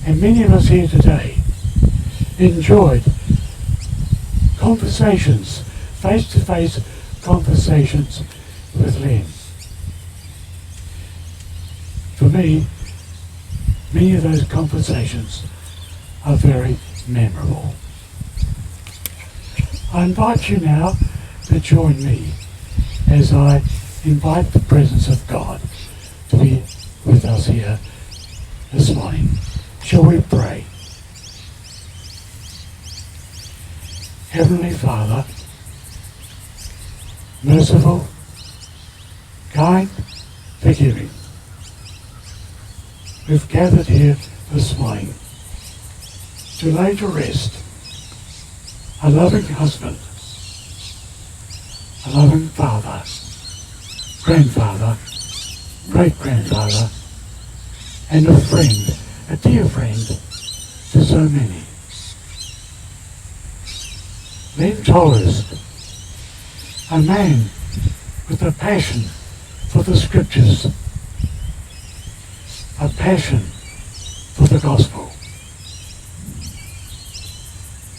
And many of us here today enjoyed conversations, face-to-face conversations with Len. For me, many of those conversations are very memorable. I invite you now to join me as I invite the presence of God to be with us here this morning. Shall we pray? Heavenly Father, merciful, kind, forgiving, we've gathered here this morning to lay to rest a loving husband, a loving father, grandfather, great-grandfather, and a friend, a dear friend to so many. Len Tolhurst, a man with a passion for the scriptures, a passion for the gospel.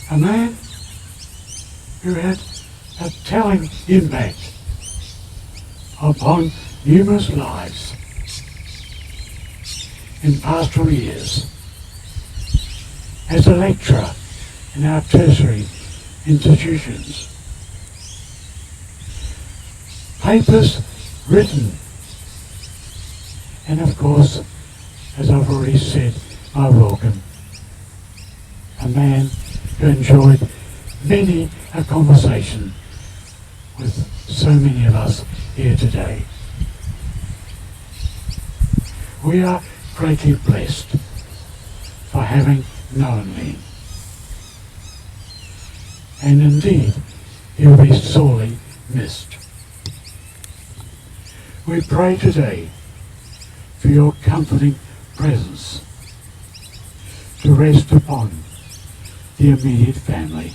A man who had a telling impact upon numerous lives in pastoral years as a lecturer in our tertiary institutions. Papers written, and of course, as I've already said, my welcome, a man who enjoyed many a conversation with so many of us here today. We are greatly blessed for having known Len. And indeed, he will be sorely missed. We pray today for your comforting presence to rest upon the immediate family.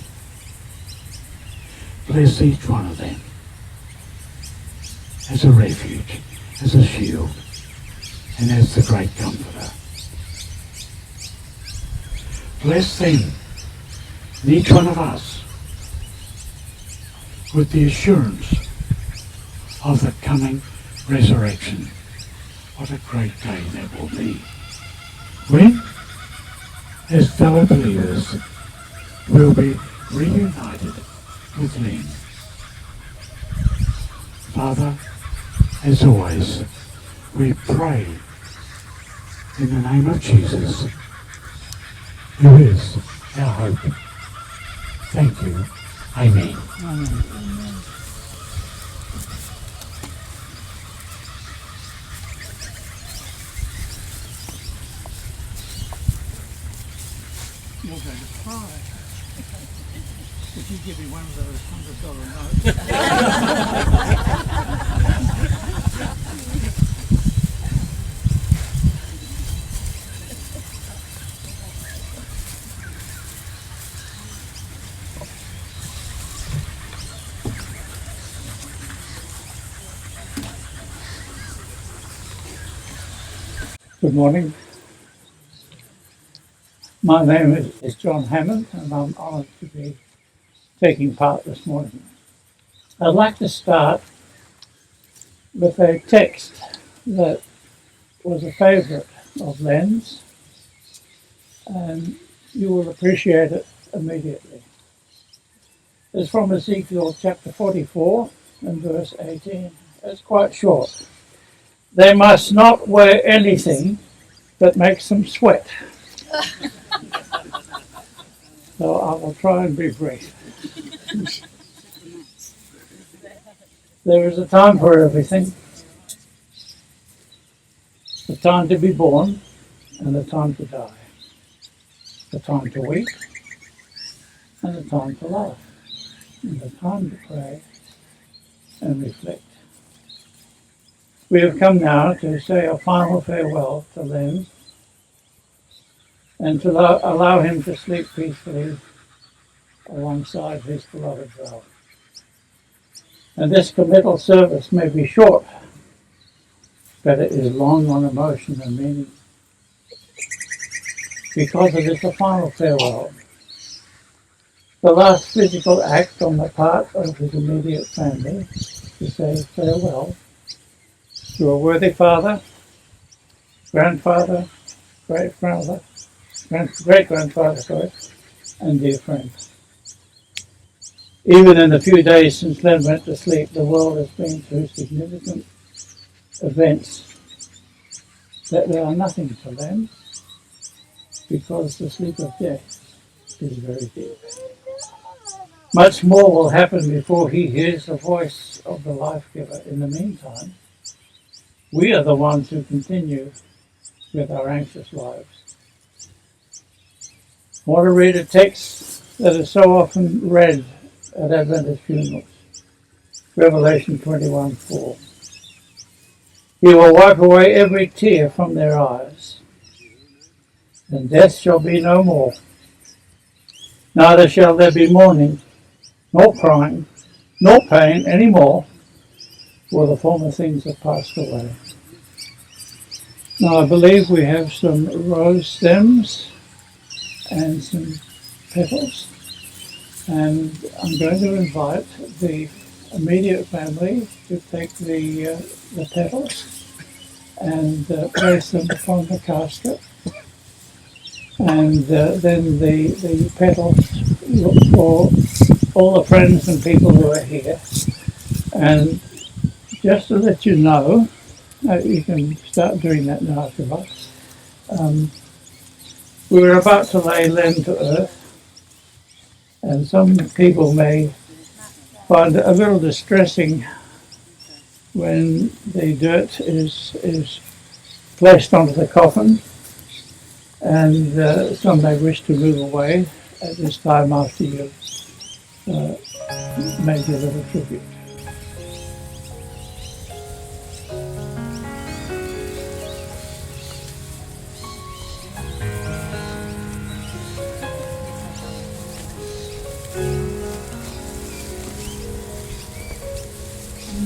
Bless each one of them as a refuge, as a shield, and as the great comforter. Bless them, and each one of us, with the assurance of the coming resurrection. What a great day that will be, when, as fellow believers, we'll be reunited with Len. Father, as always, we pray in the name of Jesus, who is our hope. Thank you. Amen. Amen. You're going to cry. If you give me one of those $100 notes. Good morning. My name is John Hammond, and I'm honoured to be taking part this morning. I'd like to start with a text that was a favourite of Len's, and you will appreciate it immediately. It's from Ezekiel chapter 44 and verse 18. It's quite short. They must not wear anything that makes them sweat. So I will try and be brief. There is a time for everything. The time to be born and the time to die. The time to weep and the time to laugh. And the time to pray and reflect. We have come now to say a final farewell to Len and to allow him to sleep peacefully alongside his beloved Ralph. And this committal service may be short, but it is long on emotion and meaning. because it is the final farewell. The last physical act on the part of his immediate family to say farewell to a worthy father, grandfather, great-grandfather, and dear friend. Even in the few days since Len went to sleep, the world has been through significant events that they are nothing to Len, because the sleep of death is very deep. Much more will happen before he hears the voice of the life-giver. In the meantime, we are the ones who continue with our anxious lives. I want to read a text that is so often read at Adventist funerals. Revelation 21:4. He will wipe away every tear from their eyes, and death shall be no more. Neither shall there be mourning, nor crying, nor pain any more, for the former things have passed away. Now I believe we have some rose stems and some petals, and I'm going to invite the immediate family to take the petals and place them upon the casket, and then the petals for all the friends and people who are here. And just to let you know, you can start doing that now if you like. We're about to lay Len to earth, and some people may find it a little distressing when the dirt is placed onto the coffin, and some may wish to move away at this time after you've made your little tribute.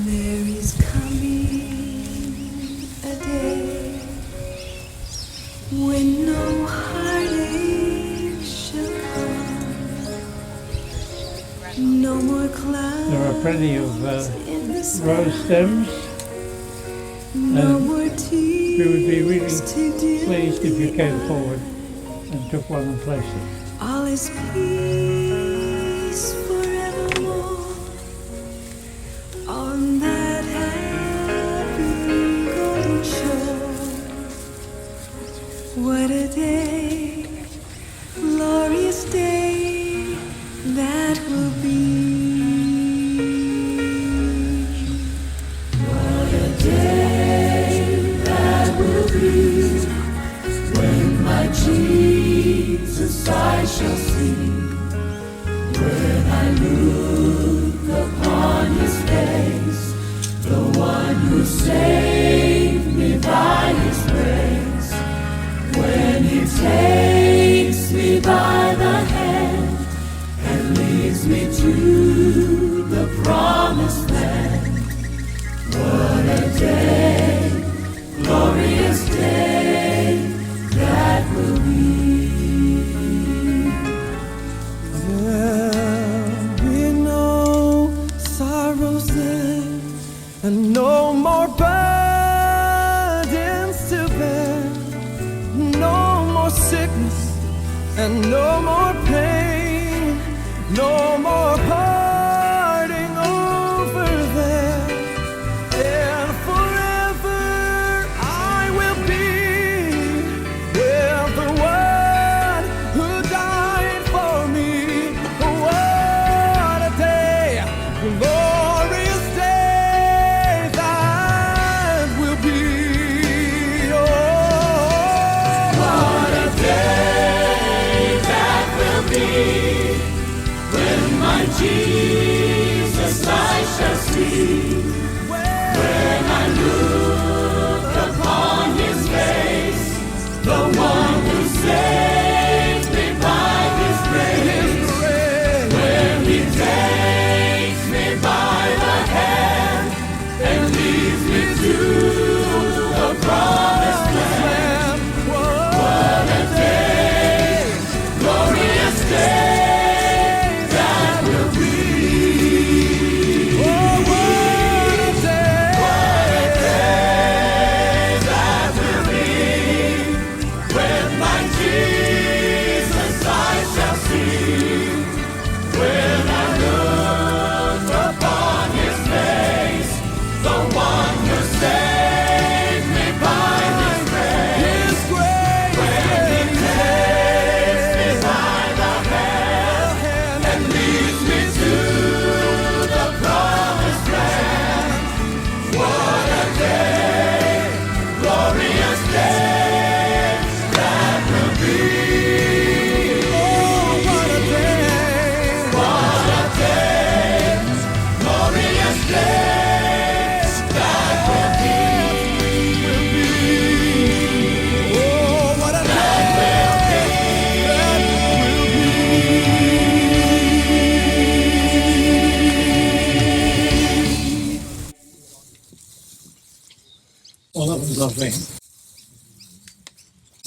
There is coming a day when no heartache shall come, no more clouds. There are plenty of rose stems, no and more tears. we would be really to dim pleased if you the came eye. forward and took one and placed it. All is peace forevermore on that happy golden shore. What a day, glorious day that will be. What a day that will be when my Jesus I shall see. When I look upon his face, the one who saved me by his grace. When he takes me by the hand and leads me to the promised land. What a day, glorious day that will be. There'll be no sorrows then, and no more burdens to bear, no more sickness and no more pain, no more parting over there. And forever I will be with the one who died for me. What a day, glorious day that will be. Oh, what a day that will be when my Jesus I shall see. When I look upon his face, the one who saved me by his grace. When he takes me by the hand and leads me to the promised land. What a day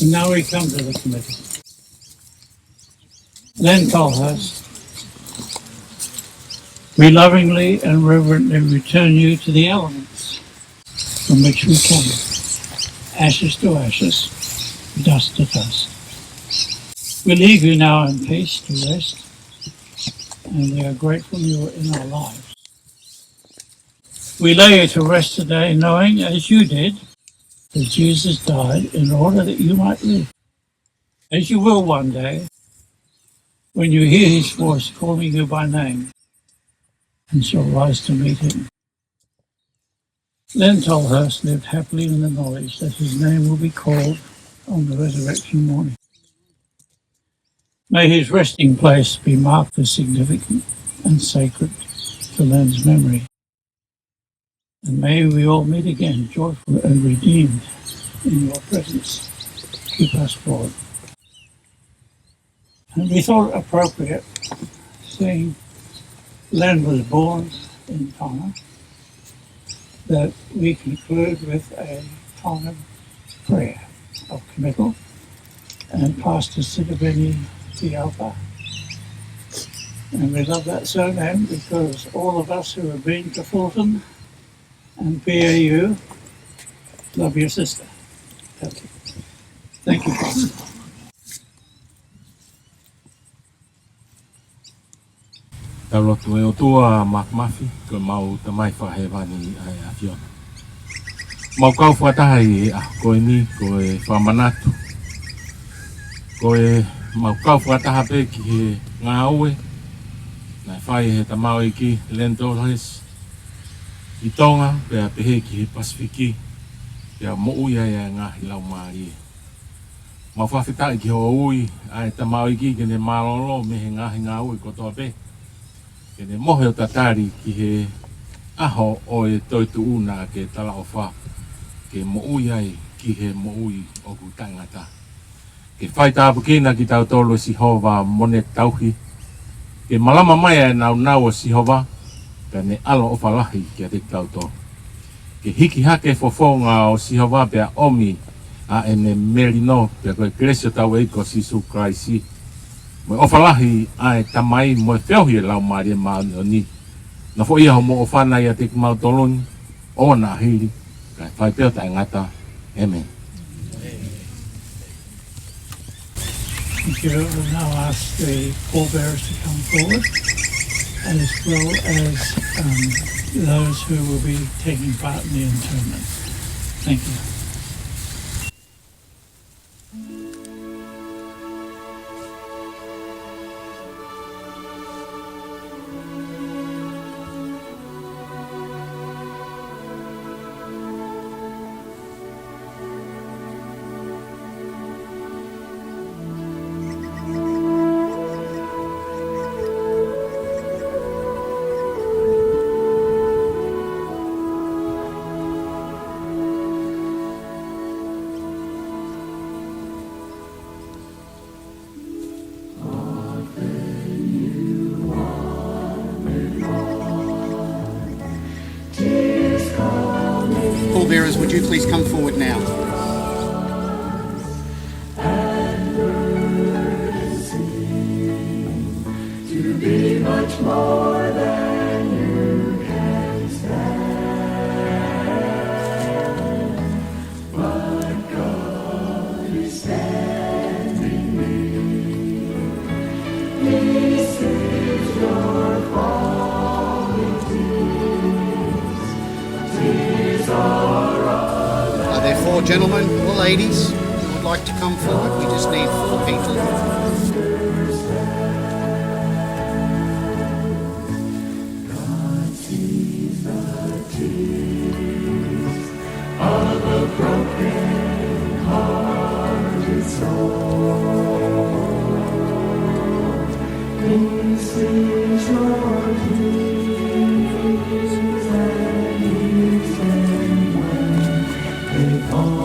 And now we come to the committee. Len Tolhurst, we lovingly and reverently return you to the elements from which we came, ashes to ashes, dust to dust. We leave you now in peace to rest, and we are grateful you are in our lives. We lay you to rest today knowing, as you did, that Jesus died in order that you might live. As you will one day, when you hear his voice calling you by name, and shall rise to meet him. Len Tolhurst lived happily in the knowledge that his name will be called on the resurrection morning. May his resting place be marked as significant and sacred to Len's memory. And may we all meet again, joyful and redeemed in your presence. Keep us forward. And we thought it appropriate, seeing Len was born in Tonga, that we conclude with a time of prayer of committal, and Pastor Sidabeni Tiapa. And we love that surname because all of us who have been to Fulton and PAU love your sister. Thank you. Thank you, Pastor. Taulotu e o tua makmafi, ko mau tamai whahewani ai a fiona. Mau kau whatahai a koe ni, koe whamanatu. Koe mau kau whataha pe ki he ngā oe. Nai whai he tamau i ki Leonard Philps I Tonga, pia pehe ki he Pasifiki. Pia mo ui ai a ngā hilau maari. Mau whawhitai ki ho ui ai tamau i ki kene malolo me he ngā ui kotoa pe. Kene mohe o tatari ki he aho o e toitu una ke tala o wha. Ke mo ui ai ki he mo ui o ku tangata. Ke whai tāpu kina ki tau tolo si hova mone tauhi. Ke malama mai e nau o si hova. Ka ne alo o whalahi ki a te tau tolo. Ke hiki hake fofonga o si hova pia omi a ene merino pia koe kresio tau eiko si su kraisi. Mo ofalahi ai tamai mo feohi lau maria ma ni. Na fo ia mo ofana ia te mau toloni o na hiri. Ka fai peo ta ngata. Amen. Thank you. We'll now ask the pallbearers to come forward, as well as those who will be taking part in the interment. Thank you. Pallbearers, would you please come forward now? To be much more than you can stand, but God is standing near. He sees your falling tears. Tears Are there 4 gentlemen or ladies who would like to come forward? We just need 4 people. of a broken hearted soul. He sees your tears and hears them when they fall.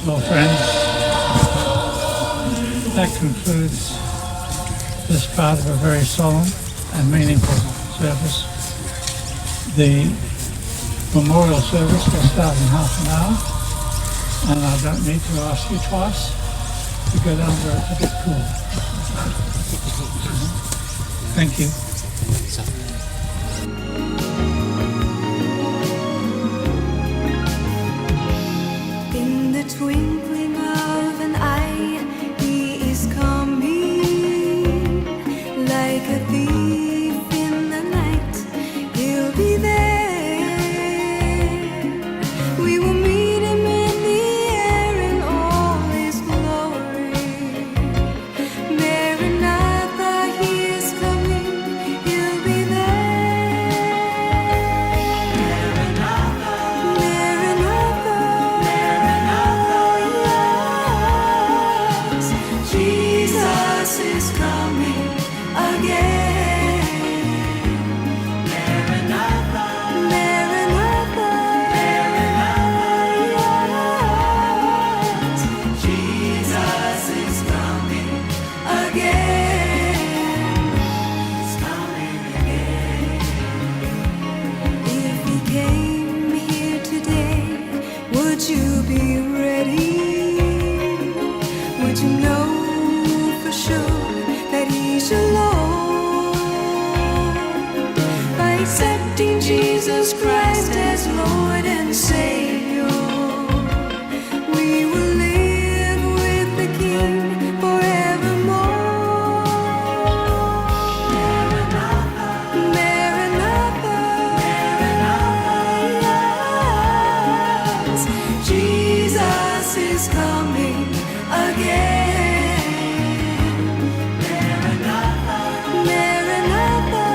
Well, friends, that concludes this part of a very solemn and meaningful service. The memorial service will start in half an hour, and I don't need to ask you twice to go down where it's a bit cool. Thank you. In the twinkling of an eye, he is coming like a thief in the night. He'll be there. We will meet him in the air in all his glory. Maranatha, he is coming. He'll be there. Maranatha, Maranatha, yes. Jesus is coming again. Maranatha, Maranatha, yes. Jesus is coming again. He's coming again. If he came here today, would you be ready? Would you know for sure that he's your Lord? By accepting Jesus Christ as Lord and Savior, we will live with the King forevermore. Maranatha, Maranatha, yes. Jesus is coming again. Maranatha, Maranatha,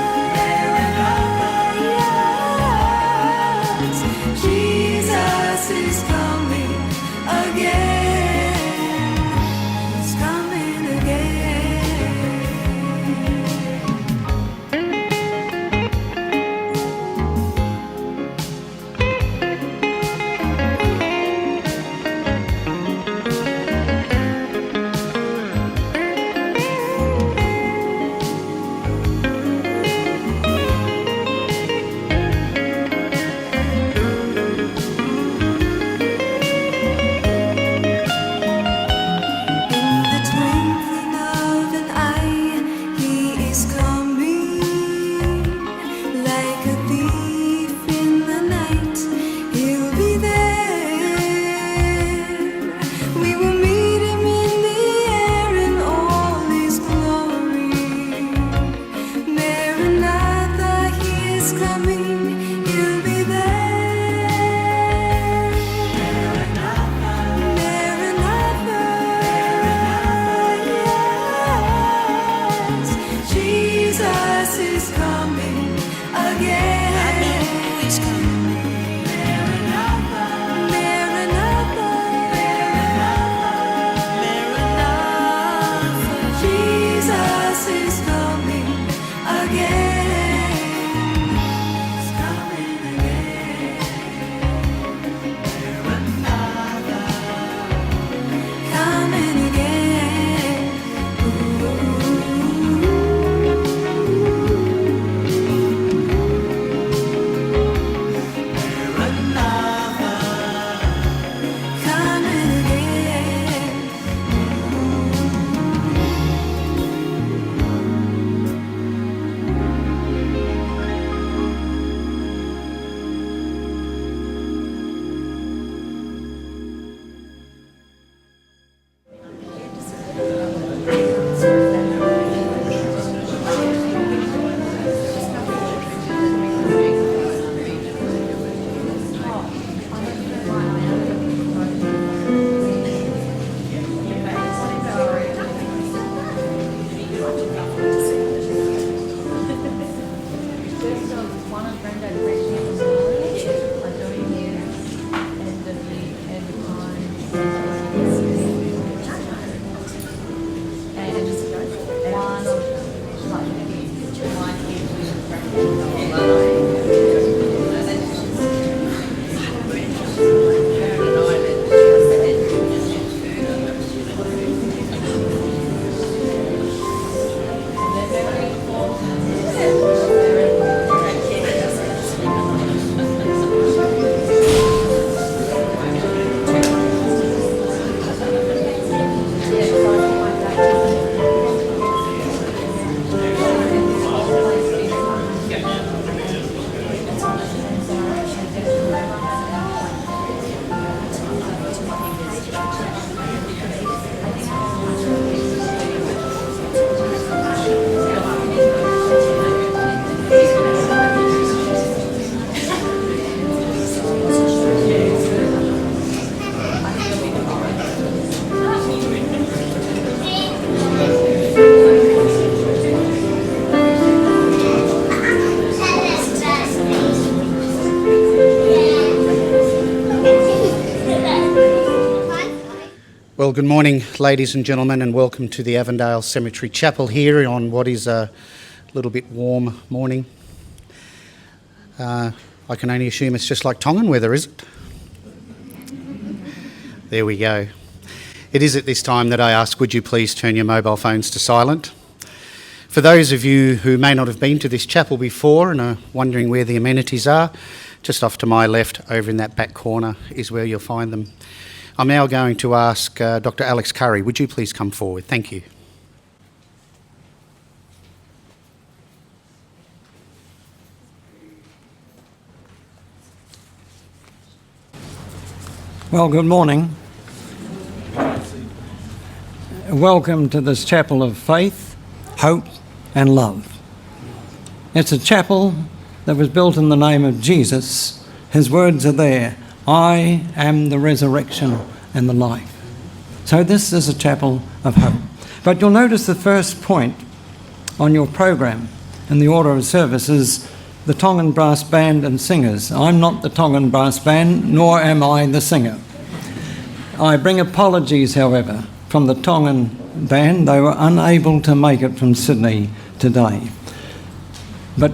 Well, good morning, ladies and gentlemen, and welcome to the Avondale Cemetery Chapel here on what is a little bit warm morning. I can only assume it's just like Tongan weather, is it? There we go. It is at this time that I ask, would you please turn your mobile phones to silent? For those of you who may not have been to this chapel before and are wondering where the amenities are, just off to my left over in that back corner is where you'll find them. I'm now going to ask Dr. Alex Curry, would you please come forward? Thank you. Well, good morning. Welcome to this chapel of faith, hope and love. It's a chapel that was built in the name of Jesus. His words are there. I am the resurrection and the life. So this is a chapel of hope. But you'll notice the first point on your program in the order of service is the Tongan Brass Band and Singers. I'm not the Tongan Brass Band, nor am I the singer. I bring apologies, however, from the Tongan Band. They were unable to make it from Sydney today. But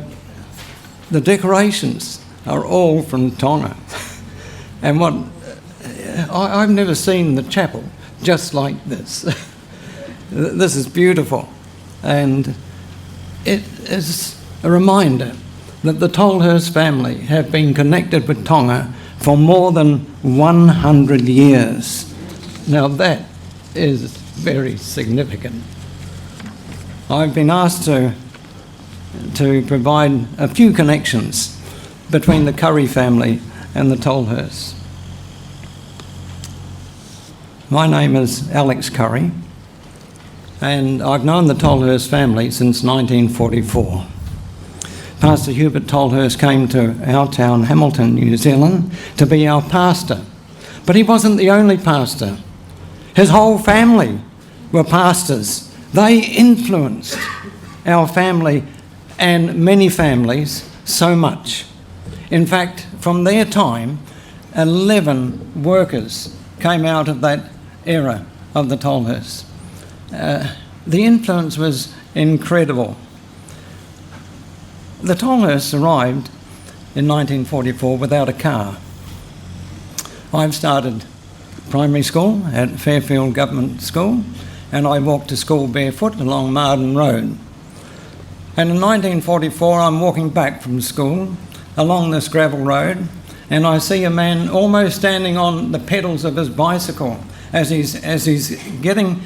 the decorations are all from Tonga. And I've never seen the chapel just like this. This is beautiful. And it is a reminder that the Tolhurst family have been connected with Tonga for more than 100 years. Now that is very significant. I've been asked to provide a few connections between the Curry family and the Tolhursts. My name is Alex Curry, and I've known the Tolhurst family since 1944. Pastor Hubert Tolhurst came to our town, Hamilton, New Zealand, to be our pastor. But he wasn't the only pastor. His whole family were pastors. They influenced our family and many families so much. In fact, from their time, 11 workers came out of that era of the Tolhursts. The influence was incredible. The Tolhursts arrived in 1944 without a car. I've started primary school at Fairfield Government School, and I walked to school barefoot along Marden Road. And in 1944, I'm walking back from school along this gravel road, and I see a man almost standing on the pedals of his bicycle as he's getting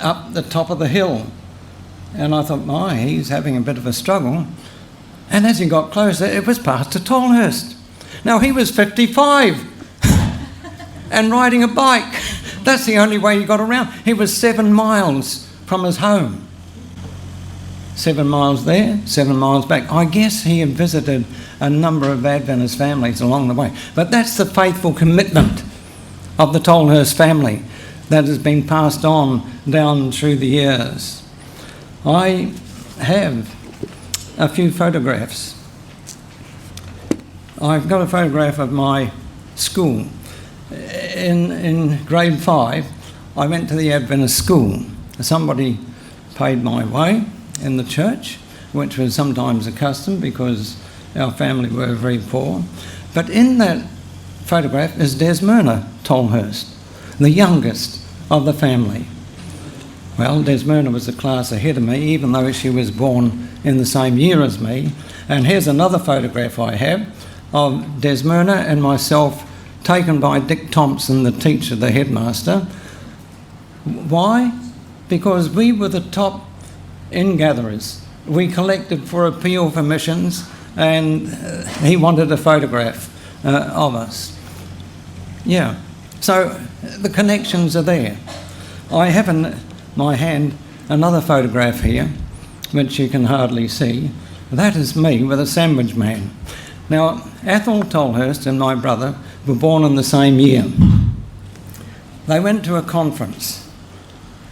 up the top of the hill. And I thought, my, he's having a bit of a struggle. And as he got closer, it was Pastor Tolhurst. Now, he was 55 and riding a bike. That's the only way he got around. He was 7 miles from his home. 7 miles there, 7 miles back. I guess he had visited a number of Adventist families along the way. But that's the faithful commitment of the Tolhurst family that has been passed on down through the years. I have a few photographs. I've got a photograph of my school. In grade 5, I went to the Adventist school. Somebody paid my way, in the church, which was sometimes a custom because our family were very poor. But in that photograph is Desmyrna Tolhurst, the youngest of the family. Well, Desmyrna was a class ahead of me, even though she was born in the same year as me. And here's another photograph I have of Desmyrna and myself, taken by Dick Thompson, the teacher, the headmaster. Why? Because we were the top ingatherers. We collected for appeal for missions, and he wanted a photograph of us. Yeah, so the connections are there. I have in my hand another photograph here, which you can hardly see. That is me with a sandwich man. Now, Ethel Tolhurst and my brother were born in the same year. They went to a conference.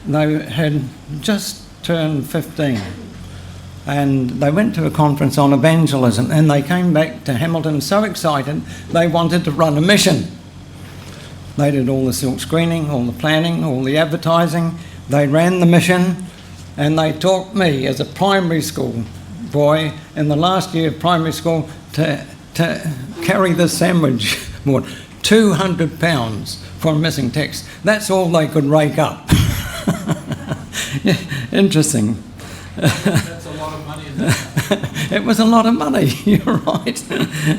They had just turned 15. And they went to a conference on evangelism, and they came back to Hamilton so excited they wanted to run a mission. They did all the silk screening, all the planning, all the advertising. They ran the mission, and they taught me as a primary school boy in the last year of primary school to carry the sandwich board. 200 pounds for a missing text. That's all they could rake up. Yeah, interesting. That's a lot of money, isn't it? It was a lot of money, you're right,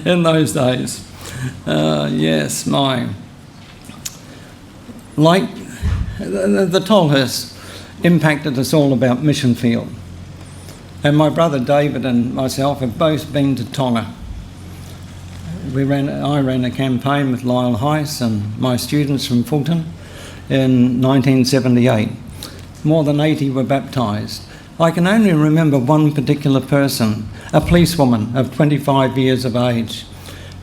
in those days. Yes, like the Tolhursts impacted us all about mission field. And my brother David and myself have both been to Tonga. I ran a campaign with Lyle Heiss and my students from Fulton in 1978. More than 80 were baptised. I can only remember one particular person, a policewoman of 25 years of age.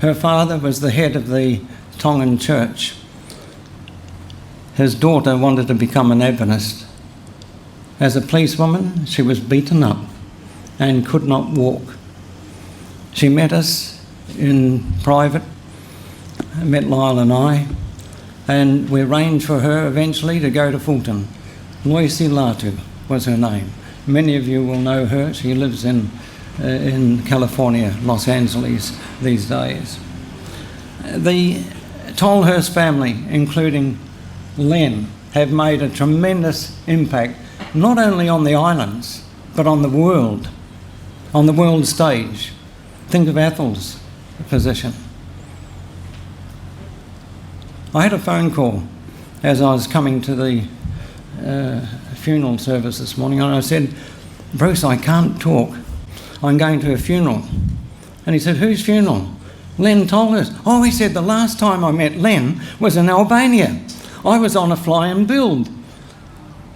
Her father was the head of the Tongan church. His daughter wanted to become an Adventist. As a policewoman, she was beaten up and could not walk. She met us in private, met Lyle and I, and we arranged for her eventually to go to Fulton. Loisi Latu was her name. Many of you will know her. She lives in California, Los Angeles these days. The Tolhurst family, including Len, have made a tremendous impact, not only on the islands, but on the world stage. Think of Ethel's position. I had a phone call as I was coming to the funeral service this morning, and I said, "Bruce, I can't talk. I'm going to a funeral." And he said, "Whose funeral?" "Len Tolhurst." "Oh," he said, "the last time I met Len was in Albania. I was on a fly and build.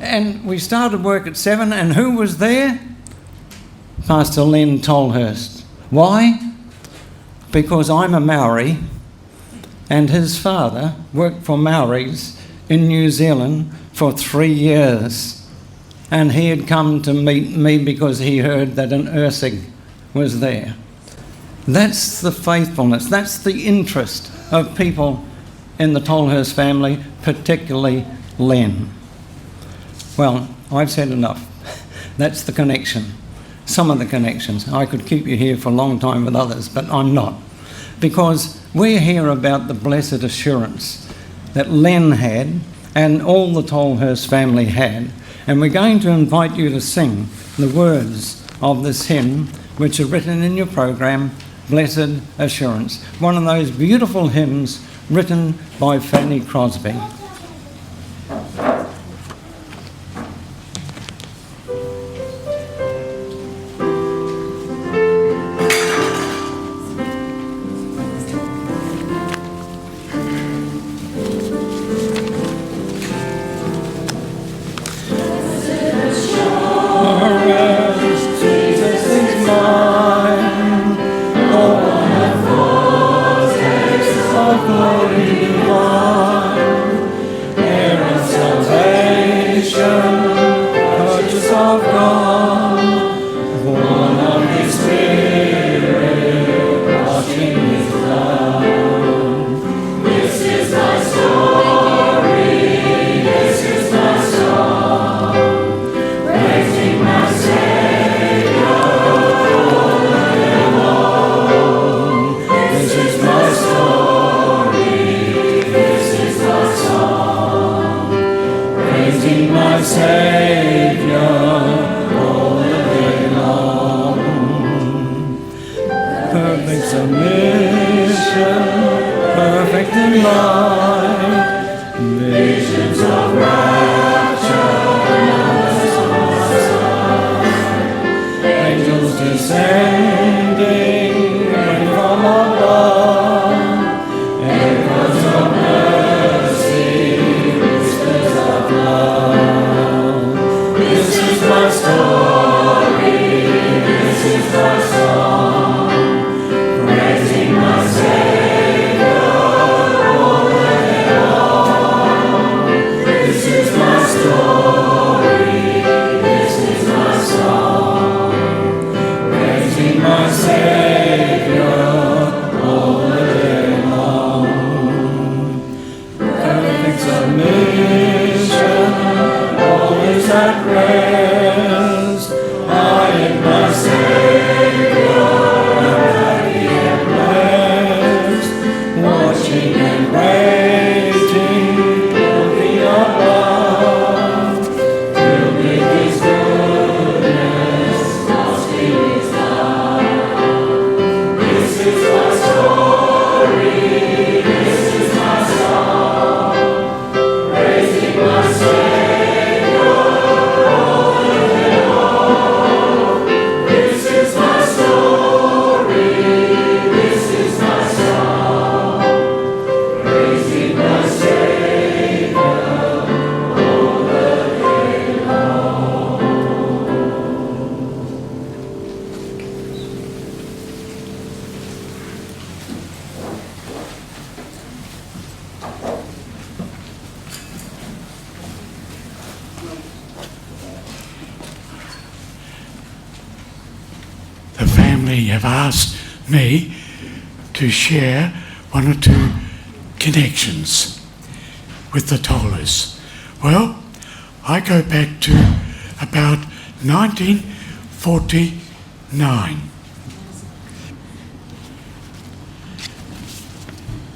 And we started work at 7, and who was there? Pastor Len Tolhurst. Why? Because I'm a Maori, and his father worked for Maoris in New Zealand for 3 years. And he had come to meet me because he heard that an Ursig was there. That's the faithfulness, that's the interest of people in the Tolhurst family, particularly Len. Well, I've said enough. That's the connection. Some of the connections. I could keep you here for a long time with others, but I'm not. Because we hear about the blessed assurance that Len had and all the Tolhurst family had, and we're going to invite you to sing the words of this hymn, which are written in your program, Blessed Assurance. One of those beautiful hymns written by Fanny Crosby. submission, perfect in light, visions of rapture, numbers on my side, angels descending, ready from above, echoes of mercy, whispers of love. This is my story, this is my song, praising my Savior all the day long. This is my story, this is my song, praising my Savior all the day long. Perfect submission, all is at rest. I am my Savior, am happy and blessed, watching and waiting, looking above, till with His goodness, asking His love. This is my story, this is my song, praising my Savior all the day long. This is my story, this is my song, praising my Savior all the day long. The family have asked me to share one or two connections with the Tolhursts. Well, I go back to about 1949.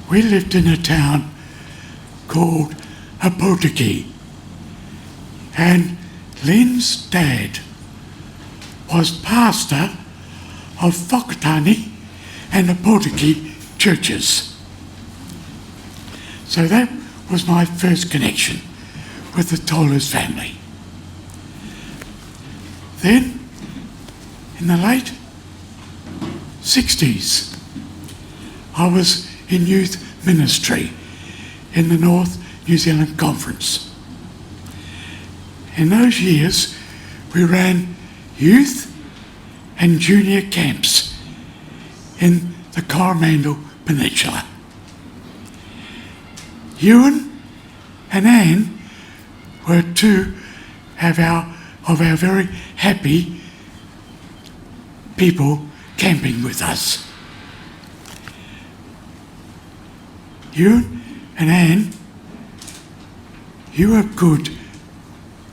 We lived in a town called Apotiki, and Lynn's dad was pastor of Whakatane and Apotiki churches. So that was my first connection with the Tolhurst family. Then, in the late 60s, I was in youth ministry in the North New Zealand Conference. In those years, we ran youth and junior camps in the Coromandel Peninsula. Ewan and Anne were two of our very happy people camping with us. Ewan and Anne, you were good,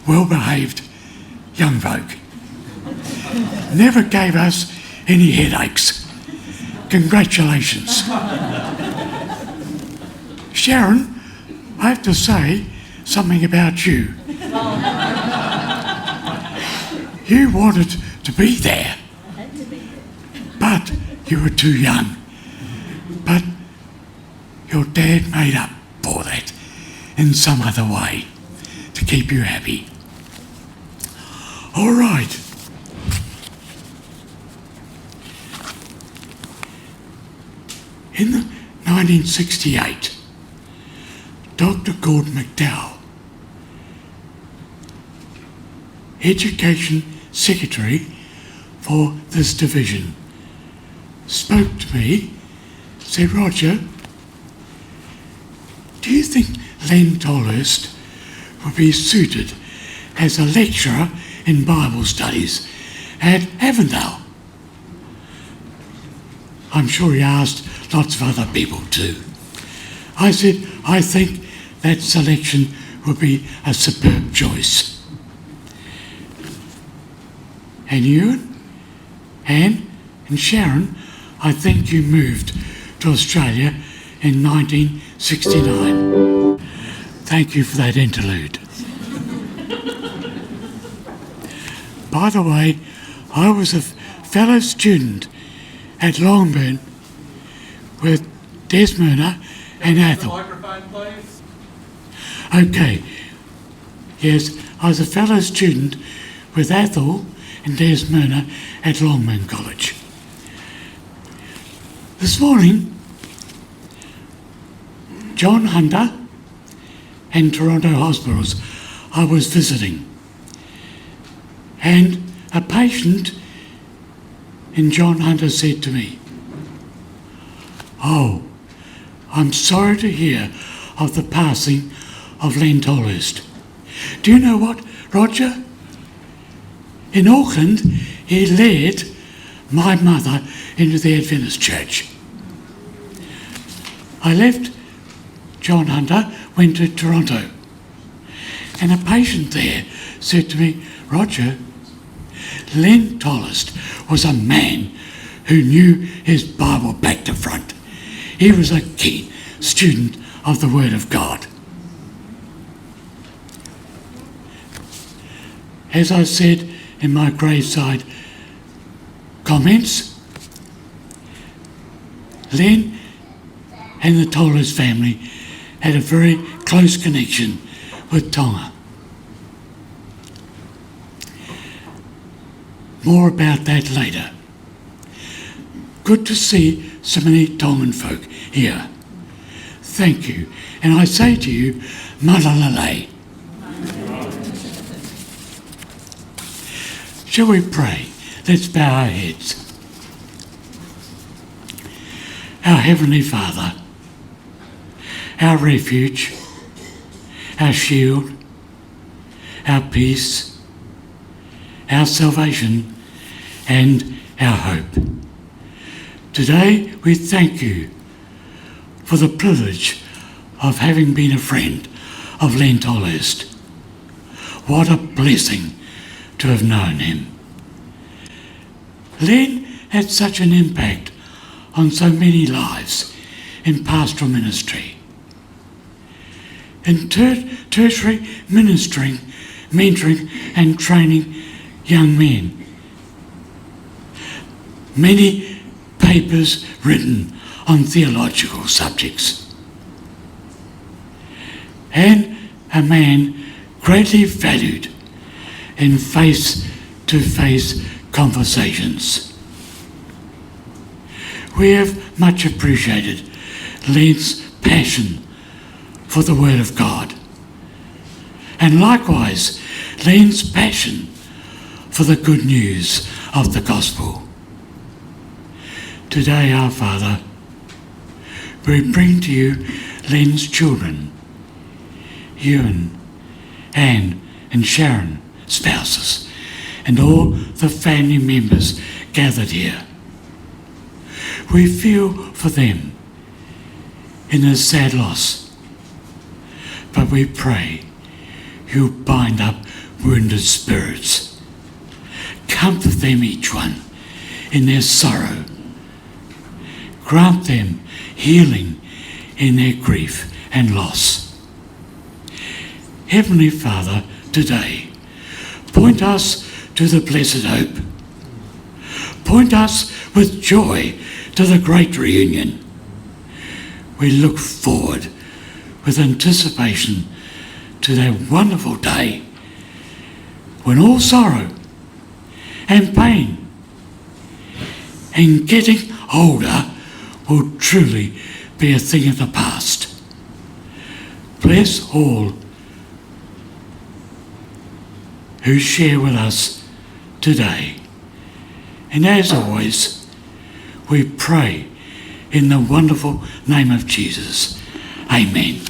well-behaved young folk. Never gave us any headaches. Congratulations. Sharon, I have to say something about you. You wanted to be there, but you were too young. But your dad made up for that in some other way to keep you happy. All right. In 1968, Dr. Gordon McDowell, Education Secretary for this division, spoke to me, said, "Roger, do you think Len Tolhurst would be suited as a lecturer in Bible studies at Avondale?" I'm sure he asked lots of other people too. I said, "I think that selection would be a superb choice." And you, Anne and Sharon, I think you moved to Australia in 1969. Thank you for that interlude. By the way, I was a fellow student at Longburn with Desmona and Ethel. Microphone, please. Okay. Yes, I was a fellow student with Ethel and Desmona at Longman College. This morning, John Hunter and Toronto hospitals I was visiting, and a patient in John Hunter said to me, "Oh, I'm sorry to hear of the passing of Len Tolhurst. Do you know what, Roger? In Auckland, he led my mother into the Adventist church." I left John Hunter, went to Toronto, and a patient there said to me, "Roger, Len Tolhurst was a man who knew his Bible back to front. He was a keen student of the Word of God." As I said in my graveside comments, Len and the Tolhurst family had a very close connection with Tonga. More about that later. Good to see so many Tongan folk here. Thank you. And I say to you, malalale. Shall we pray? Let's bow our heads. Our Heavenly Father, our refuge, our shield, our peace, our salvation, and our hope. Today we thank you for the privilege of having been a friend of Len Tolhurst. What a blessing to have known him. Len had such an impact on so many lives in pastoral ministry. In tertiary ministering, mentoring and training young men. Many papers written on theological subjects. And a man greatly valued in face-to-face conversations. We have much appreciated Len's passion for the Word of God, and likewise Len's passion for the good news of the gospel. Today, our Father, we bring to you Len's children, Ewan, Anne and Sharon, spouses, and all the family members gathered here. We feel for them in this sad loss, but we pray you bind up wounded spirits. Comfort them, each one, in their sorrow. Grant them healing in their grief and loss. Heavenly Father, today, point us to the blessed hope. Point us with joy to the great reunion. We look forward with anticipation to that wonderful day when all sorrow and pain and getting older will truly be a thing of the past. Bless all who share with us today. And as always, we pray in the wonderful name of Jesus. Amen.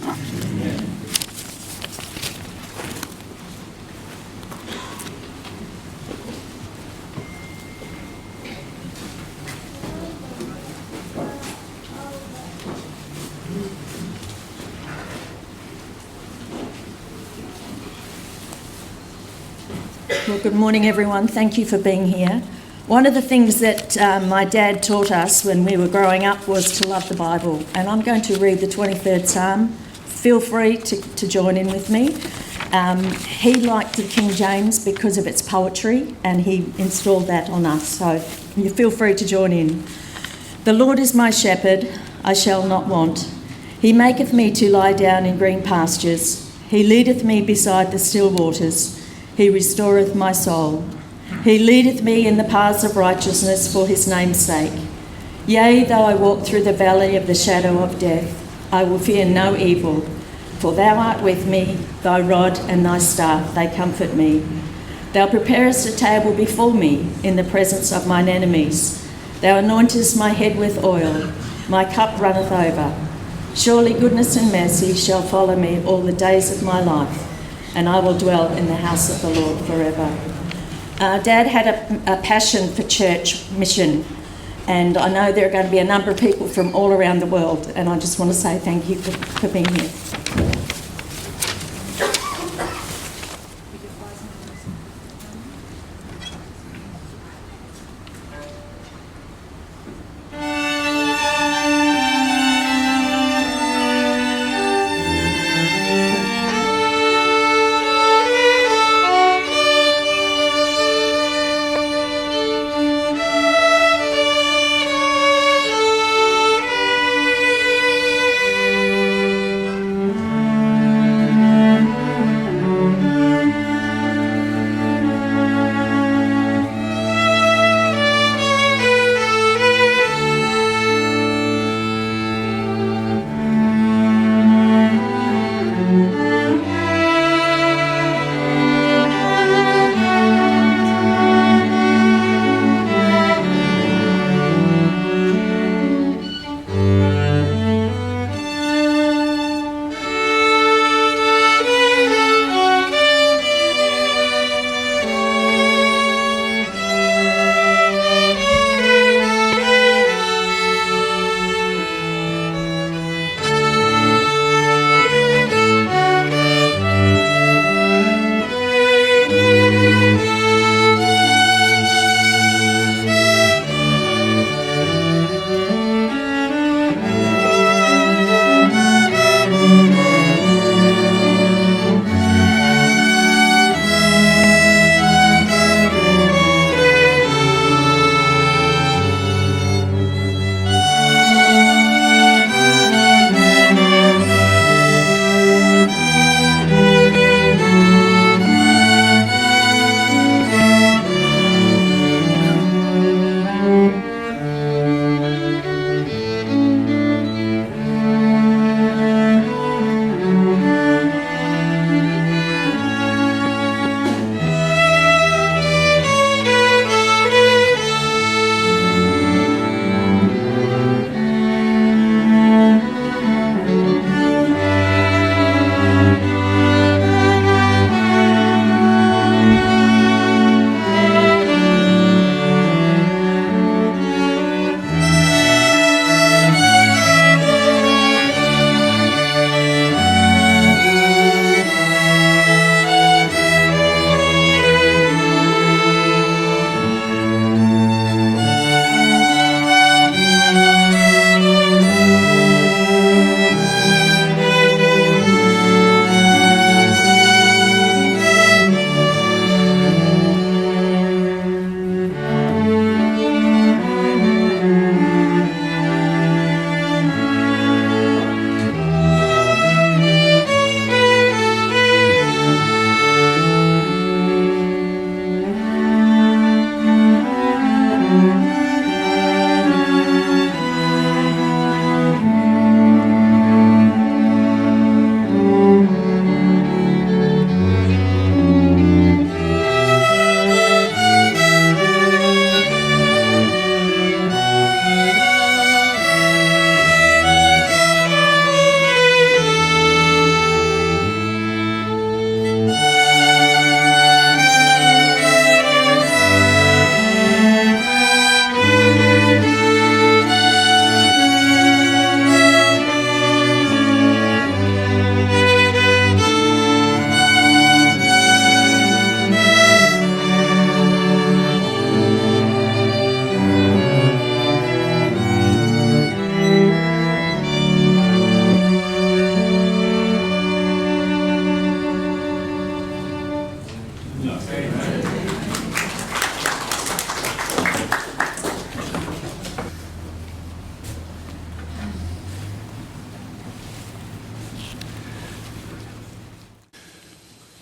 Well, good morning, everyone. Thank you for being here. One of the things that my dad taught us when we were growing up was to love the Bible. And I'm going to read the 23rd Psalm. Feel free to join in with me. He liked the King James because of its poetry, and he installed that on us. So you feel free to join in. The Lord is my shepherd. I shall not want. He maketh me to lie down in green pastures. He leadeth me beside the still waters. He restoreth my soul. He leadeth me in the paths of righteousness for his name's sake. Yea, though I walk through the valley of the shadow of death, I will fear no evil, for thou art with me, thy rod and thy staff, they comfort me. Thou preparest a table before me in the presence of mine enemies. Thou anointest my head with oil, my cup runneth over. Surely goodness and mercy shall follow me all the days of my life, and I will dwell in the house of the Lord forever. Dad had a passion for church mission, and I know there are going to be a number of people from all around the world, and I just want to say thank you for being here.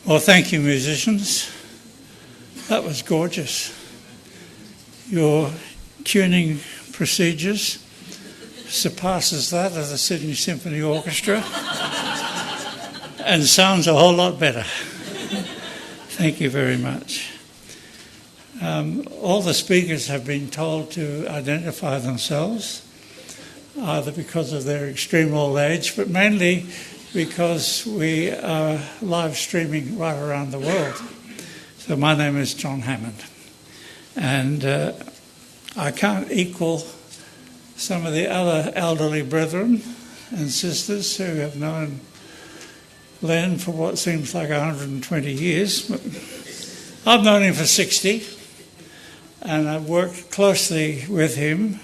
Well, thank you, musicians. That was gorgeous. Your tuning procedures surpasses that of the Sydney Symphony Orchestra and sounds a whole lot better. Thank you very much. All the speakers have been told to identify themselves, either because of their extreme old age, but mainly because we are live streaming right around the world. So my name is John Hammond, and I can't equal some of the other elderly brethren and sisters who have known Len for what seems like 120 years. But I've known him for 60, and I've worked closely with him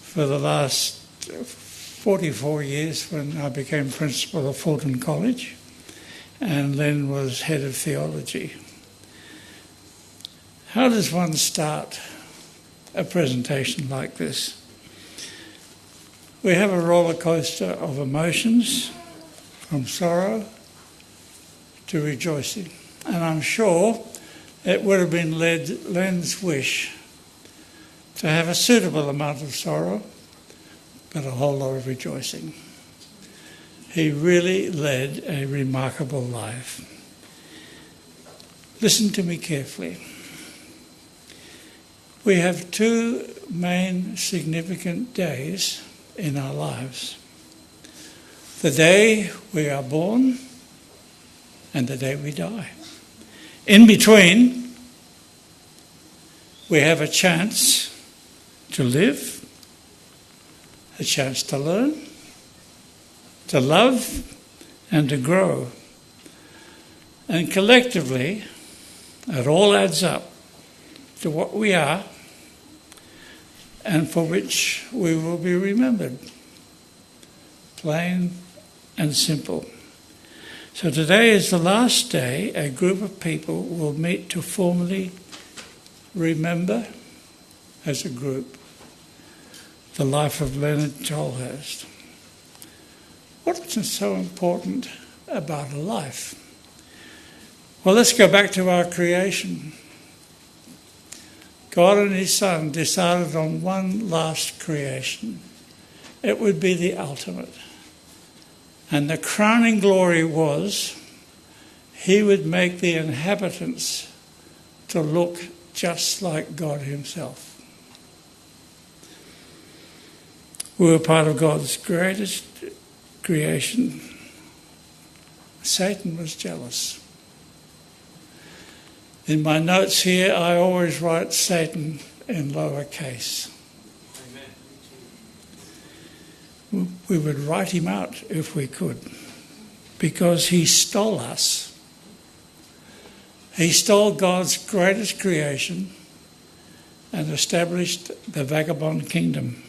for the last 44 years when I became principal of Fulton College, and Len was head of theology. How does one start a presentation like this? We have a roller coaster of emotions, from sorrow to rejoicing. And I'm sure it would have been Len's wish to have a suitable amount of sorrow, but a whole lot of rejoicing. He really led a remarkable life. Listen to me carefully. We have two main significant days in our lives. The day we are born and the day we die. In between, we have a chance to live, a chance to learn, to love, and to grow. And collectively, it all adds up to what we are and for which we will be remembered. Plain and simple. So today is the last day a group of people will meet to formally remember as a group the life of Leonard Tolhurst. What's so important about a life? Well, let's go back to our creation. God and his Son decided on one last creation. It would be the ultimate. And the crowning glory was he would make the inhabitants to look just like God himself. We were part of God's greatest creation. Satan was jealous. In my notes here, I always write Satan in lowercase. We would write him out if we could, because he stole us. He stole God's greatest creation and established the vagabond kingdom.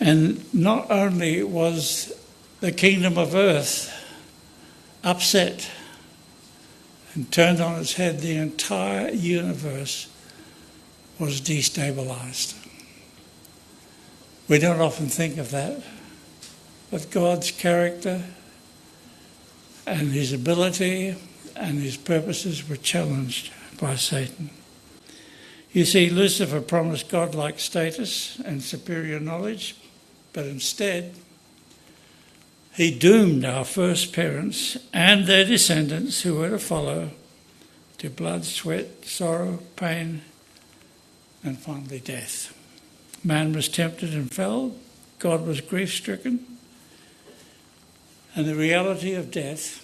And not only was the kingdom of earth upset and turned on its head, the entire universe was destabilized. We don't often think of that, but God's character and his ability and his purposes were challenged by Satan. You see, Lucifer promised godlike status and superior knowledge, but instead he doomed our first parents and their descendants who were to follow to blood, sweat, sorrow, pain, and finally death. Man was tempted and fell. God was grief-stricken. And the reality of death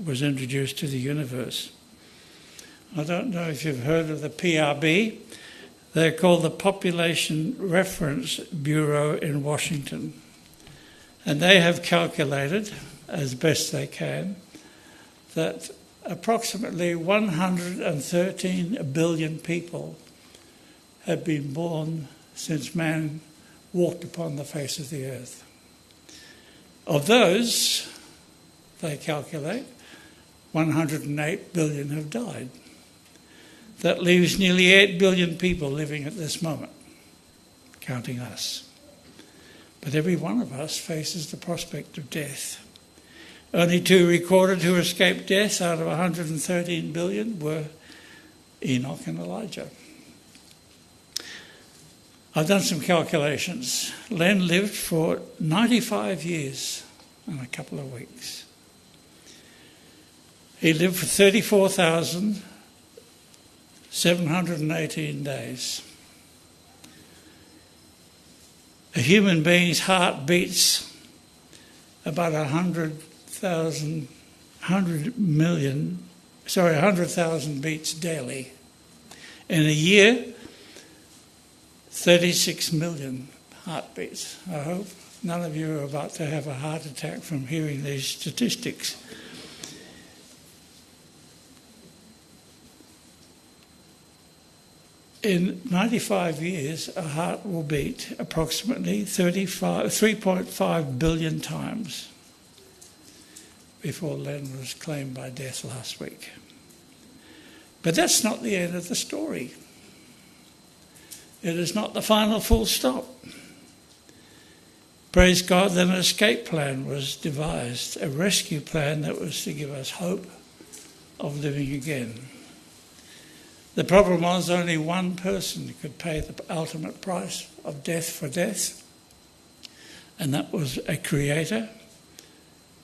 was introduced to the universe. I don't know if you've heard of the PRB. They're called the Population Reference Bureau in Washington. And they have calculated, as best they can, that approximately 113 billion people have been born since man walked upon the face of the earth. Of those, they calculate, 108 billion have died. That leaves nearly 8 billion people living at this moment, counting us. But every one of us faces the prospect of death. Only 2 recorded who escaped death out of 113 billion were Enoch and Elijah. I've done some calculations. Len lived for 95 years and a couple of weeks. He lived for 34,718 days. A human being's heart beats about 100,000 beats daily. In a year, 36 million heartbeats. I hope none of you are about to have a heart attack from hearing these statistics. In 95 years, a heart will beat approximately 3.5 billion times before Len was claimed by death last week. But that's not the end of the story. It is not the final full stop. Praise God that an escape plan was devised, a rescue plan that was to give us hope of living again. The problem was only one person could pay the ultimate price of death for death, and that was a creator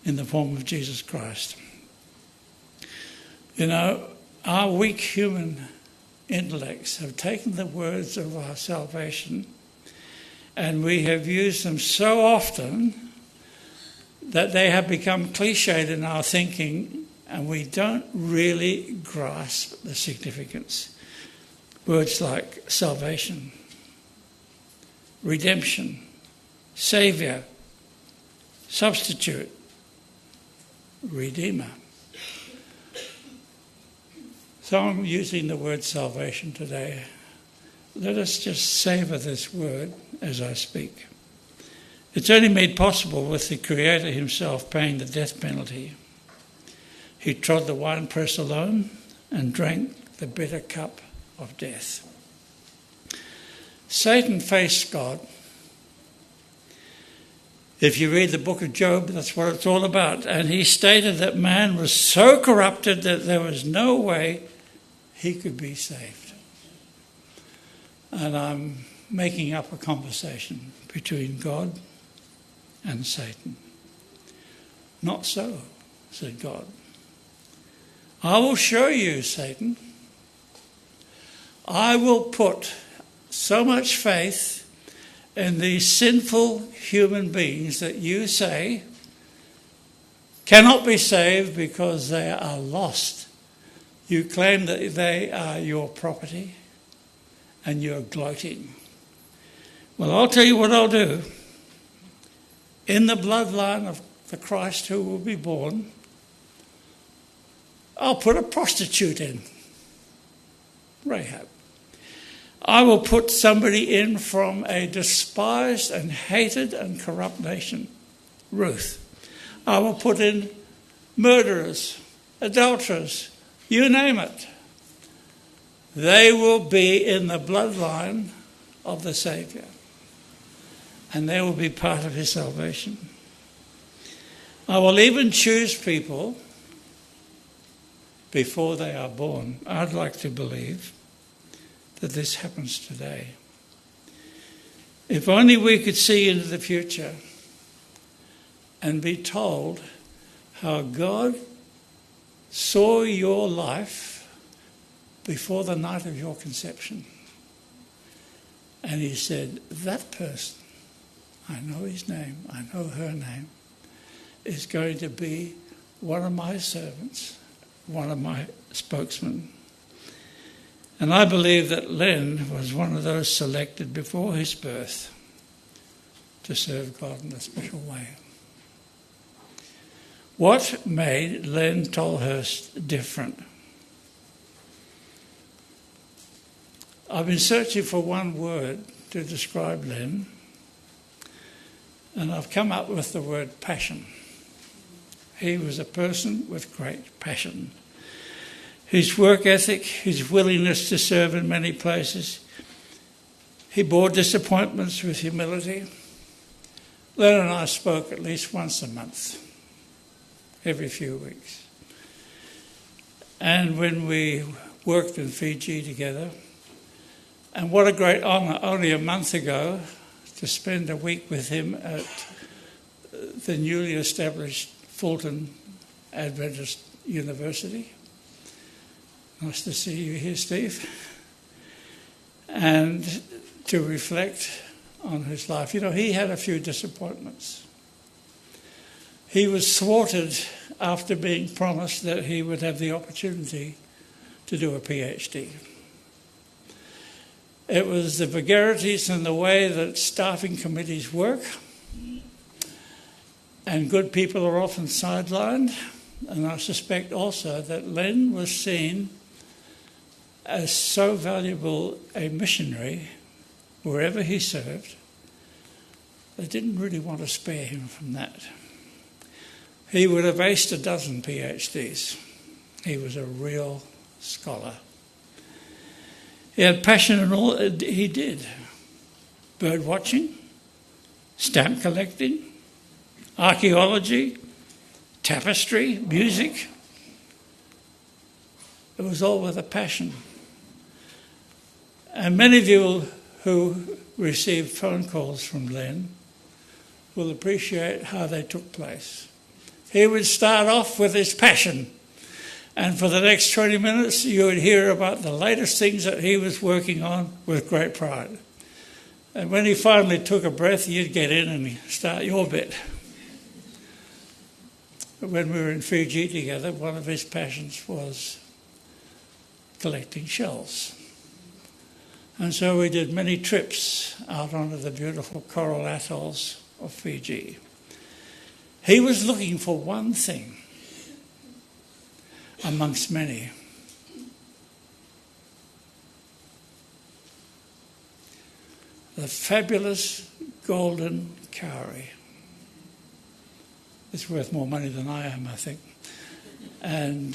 in the form of Jesus Christ. You know, our weak human intellects have taken the words of our salvation and we have used them so often that they have become cliched in our thinking and we don't really grasp the significance. Words like salvation, redemption, saviour, substitute, redeemer. So I'm using the word salvation today. Let us just savour this word as I speak. It's only made possible with the Creator himself paying the death penalty. He trod the winepress alone and drank the bitter cup of death. Satan faced God. If you read the book of Job, that's what it's all about. And he stated that man was so corrupted that there was no way he could be saved. And I'm making up a conversation between God and Satan. Not so, said God. I will show you, Satan. I will put so much faith in these sinful human beings that you say cannot be saved because they are lost. You claim that they are your property and you're gloating. Well, I'll tell you what I'll do. In the bloodline of the Christ who will be born, I'll put a prostitute in, Rahab. I will put somebody in from a despised and hated and corrupt nation, Ruth. I will put in murderers, adulterers, you name it. They will be in the bloodline of the Saviour, and they will be part of his salvation. I will even choose people before they are born. I'd like to believe that this happens today. If only we could see into the future and be told how God saw your life before the night of your conception. And he said, that person, I know his name, I know her name, is going to be one of my servants, one of my spokesmen. And I believe that Len was one of those selected before his birth to serve God in a special way. What made Len Tolhurst different? I've been searching for one word to describe Len, and I've come up with the word passion. He was a person with great passion. His work ethic, his willingness to serve in many places. He bore disappointments with humility. Len and I spoke at least once a month. every few weeks. And when we worked in Fiji together, and what a great honour, only a month ago, to spend a week with him at the newly established Fulton Adventist University. Nice to see you here, Steve. And to reflect on his life. You know, he had a few disappointments. He was thwarted after being promised that he would have the opportunity to do a PhD. It was the vagaries and the way that staffing committees work, and good people are often sidelined, and I suspect also that Len was seen as so valuable a missionary wherever he served, they didn't really want to spare him from that. He would have aced a dozen PhDs. He was a real scholar. He had passion in all he did. Bird watching, stamp collecting, archaeology, tapestry, music. It was all with a passion. And many of you who received phone calls from Len will appreciate how they took place. He would start off with his passion, and for the next 20 minutes you would hear about the latest things that he was working on with great pride. And when he finally took a breath, you'd get in and start your bit. But when we were in Fiji together, one of his passions was collecting shells. And so we did many trips out onto the beautiful coral atolls of Fiji. He was looking for one thing amongst many. The fabulous golden cowrie. It's worth more money than I am, I think. And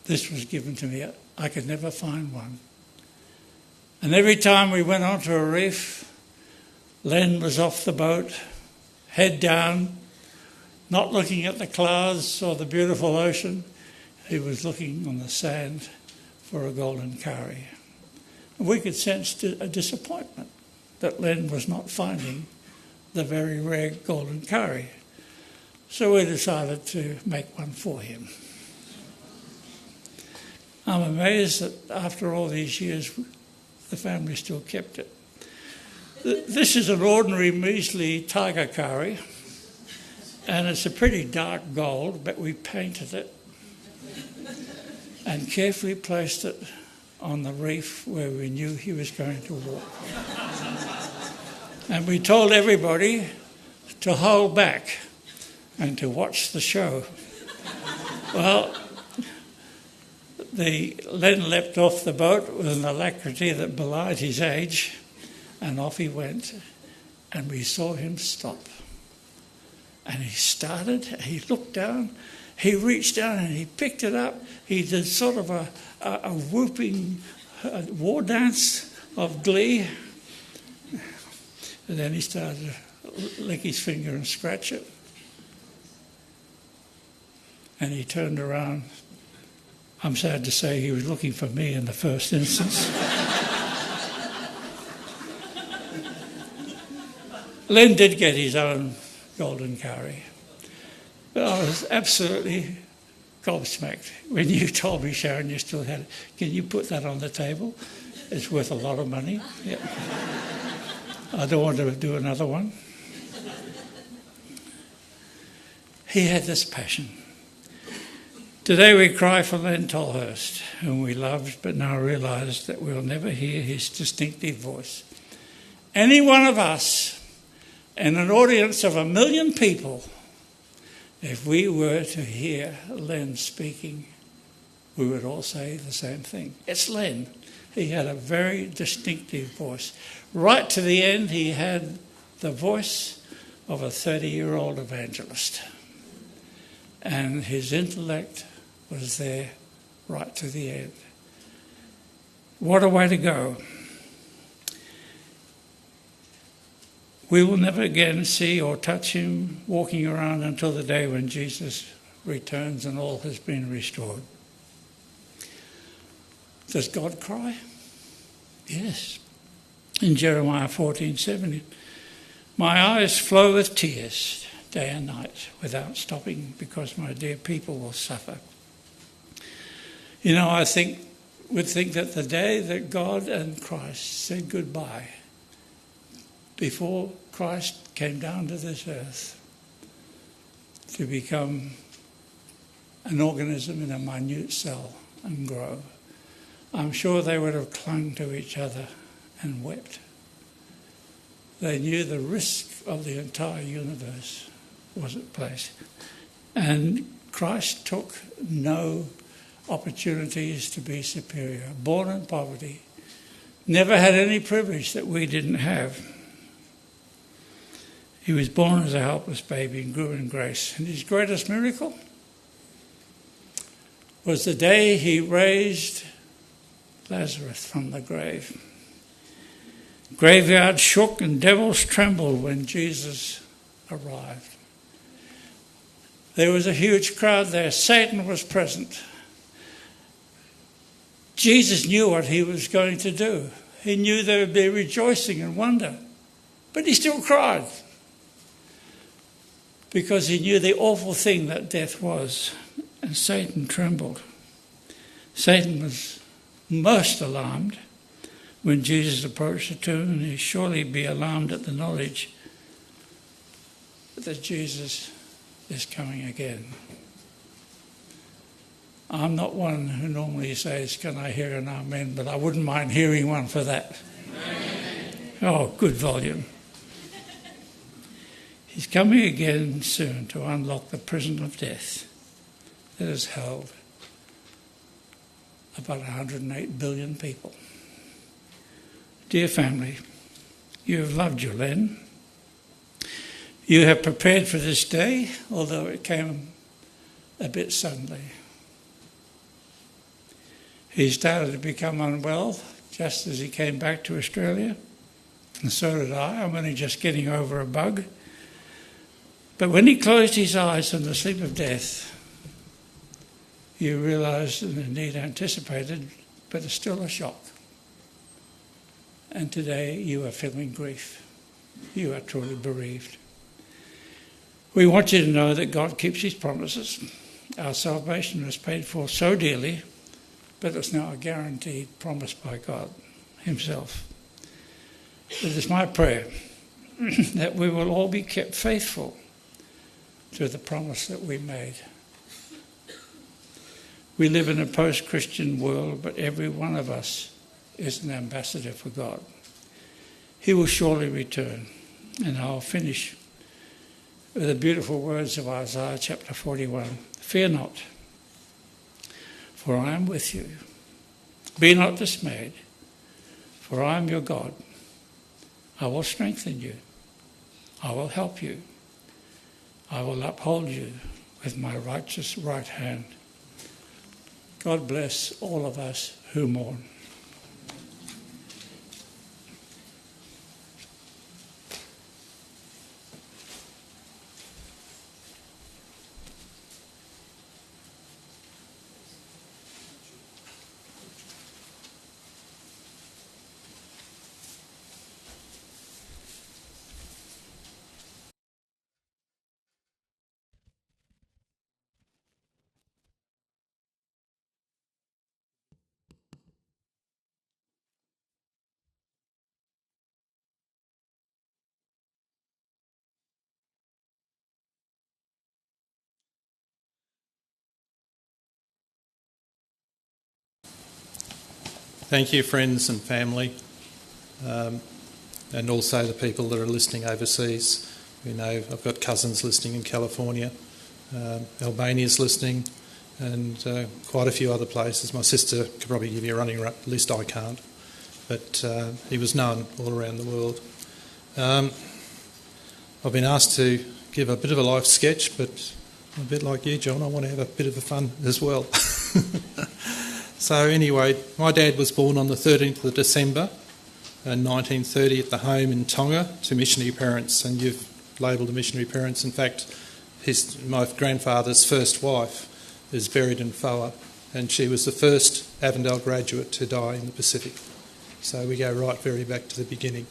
this was given to me. I could never find one. And every time we went onto a reef, Len was off the boat, head down, not looking at the clouds or the beautiful ocean. He was looking on the sand for a golden cowrie. And we could sense a disappointment that Len was not finding the very rare golden cowrie. So we decided to make one for him. I'm amazed that after all these years, the family still kept it. This is an ordinary measly tiger cowrie, and it's a pretty dark gold, but we painted it and carefully placed it on the reef where we knew he was going to walk. And we told everybody to hold back and to watch the show. Well, Len leapt off the boat with an alacrity that belied his age, and off he went, and we saw him stop. And he started, he looked down, he reached down and he picked it up. He did sort of a whooping war dance of glee. And then he started to lick his finger and scratch it. And he turned around. I'm sad to say he was looking for me in the first instance. Len did get his own golden cowrie, but I was absolutely gobsmacked when you told me, Sharon, you still had it. Can you put that on the table? It's worth a lot of money. Yep. I don't want to do another one. He had this passion. Today we cry for Len Tolhurst, whom we loved but now realise that we'll never hear his distinctive voice. Any one of us in an audience of 1 million people, if we were to hear Len speaking, we would all say the same thing. It's Len. He had a very distinctive voice. Right to the end, he had the voice of a 30-year-old evangelist. And his intellect was there right to the end. What a way to go. We will never again see or touch him walking around until the day when Jesus returns and all has been restored. Does God cry? Yes. In Jeremiah 14:7, my eyes flow with tears day and night without stopping because my dear people will suffer. You know, I would think that the day that God and Christ said goodbye, before Christ came down to this earth to become an organism in a minute cell and grow, I'm sure they would have clung to each other and wept. They knew the risk of the entire universe was at place. And Christ took no opportunities to be superior. Born in poverty, never had any privilege that we didn't have. He was born as a helpless baby and grew in grace. And his greatest miracle was the day he raised Lazarus from the grave. Graveyards shook and devils trembled when Jesus arrived. There was a huge crowd there. Satan was present. Jesus knew what he was going to do. He knew there would be rejoicing and wonder. But he still cried, because he knew the awful thing that death was. And Satan trembled. Satan was most alarmed when Jesus approached the tomb, and he'd surely be alarmed at the knowledge that Jesus is coming again. I'm not one who normally says, can I hear an amen, but I wouldn't mind hearing one for that. Amen. Oh, good volume. He's coming again soon to unlock the prison of death that has held about 108 billion people. Dear family, you have loved your Len. You have prepared for this day, although it came a bit suddenly. He started to become unwell just as he came back to Australia, and so did I. I'm only just getting over a bug. But when he closed his eyes in the sleep of death, you realised, and indeed anticipated, but it's still a shock. And today you are feeling grief. You are truly bereaved. We want you to know that God keeps his promises. Our salvation was paid for so dearly, but it's now a guaranteed promise by God himself. It is my prayer that we will all be kept faithful to the promise that we made. We live in a post-Christian world, but every one of us is an ambassador for God. He will surely return. And I'll finish with the beautiful words of Isaiah chapter 41. Fear not, for I am with you. Be not dismayed, for I am your God. I will strengthen you. I will help you. I will uphold you with my righteous right hand. God bless all of us who mourn. Thank you, friends and family, and also the people that are listening overseas. We know I've got cousins listening in California, Albania's listening, and quite a few other places. My sister could probably give you a running list, I can't, but he was known all around the world. I've been asked to give a bit of a life sketch, but a bit like you, John, I want to have a bit of a fun as well. So anyway, my dad was born on the 13th of December in 1930 at the home in Tonga to missionary parents, and you've labelled the missionary parents. In fact, my grandfather's first wife is buried in Whaua, and she was the first Avondale graduate to die in the Pacific. So we go right very back to the beginning.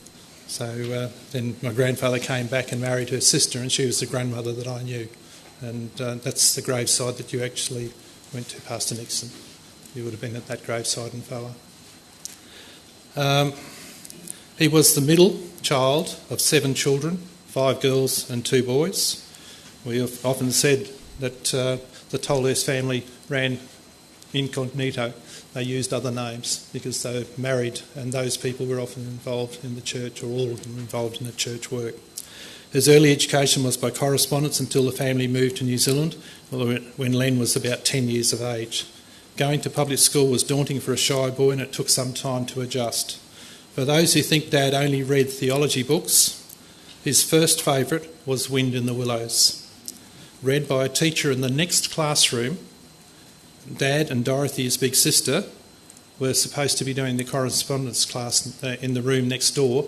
So then my grandfather came back and married her sister, and she was the grandmother that I knew. And that's the graveside that you actually went to, Pastor Nixon. You would have been at that graveside in Whaua. He was the middle child of 7 children, 5 girls and 2 boys. We have often said that the Tolhurst family ran incognito. They used other names because they were married, and those people were often involved in the church, or all of them involved in the church work. His early education was by correspondence until the family moved to New Zealand when Len was about 10 years of age. Going to public school was daunting for a shy boy, and it took some time to adjust. For those who think Dad only read theology books, his first favourite was Wind in the Willows. Read by a teacher in the next classroom, Dad and Dorothy, his big sister, were supposed to be doing the correspondence class in the room next door,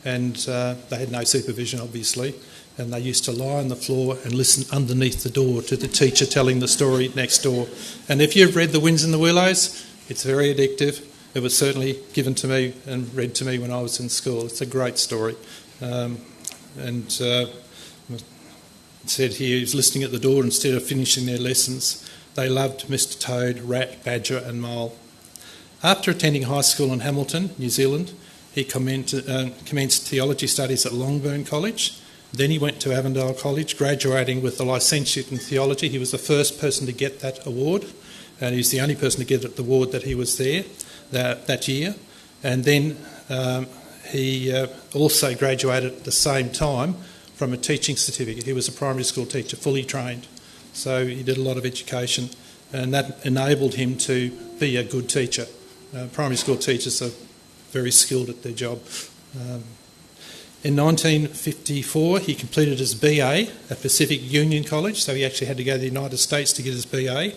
and they had no supervision, obviously, and they used to lie on the floor and listen underneath the door to the teacher telling the story next door. And if you've read The Winds in the Willows, it's very addictive. It was certainly given to me and read to me when I was in school. It's a great story. It said here, he was listening at the door instead of finishing their lessons. They loved Mr. Toad, Rat, Badger and Mole. After attending high school in Hamilton, New Zealand, he commenced theology studies at Longbourn College. Then he went to Avondale College, graduating with a licentiate in theology. He was the first person to get that award, and he's the only person to get the award that he was there that year. And then he also graduated at the same time from a teaching certificate. He was a primary school teacher, fully trained. So he did a lot of education, and that enabled him to be a good teacher. Primary school teachers are very skilled at their job. In 1954, he completed his BA at Pacific Union College, so he actually had to go to the United States to get his BA.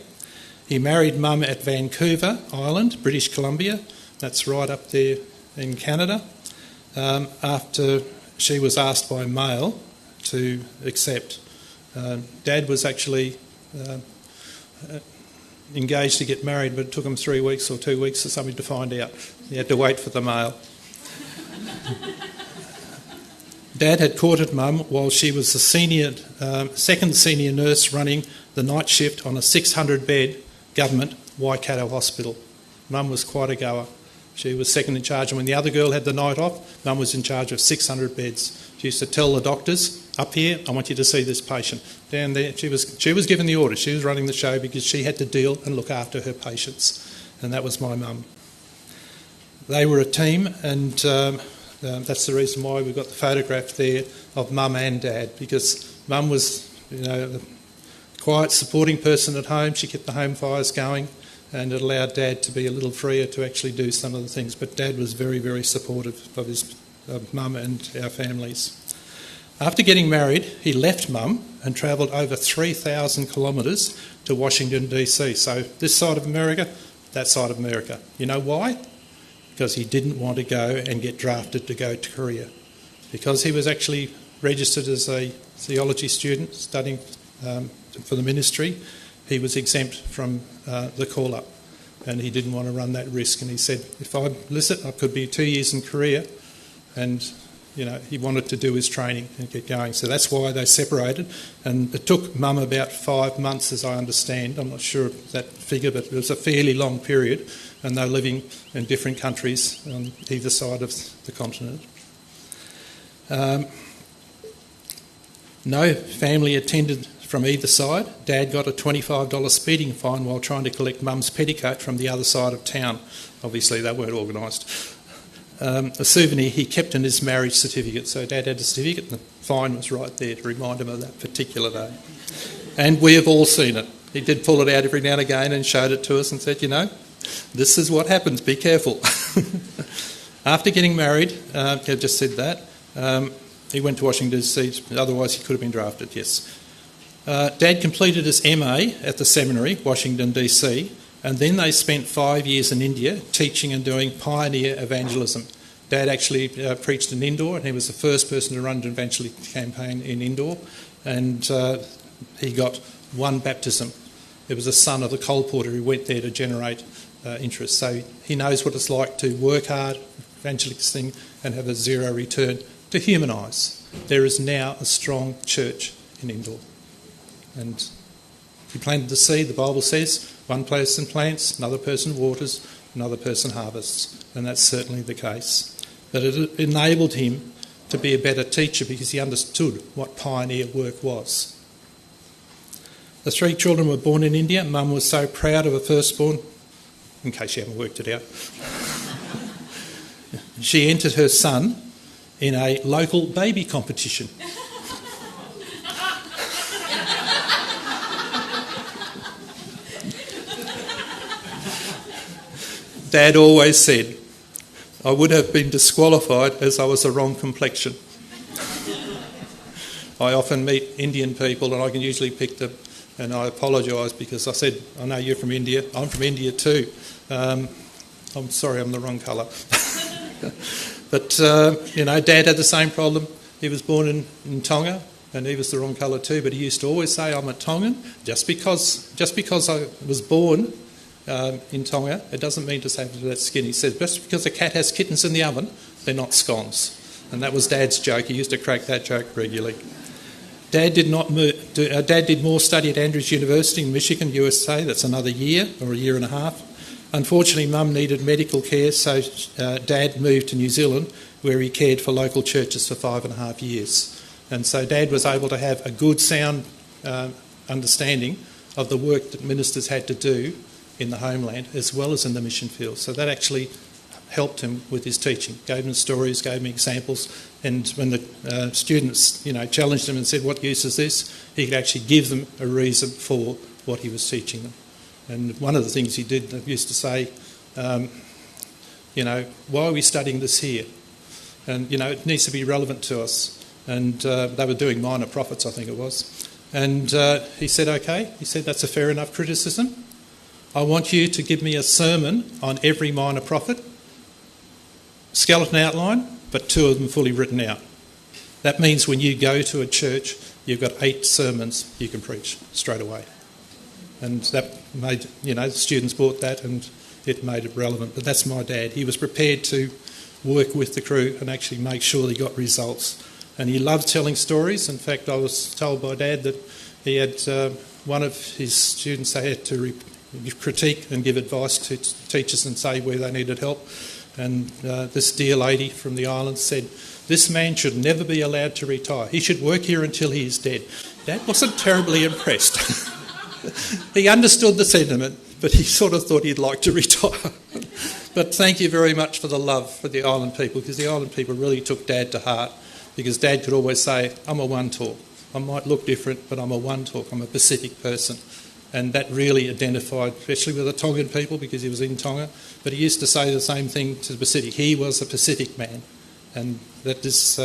He married Mum at Vancouver Island, British Columbia. That's right up there in Canada. After she was asked by mail to accept. Dad was actually engaged to get married, but it took him 3 weeks or 2 weeks or something to find out. He had to wait for the mail. Dad had courted Mum while she was the second senior nurse running the night shift on a 600-bed government Waikato hospital. Mum was quite a goer. She was second in charge, and when the other girl had the night off, Mum was in charge of 600 beds. She used to tell the doctors, up here, I want you to see this patient. Down there, she was given the order. She was running the show because she had to deal and look after her patients, and that was my mum. They were a team, and that's the reason why we've got the photograph there of Mum and Dad, because Mum was, the quiet, supporting person at home. She kept the home fires going, and it allowed Dad to be a little freer to actually do some of the things. But Dad was very, very supportive of Mum and our families. After getting married, he left Mum and travelled over 3,000 kilometres to Washington, D.C. So this side of America, that side of America. You know why? Because he didn't want to go and get drafted to go to Korea. Because he was actually registered as a theology student studying for the ministry, he was exempt from the call-up, and he didn't want to run that risk. And he said, if I miss it, I could be 2 years in Korea, and he wanted to do his training and get going. So that's why they separated, and it took Mum about 5 months, as I understand. I'm not sure of that figure, but it was a fairly long period, and they're living in different countries on either side of the continent. No family attended from either side. Dad got a $25 speeding fine while trying to collect Mum's petticoat from the other side of town. Obviously, they weren't organised. A souvenir he kept in his marriage certificate. So Dad had a certificate and the fine was right there to remind him of that particular day. And we have all seen it. He did pull it out every now and again and showed it to us and said, this is what happens, be careful. After getting married, I've just said that, he went to Washington DC, otherwise he could have been drafted, yes. Dad completed his MA at the seminary, Washington DC, and then they spent 5 years in India teaching and doing pioneer evangelism. Dad actually preached in Indore, and he was the first person to run an evangelistic campaign in Indore, and he got one baptism. It was a son of the coal porter who went there to generate interest. So he knows what it's like to work hard, evangelistic, and have a zero return, to humanise. There is now a strong church in Indore. And he planted the seed, the Bible says, one person plants, another person waters, another person harvests. And that's certainly the case. But it enabled him to be a better teacher because he understood what pioneer work was. The 3 children were born in India. Mum was so proud of her firstborn, in case you haven't worked it out. She entered her son in a local baby competition. Dad always said, I would have been disqualified as I was the wrong complexion. I often meet Indian people and I can usually pick them, and I apologise because I said, I know you're from India, I'm from India too. I'm sorry, I'm the wrong colour. But, Dad had the same problem. He was born in Tonga and he was the wrong colour too, but he used to always say, I'm a Tongan. Just because I was born in Tonga, it doesn't mean to say that skin. He says, just because a cat has kittens in the oven, they're not scones. And that was Dad's joke. He used to crack that joke regularly. Dad did more study at Andrews University in Michigan, USA. That's another year or a year and a half. Unfortunately, Mum needed medical care, so Dad moved to New Zealand, where he cared for local churches for 5.5 years. And so Dad was able to have a good, sound understanding of the work that ministers had to do in the homeland as well as in the mission field. So that actually helped him with his teaching, gave him stories, gave him examples, and when the students, challenged him and said, what use is this? He could actually give them a reason for what he was teaching them. And one of the things he did, he used to say, why are we studying this here? And, it needs to be relevant to us. And they were doing minor prophets, I think it was. And he said, okay. He said, that's a fair enough criticism. I want you to give me a sermon on every minor prophet, skeleton outline, but 2 of them fully written out. That means when you go to a church, you've got 8 sermons you can preach straight away. And that made, the students bought that and it made it relevant. But that's my dad. He was prepared to work with the crew and actually make sure they got results. And he loved telling stories. In fact, I was told by Dad that he had one of his students, they had to critique and give advice to teachers and say where they needed help. And this dear lady from the island said, this man should never be allowed to retire. He should work here until he is dead. Dad wasn't terribly impressed. He understood the sentiment, but he sort of thought he'd like to retire. But thank you very much for the love for the island people, because the island people really took Dad to heart, because Dad could always say, I'm a one-talk. I might look different, but I'm a one-talk. I'm a Pacific person. And that really identified, especially with the Tongan people, because he was in Tonga. But he used to say the same thing to the Pacific. He was a Pacific man. And that is,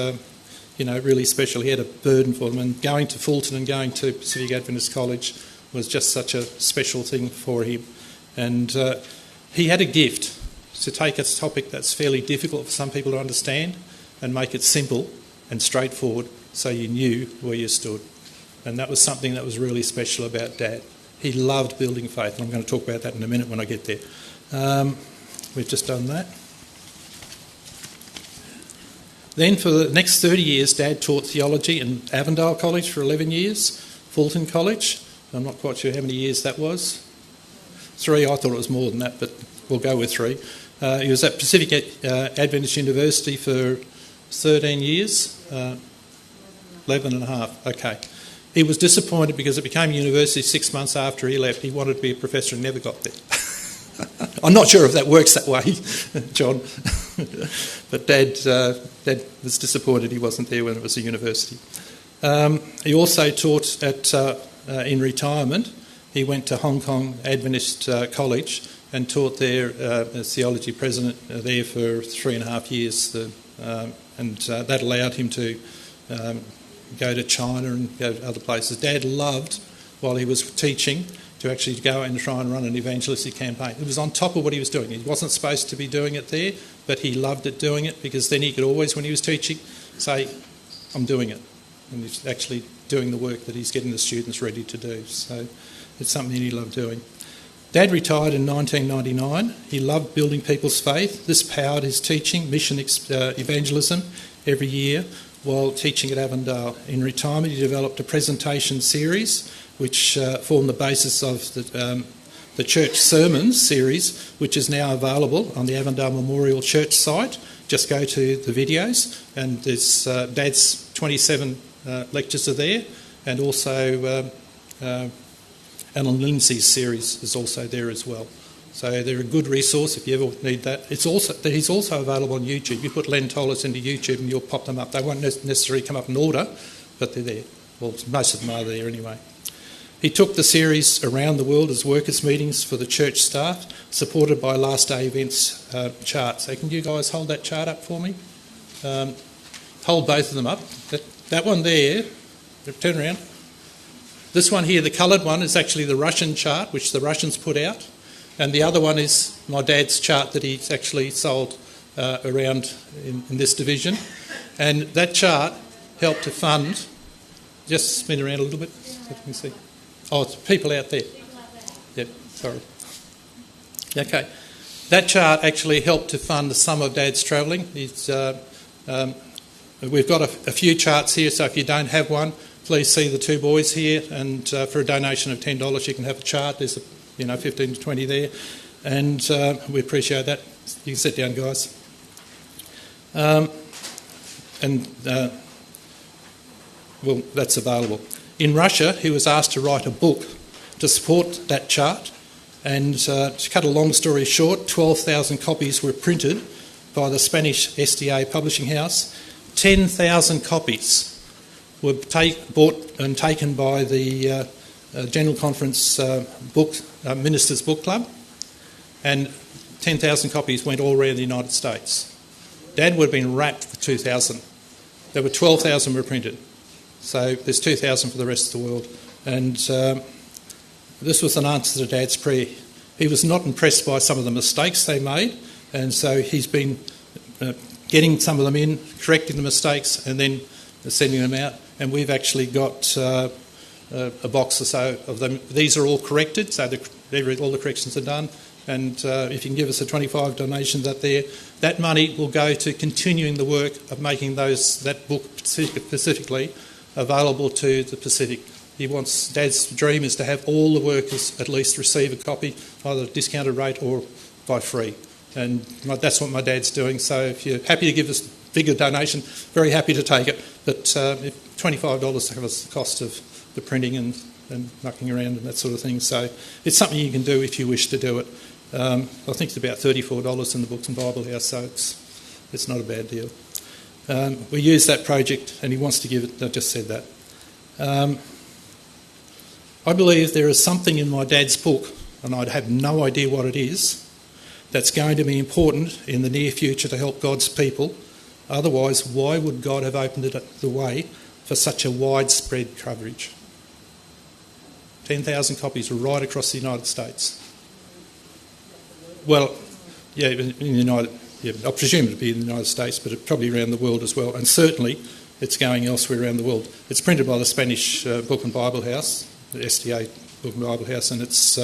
really special. He had a burden for them. And going to Fulton and going to Pacific Adventist College was just such a special thing for him. And he had a gift to take a topic that's fairly difficult for some people to understand and make it simple and straightforward so you knew where you stood. And that was something that was really special about Dad. He loved building faith. And I'm going to talk about that in a minute when I get there. We've just done that. Then for the next 30 years, Dad taught theology in Avondale College for 11 years, Fulton College. I'm not quite sure how many years that was. 3, I thought it was more than that, but we'll go with 3. He was at Pacific Adventist University for 13 years, 11 and a half, okay. He was disappointed because it became university 6 months after he left. He wanted to be a professor and never got there. I'm not sure if that works that way, John. But Dad was disappointed he wasn't there when it was a university. He also taught in retirement. He went to Hong Kong Adventist College and taught there as theology president there for 3.5 years. And that allowed him to go to China and go to other places. Dad loved, while he was teaching, to actually go and try and run an evangelistic campaign. It was on top of what he was doing. He wasn't supposed to be doing it there, but he loved it doing it, because then he could always, when he was teaching, say, I'm doing it. And he's actually doing the work that he's getting the students ready to do. So it's something he loved doing. Dad retired in 1999. He loved building people's faith. This powered his teaching, mission evangelism every year while teaching at Avondale. In retirement, he developed a presentation series which formed the basis of the church sermons series, which is now available on the Avondale Memorial Church site. Just go to the videos, and there's Dad's 27 lectures are there, and also Alan Lindsay's series is also there as well. So they're a good resource if you ever need that. He's also available on YouTube. You put Len Tolhurst into YouTube and you'll pop them up. They won't necessarily come up in order, but they're there. Well, most of them are there anyway. He took the series around the world as workers' meetings for the church staff, supported by Last Day Events chart. So can you guys hold that chart up for me? Hold both of them up. That one there, turn around. This one here, the coloured one, is actually the Russian chart, which the Russians put out. And the other one is my dad's chart that he's actually sold around in this division. And that chart helped to fund, just spin around a little bit so you can see. Oh, it's people out there. Yep, sorry. Okay. That chart actually helped to fund some of Dad's travelling. We've got a few charts here, so if you don't have one, please see the two boys here, and for a donation of $10 you can have a chart. There's 15 to 20 there, and we appreciate that. You can sit down, guys. Well, that's available. In Russia, he was asked to write a book to support that chart, and to cut a long story short, 12,000 copies were printed by the Spanish SDA publishing house. 10,000 copies were bought and taken by the General Conference Ministers Book Club, and 10,000 copies went all around the United States. Dad would have been wrapped for 2,000. There were 12,000 were printed. So there's 2,000 for the rest of the world. And this was an answer to Dad's prayer. He was not impressed by some of the mistakes they made, and so he's been getting some of them in, correcting the mistakes, and then sending them out. And we've actually got a box or so of them. These are all corrected, so all the corrections are done. And if you can give us a $25 donation, that money will go to continuing the work of making that book specifically available to the Pacific. Dad's dream is to have all the workers at least receive a copy, either at a discounted rate or by free. And that's what my dad's doing. So if you're happy to give us a bigger donation, very happy to take it. But if $25 covers the cost of the printing and mucking around and that sort of thing. So it's something you can do if you wish to do it. I think it's about $34 in the Books and Bible House, so it's not a bad deal. We use that project, and he wants to give it. I just said that. I believe there is something in my dad's book, and I have no idea what it is, that's going to be important in the near future to help God's people. Otherwise, why would God have opened the way for such a widespread coverage? 10,000 copies right across the United States. Well, yeah, in the United. Yeah, I presume it would be in the United States, but probably around the world as well. And certainly, it's going elsewhere around the world. It's printed by the Spanish Book and Bible House, the SDA Book and Bible House, and it's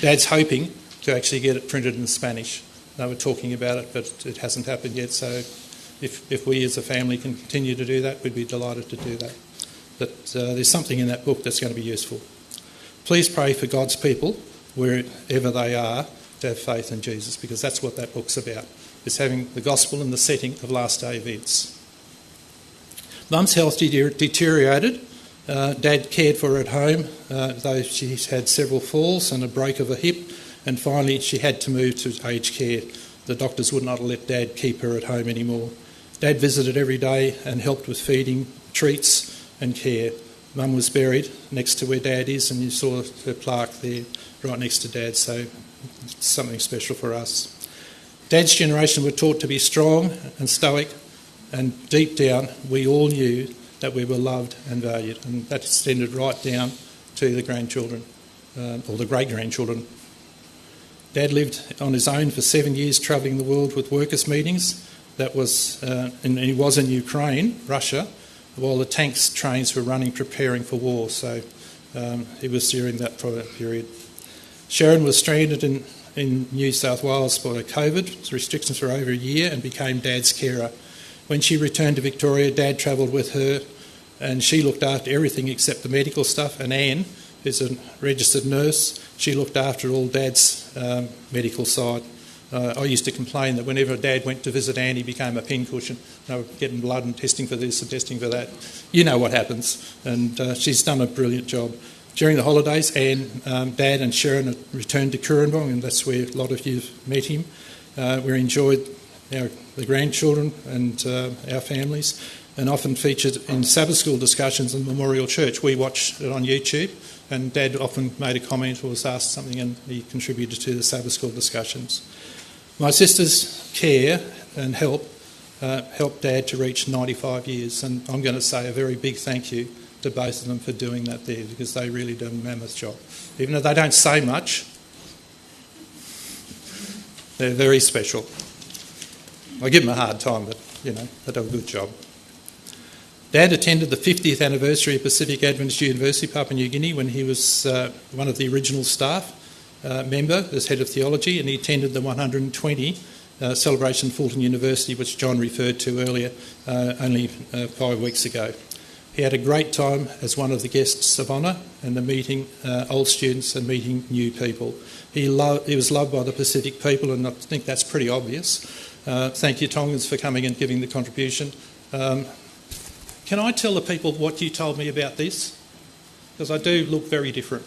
Dad's hoping to actually get it printed in Spanish. They were talking about it, but it hasn't happened yet. So, if we as a family can continue to do that, we'd be delighted to do that. But there's something in that book that's going to be useful. Please pray for God's people, wherever they are, to have faith in Jesus, because that's what that book's about. It's having the gospel in the setting of last day events. Mum's health deteriorated. Dad cared for her at home, though she's had several falls and a break of a hip, and finally she had to move to aged care. The doctors would not let Dad keep her at home anymore. Dad visited every day and helped with feeding, treats and care. Mum was buried next to where Dad is, and you saw her plaque there right next to Dad, so it's something special for us. Dad's generation were taught to be strong and stoic, and deep down we all knew that we were loved and valued, and that extended right down to the grandchildren. or the great-grandchildren. Dad lived on his own for 7 years, travelling the world with workers' meetings. That was, and he was in Ukraine, Russia, while the tanks trains were running, preparing for war. So it was during that period. Sharon was stranded in New South Wales by COVID. The restrictions for over a year and became Dad's carer. When she returned to Victoria, Dad travelled with her and she looked after everything except the medical stuff. And Anne, who's a registered nurse, she looked after all Dad's medical side. I used to complain that whenever Dad went to visit Anne, he became a pincushion. They were getting blood and testing for this and testing for that. You know what happens. And she's done a brilliant job. During the holidays, Anne, Dad and Sharon returned to Cooranbong, and that's where a lot of you met him. We enjoyed the grandchildren and our families, and often featured in Sabbath school discussions in Memorial Church. We watched it on YouTube, and Dad often made a comment or was asked something, and he contributed to the Sabbath school discussions. My sister's care and help helped Dad to reach 95 years, and I'm going to say a very big thank you to both of them for doing that there, because they really did a mammoth job. Even though they don't say much, they're very special. I give them a hard time, but, you know, they do a good job. Dad attended the 50th anniversary of Pacific Adventist University, Papua New Guinea, when he was one of the original staff member as head of theology, and he attended the 120 celebration of Fulton University, which John referred to earlier, only 5 weeks ago. He had a great time as one of the guests of honour and the meeting old students and meeting new people. He was loved by the Pacific people, and I think that's pretty obvious. Thank you, Tongans, for coming and giving the contribution. Can I tell the people what you told me about this? Because I do look very different.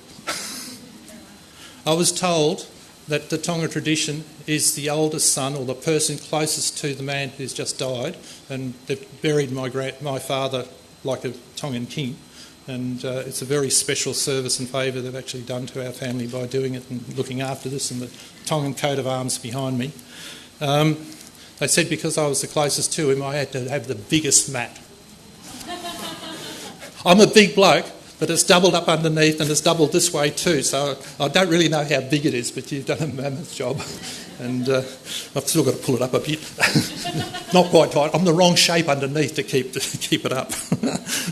I was told that the Tonga tradition is the oldest son, or the person closest to the man who's just died, and they've buried my father like a Tongan king, and it's a very special service and favour they've actually done to our family by doing it and looking after this, and the Tongan coat of arms behind me. They said because I was the closest to him, I had to have the biggest mat. I'm a big bloke, but it's doubled up underneath and it's doubled this way too, so I don't really know how big it is, but you've done a mammoth job. And I've still got to pull it up a bit. Not quite tight. I'm the wrong shape underneath to keep it up.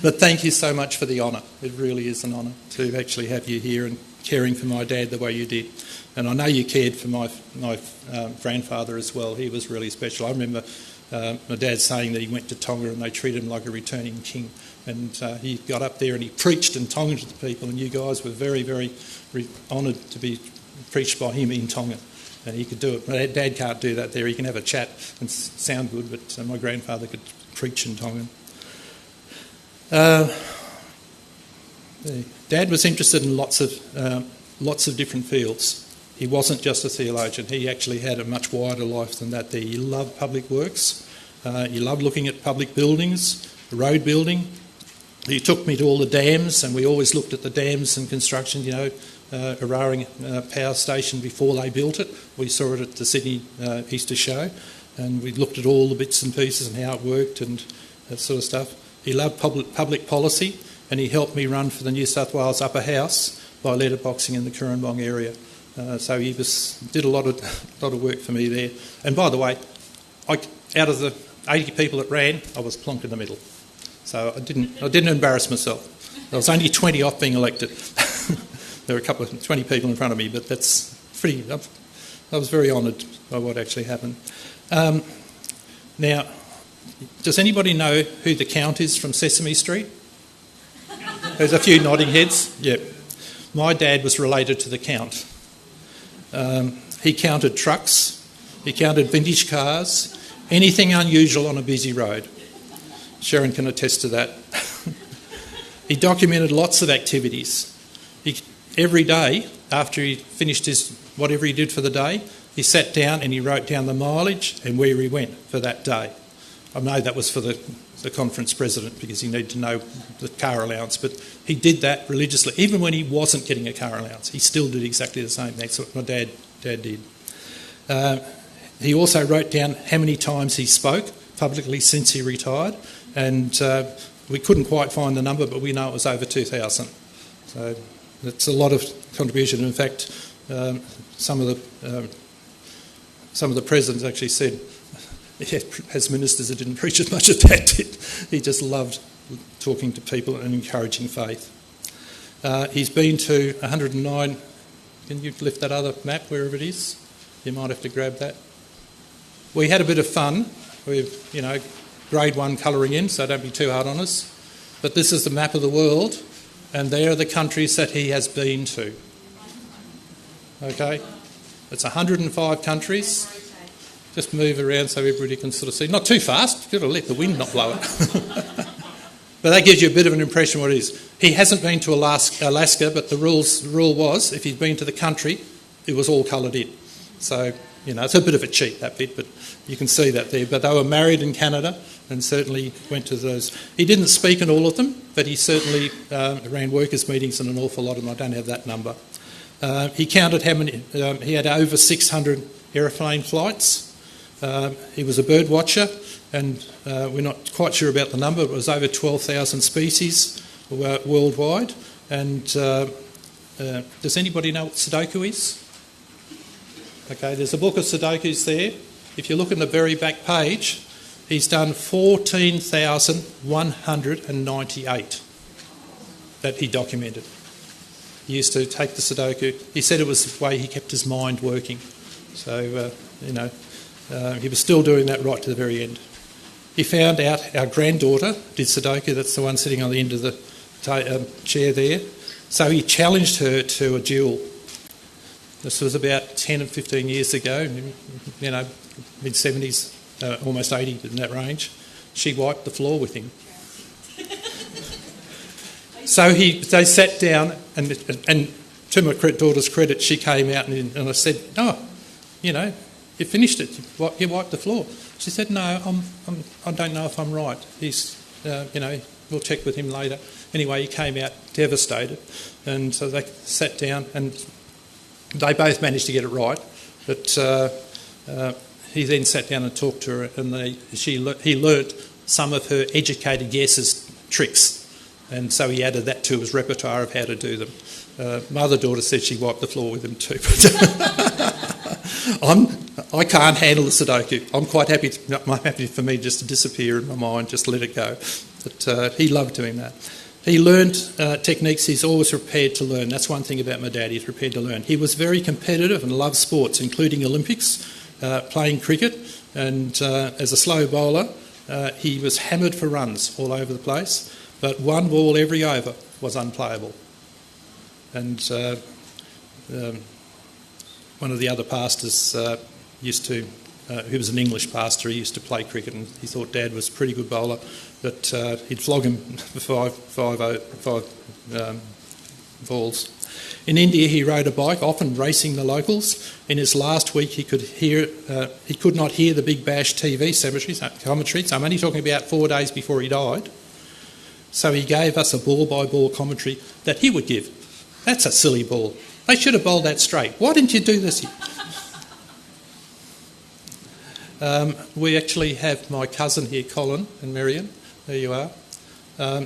But thank you so much for the honour. It really is an honour to actually have you here and caring for my dad the way you did. And I know you cared for my grandfather as well. He was really special. I remember my dad saying that he went to Tonga and they treated him like a returning king. And he got up there and he preached in Tonga to the people, and you guys were very, very honoured to be preached by him in Tonga. And he could do it. My dad can't do that there. He can have a chat and sound good, but my grandfather could preach in Tongan. Dad was interested in lots of different fields. He wasn't just a theologian. He actually had a much wider life than that there. He loved public works. He loved looking at public buildings, road building. He took me to all the dams, and we always looked at the dams and construction, you know, Araring power station before they built it. We saw it at the Sydney Easter show, and we looked at all the bits and pieces and how it worked and that sort of stuff. He loved public policy, and he helped me run for the New South Wales Upper House by letterboxing in the Cooranbong area. So he did a lot of work for me there. And by the way, out of the 80 people that ran, I was plonk in the middle. So I didn't embarrass myself. I was only 20 off being elected. There were 20 people in front of me, but that's pretty. I was very honoured by what actually happened. Now, does anybody know who the Count is from Sesame Street? There's a few nodding heads. Yep. My dad was related to the Count. He counted trucks, he counted vintage cars, anything unusual on a busy road. Sharon can attest to that. He documented lots of activities. Every day, after he finished whatever he did for the day, he sat down and he wrote down the mileage and where he went for that day. I know that was for the conference president because he needed to know the car allowance, but he did that religiously. Even when he wasn't getting a car allowance, he still did exactly the same. That's what my dad did. He also wrote down how many times he spoke publicly since he retired, and we couldn't quite find the number, but we know it was over 2,000. So it's a lot of contribution. In fact, some of the presidents actually said, as ministers, he didn't preach as much as Dad did. He just loved talking to people and encouraging faith. He's been to 109. Can you lift that other map wherever it is? You might have to grab that. We had a bit of fun with, grade 1 colouring in, so don't be too hard on us. But this is the map of the world, and there are the countries that he has been to. Okay? It's 105 countries. Just move around so everybody can sort of see. Not too fast, you've got to let the wind not blow it. But that gives you a bit of an impression of what it is. He hasn't been to Alaska, but the rule was, if he'd been to the country, it was all coloured in. So, it's a bit of a cheat, that bit, but you can see that there. But they were married in Canada and certainly went to those. He didn't speak in all of them, but he certainly ran workers' meetings in an awful lot of them. I don't have that number. He counted how many. He had over 600 aeroplane flights. He was a bird watcher, and we're not quite sure about the number. It was over 12,000 species worldwide. And does anybody know what Sudoku is? Okay, there's a book of Sudokus there. If you look in the very back page, he's done 14,198 that he documented. He used to take the Sudoku. He said it was the way he kept his mind working. So, he was still doing that right to the very end. He found out our granddaughter did Sudoku. That's the one sitting on the end of the chair there. So he challenged her to a duel. This was about 10 and 15 years ago, mid-70s, almost 80 in that range. She wiped the floor with him. So they sat down, and to my daughter's credit, she came out and I said, you finished it, you wiped the floor. She said, no, I don't know if I'm right. He's, we'll check with him later. Anyway, he came out devastated, and so they sat down and they both managed to get it right, but he then sat down and talked to her, and he learnt some of her educated guesses tricks, and so he added that to his repertoire of how to do them. My other daughter said she wiped the floor with him too. I can't handle the Sudoku. I'm happy for me just to disappear in my mind, just let it go. But he loved doing that. He learned techniques. He's always prepared to learn. That's one thing about my dad. He's prepared to learn. He was very competitive and loved sports, including Olympics, playing cricket. And as a slow bowler, he was hammered for runs all over the place. But one ball every over was unplayable. And one of the other pastors he was an English pastor, he used to play cricket, and he thought Dad was a pretty good bowler, but he'd flog him for five balls. In India, he rode a bike, often racing the locals. In his last week, he could not hear the Big Bash TV commentary. So I'm only talking about 4 days before he died. So he gave us a ball-by-ball commentary that he would give. That's a silly ball. They should have bowled that straight. Why didn't you do this? We actually have my cousin here, Colin and Marion. There you are.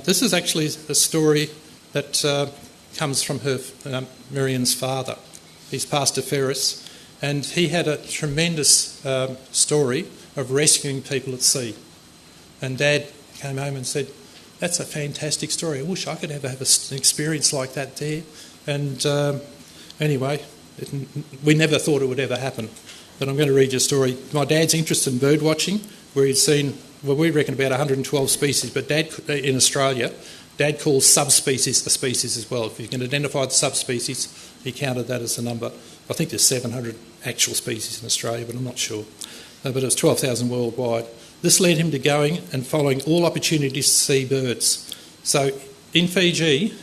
This is actually a story that comes from Marion's father. He's Pastor Ferris, and he had a tremendous story of rescuing people at sea. And Dad came home and said, "That's a fantastic story. I wish I could have an experience like that there." And anyway, we never thought it would ever happen. But I'm going to read you a story. My dad's interested in bird watching, where he'd seen, we reckon about 112 species, but Dad, in Australia, Dad calls subspecies a species as well. If you can identify the subspecies, he counted that as a number. I think there's 700 actual species in Australia, but I'm not sure. But it was 12,000 worldwide. This led him to going and following all opportunities to see birds. So in Fiji,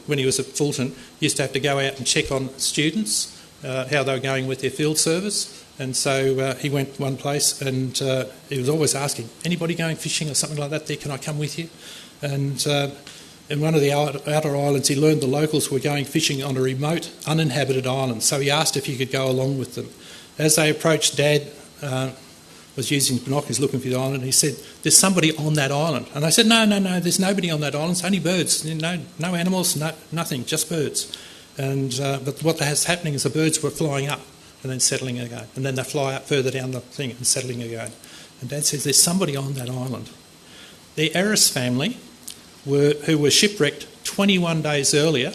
when he was at Fulton, he used to have to go out and check on students, how they were going with their field service. And so he went one place and he was always asking, "Anybody going fishing or something like that there? Can I come with you?" And in one of the outer islands, he learned the locals were going fishing on a remote, uninhabited island. So he asked if he could go along with them. As they approached, Dad was using binoculars looking for the island. He said, "There's somebody on that island." And I said, No, there's nobody on that island. It's only birds. No animals, nothing, just birds. But what was happening is the birds were flying up and then settling again. And then they fly up further down the thing and settling again. And Dad says there's somebody on that island. The Aris family who were shipwrecked 21 days earlier,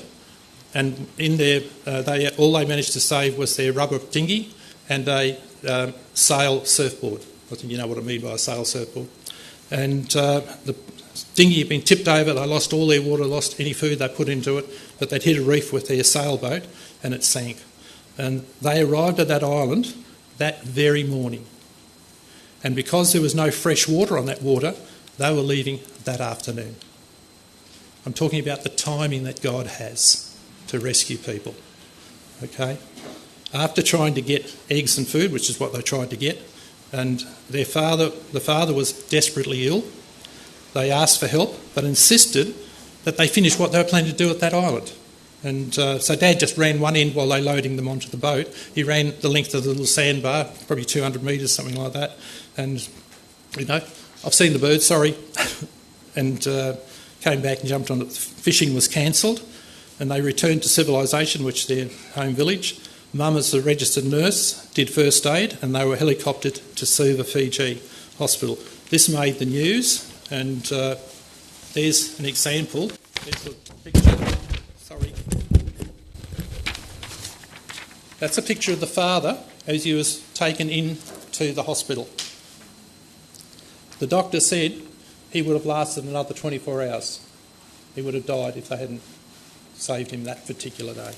and in their all they managed to save was their rubber dinghy and a sail surfboard. I think you know what I mean by a sail surfboard. And the dinghy had been tipped over, they lost all their water, lost any food they put into it, but they'd hit a reef with their sailboat and it sank. And they arrived at that island that very morning. And because there was no fresh water on that water, they were leaving that afternoon. I'm talking about the timing that God has to rescue people. Okay? After trying to get eggs and food, which is what they tried to get, and the father was desperately ill, they asked for help but insisted that they finish what they were planning to do at that island. And so Dad just ran one end while they were loading them onto the boat. He ran the length of the little sandbar, probably 200 metres, something like that. And, you know, I've seen the birds, sorry. And came back and jumped on it. Fishing was cancelled and they returned to civilisation, which is their home village. Mum, as a registered nurse, did first aid and they were helicoptered to Suva, Fiji Hospital. This made the news, and there's an example. There's a picture. Sorry. That's a picture of the father as he was taken into the hospital. The doctor said he would have lasted another 24 hours. He would have died if they hadn't saved him that particular day.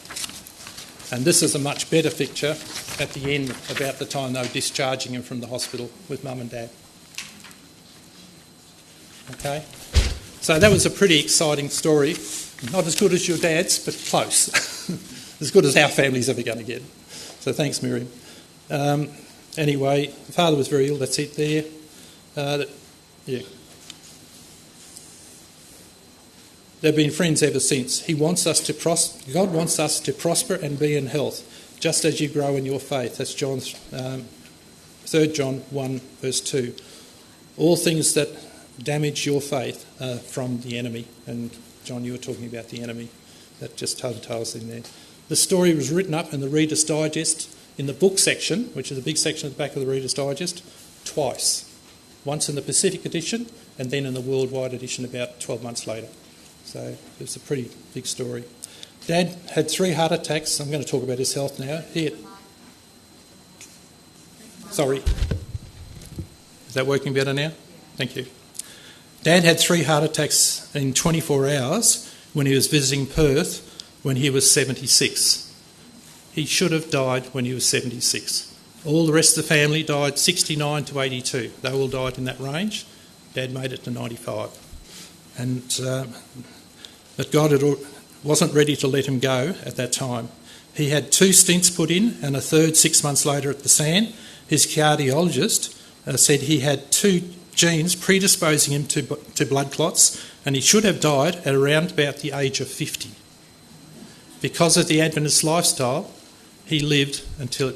And this is a much better picture at the end, about the time they were discharging him from the hospital with Mum and Dad. Okay? So that was a pretty exciting story. Not as good as your dad's, but close. As good as our family's ever going to get. So thanks, Miriam. Anyway, the father was very ill, that's it there. Yeah. They've been friends ever since. God wants us to prosper and be in health, just as you grow in your faith. That's 3 John 1 verse 2. All things that damage your faith are from the enemy. And John, you were talking about the enemy. That just tells in there. The story was written up in the Reader's Digest, in the book section, which is a big section at the back of the Reader's Digest, twice. Once in the Pacific edition and then in the worldwide edition about 12 months later. So it's a pretty big story. Dad had 3 heart attacks. I'm going to talk about his health now. Sorry. Is that working better now? Thank you. Dad had 3 heart attacks in 24 hours when he was visiting Perth when he was 76. He should have died when he was 76. All the rest of the family died 69 to 82. They all died in that range. Dad made it to 95. But God wasn't ready to let him go at that time. He had 2 stents put in and a third 6 months later at the SAN. His cardiologist said he had 2 genes predisposing him to blood clots, and he should have died at around about the age of 50. Because of the Adventist lifestyle, he lived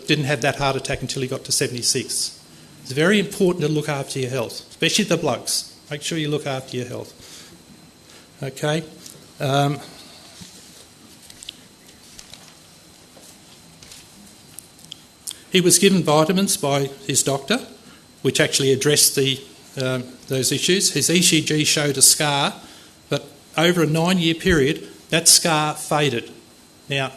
didn't have that heart attack until he got to 76. It's very important to look after your health, especially the blokes. Make sure you look after your health. Okay. He was given vitamins by his doctor, which actually addressed those issues. His ECG showed a scar, but over a 9-year period, that scar faded. Now,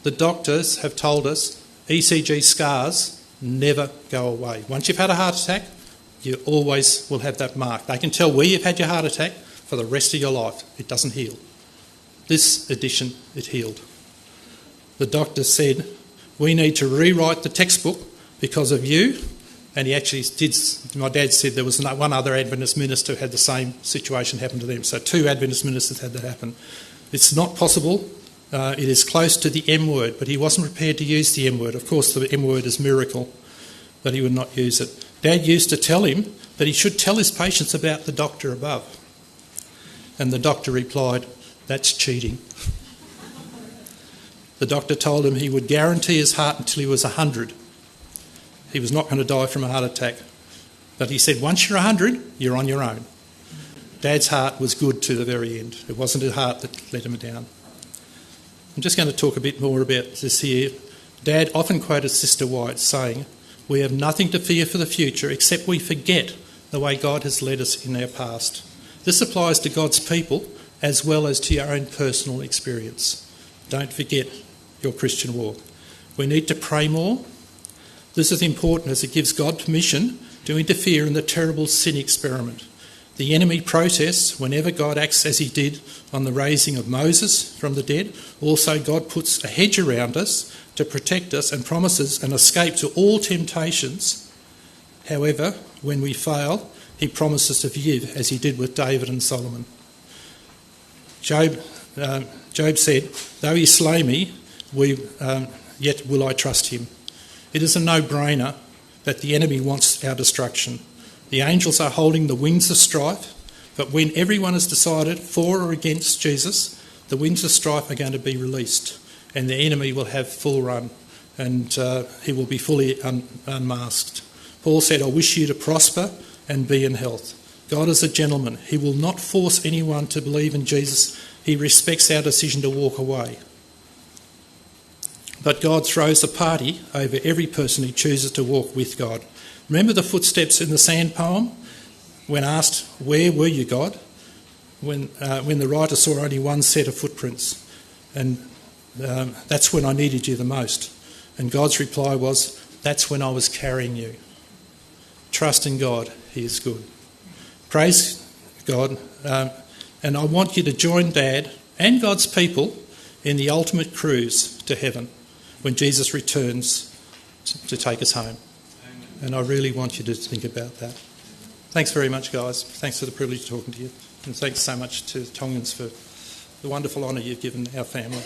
the doctors have told us ECG scars never go away. Once you've had a heart attack, you always will have that mark. They can tell where you've had your heart attack for the rest of your life. It doesn't heal. This edition, it healed. The doctor said, we need to rewrite the textbook because of you. And he actually did. My dad said there was one other Adventist minister who had the same situation happen to them. So 2 Adventist ministers had that happen. It's not possible. It is close to the M word, but he wasn't prepared to use the M word. Of course, the M word is miracle, but he would not use it. Dad used to tell him that he should tell his patients about the doctor above. And the doctor replied, that's cheating. The doctor told him he would guarantee his heart until he was 100. He was not going to die from a heart attack. But he said, once you're 100, you're on your own. Dad's heart was good to the very end. It wasn't his heart that let him down. I'm just going to talk a bit more about this here. Dad often quoted Sister White saying, "We have nothing to fear for the future except we forget the way God has led us in our past." This applies to God's people as well as to your own personal experience. Don't forget your Christian walk. We need to pray more. This is important as it gives God permission to interfere in the terrible sin experiment. The enemy protests whenever God acts as he did on the raising of Moses from the dead. Also, God puts a hedge around us to protect us and promises an escape to all temptations. However, when we fail, he promises to forgive, as he did with David and Solomon. Job said, "Though he slay me, yet will I trust him." It is a no-brainer that the enemy wants our destruction. The angels are holding the wings of strife, but when everyone has decided for or against Jesus, the wings of strife are going to be released and the enemy will have full run and he will be fully unmasked. Paul said, "I wish you to prosper and be in health." God is a gentleman. He will not force anyone to believe in Jesus. He respects our decision to walk away. But God throws a party over every person who chooses to walk with God. Remember the footsteps in the sand poem? When asked, "Where were you, God?" When the writer saw only one set of footprints. And that's when I needed you the most. And God's reply was, "That's when I was carrying you." Trust in God. He is good. Praise God. And I want you to join Dad and God's people in the ultimate cruise to heaven when Jesus returns to take us home. And I really want you to think about that. Thanks very much, guys. Thanks for the privilege of talking to you. And thanks so much to the Tongans for the wonderful honour you've given our family.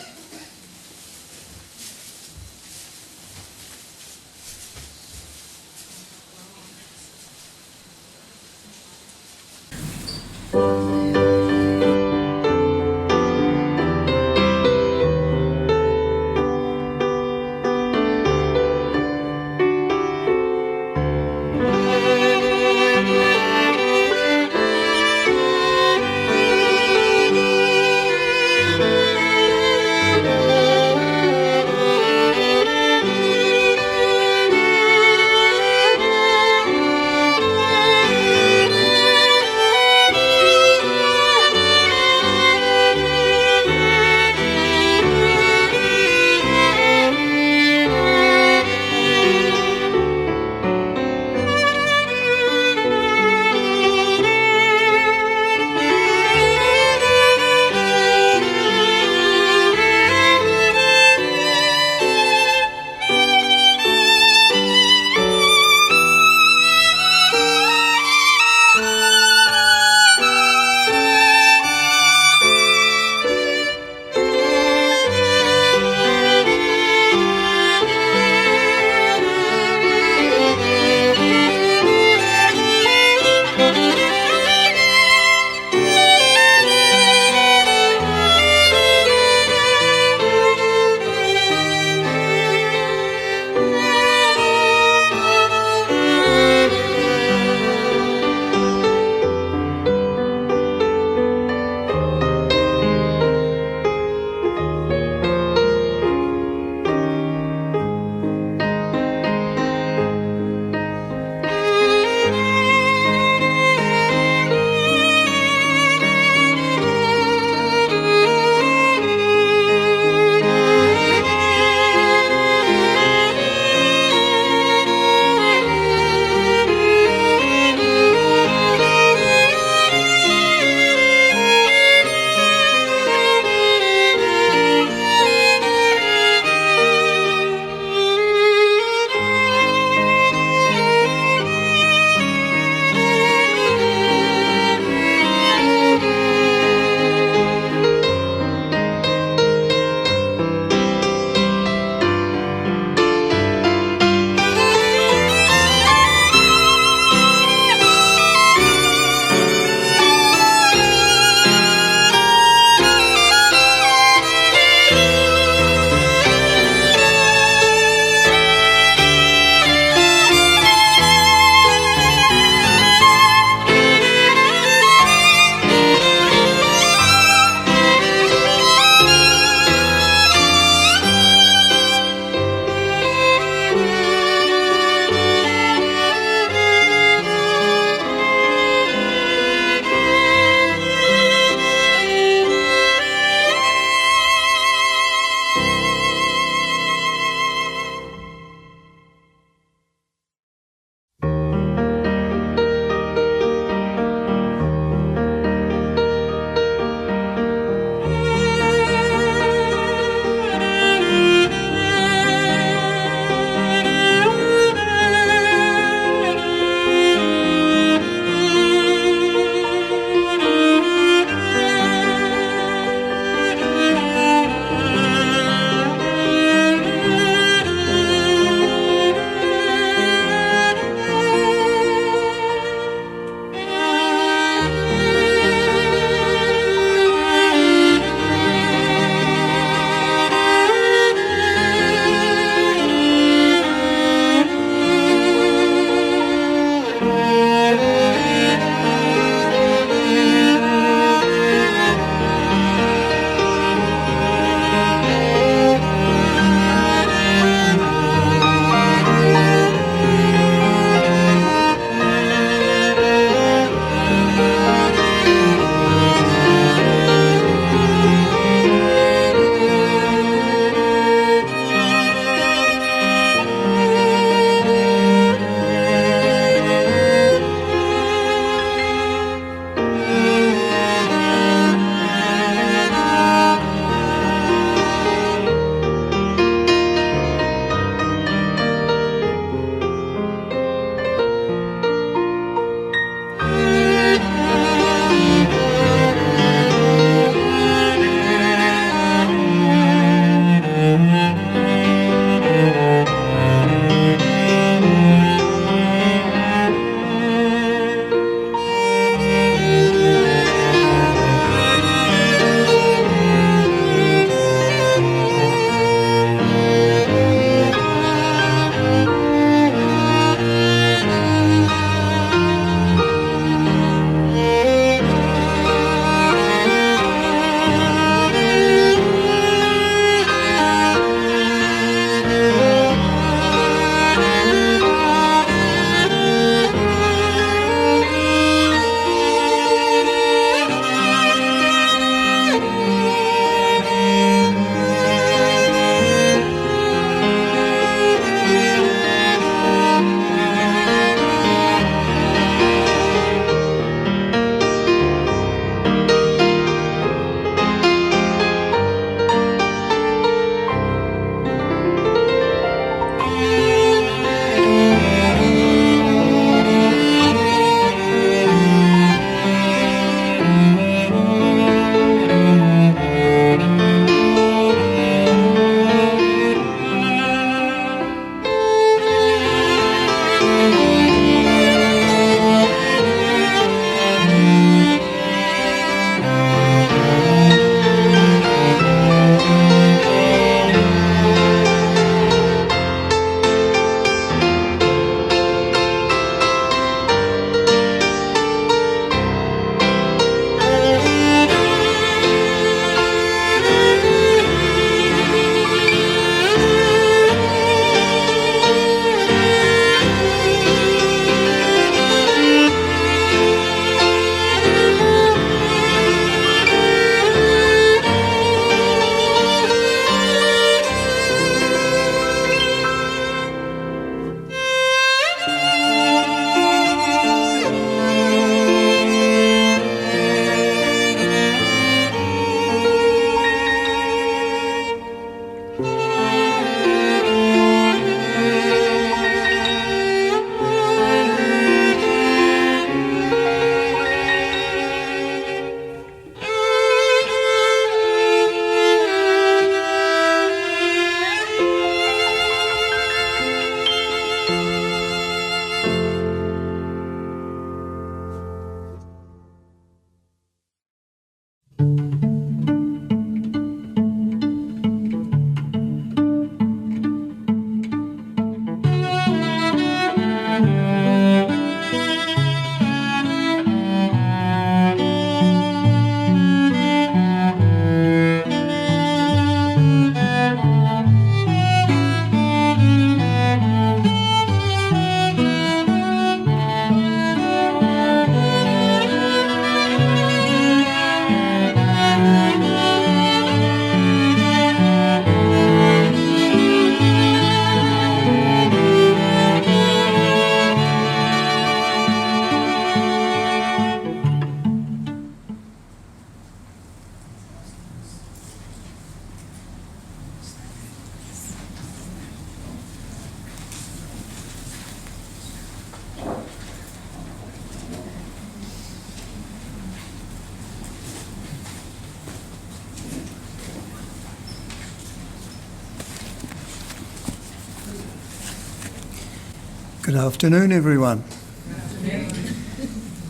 Good afternoon, everyone.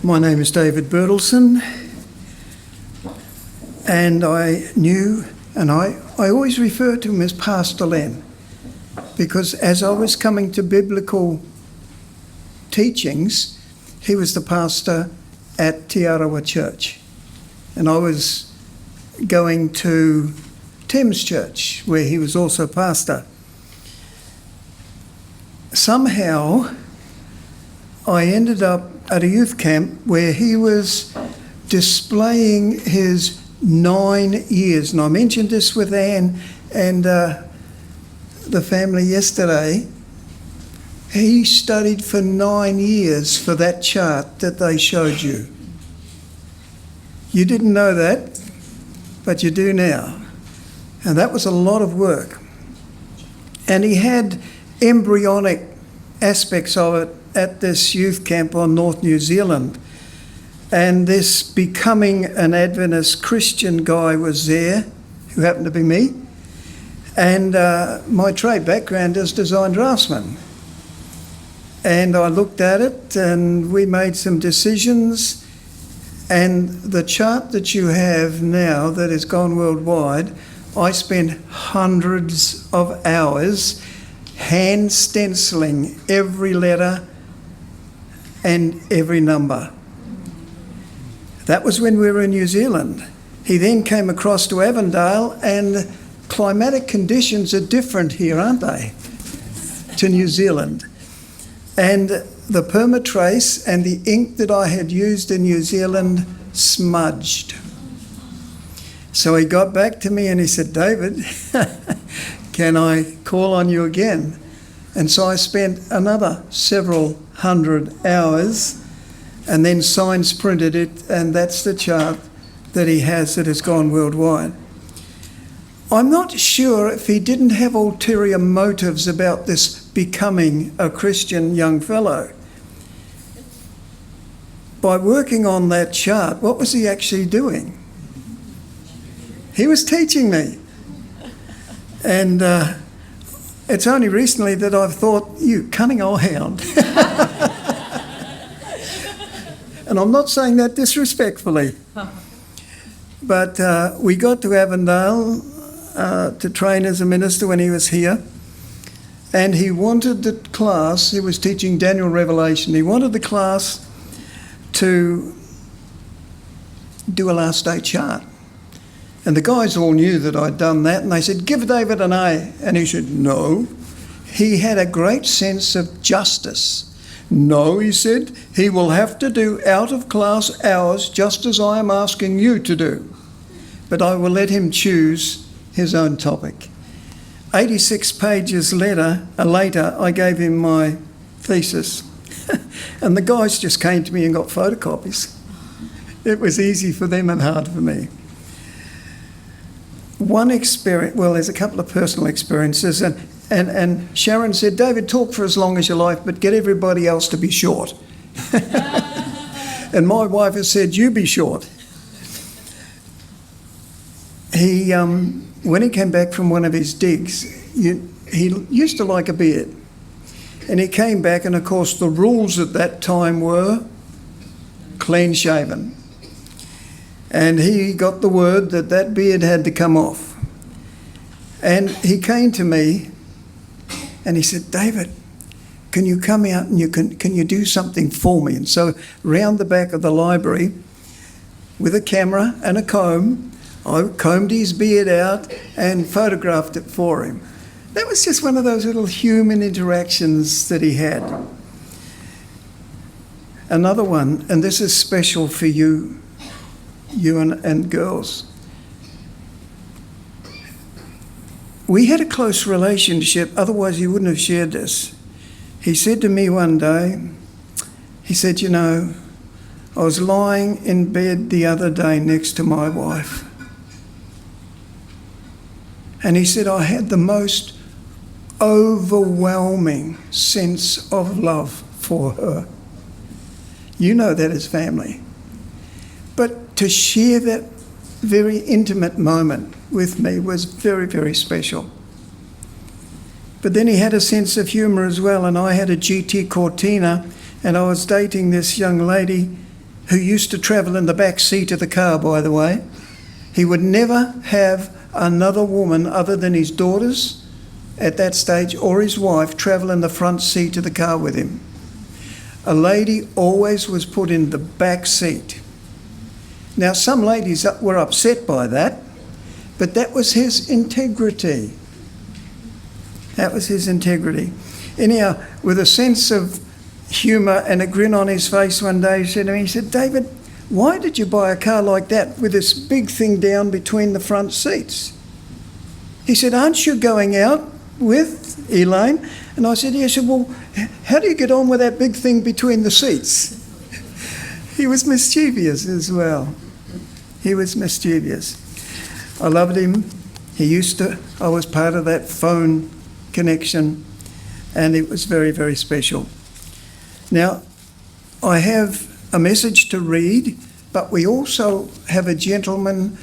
My name is David Bertelson, and I always refer to him as Pastor Len, because as I was coming to biblical teachings, he was the pastor at Te Arawa Church, and I was going to Thames Church, where he was also pastor. Somehow, I ended up at a youth camp where he was displaying his 9 years. And I mentioned this with Anne and the family yesterday. He studied for 9 years for that chart that they showed you. You didn't know that, but you do now. And that was a lot of work. And he had embryonic aspects of it at this youth camp on North New Zealand. And this becoming an Adventist Christian guy was there, who happened to be me. And my trade background is design draftsman. And I looked at it and we made some decisions. And the chart that you have now that has gone worldwide, I spent hundreds of hours hand stenciling every letter and every number. That was when we were in New Zealand. He then came across to Avondale, and climatic conditions are different here, aren't they, to New Zealand? And the permatrace and the ink that I had used in New Zealand smudged. So he got back to me and he said, "David, can I call on you again?" And so I spent another several hundred hours and then science printed it, and that's the chart that he has that has gone worldwide. I'm not sure if he didn't have ulterior motives about this becoming a Christian young fellow. By working on that chart, what was he actually doing? He was teaching me. And it's only recently that I've thought, you cunning old hound. And I'm not saying that disrespectfully. But we got to Avondale to train as a minister when he was here. And he wanted the class, he was teaching Daniel Revelation, he wanted the class to do a last day chart. And the guys all knew that I'd done that, and they said, "Give David an A." And he said, "No." He had a great sense of justice. "No," he said, "he will have to do out-of-class hours just as I am asking you to do. But I will let him choose his own topic." 86 pages later, I gave him my thesis. And the guys just came to me and got photocopies. It was easy for them and hard for me. One experience, well, there's a couple of personal experiences, and Sharon said, "David, talk for as long as you like, but get everybody else to be short." And my wife has said, "You be short." He, when he came back from one of his digs, he used to like a beard. And he came back, and of course the rules at that time were clean shaven. And he got the word that that beard had to come off. And he came to me and he said, "David, can you come out and can you do something for me?" And so round the back of the library with a camera and a comb, I combed his beard out and photographed it for him. That was just one of those little human interactions that he had. Another one, and this is special for you and girls. We had a close relationship, otherwise he wouldn't have shared this. He said to me one day, he said, "You know, I was lying in bed the other day next to my wife. And he said, I had the most overwhelming sense of love for her." You know that as family. But to share that very intimate moment with me was very, very special. But then he had a sense of humour as well, and I had a GT Cortina, and I was dating this young lady who used to travel in the back seat of the car, by the way. He would never have another woman other than his daughters at that stage or his wife travel in the front seat of the car with him. A lady always was put in the back seat. Now, some ladies were upset by that, but that was his integrity. That was his integrity. Anyhow, with a sense of humour and a grin on his face one day, he said to me, he said, "David, why did you buy a car like that with this big thing down between the front seats?" He said, "Aren't you going out with Elaine?" And I said, "Yes." He said, "Well, how do you get on with that big thing between the seats?" He was mischievous as well. He was mischievous. I loved him. I was part of that phone connection, and it was very, very special. Now, I have a message to read, but we also have a gentleman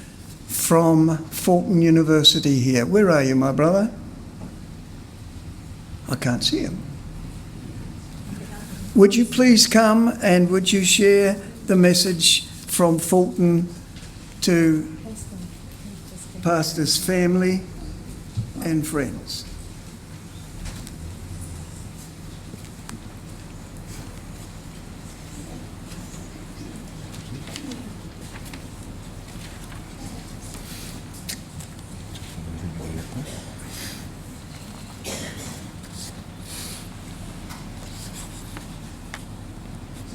from Fulton University here. Where are you, my brother? I can't see him. Would you please come and would you share the message from Fulton to Pastor's family and friends?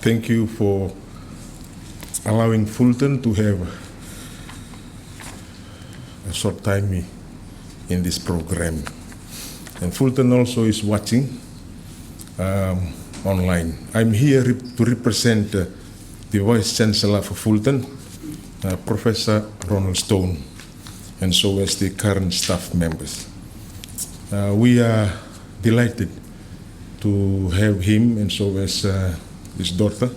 Thank you for allowing Fulton to have a short time in this program. And Fulton also is watching online. I'm here to represent the Vice Chancellor for Fulton, Professor Ronald Stone, and so as the current staff members. We are delighted to have him and so as his daughter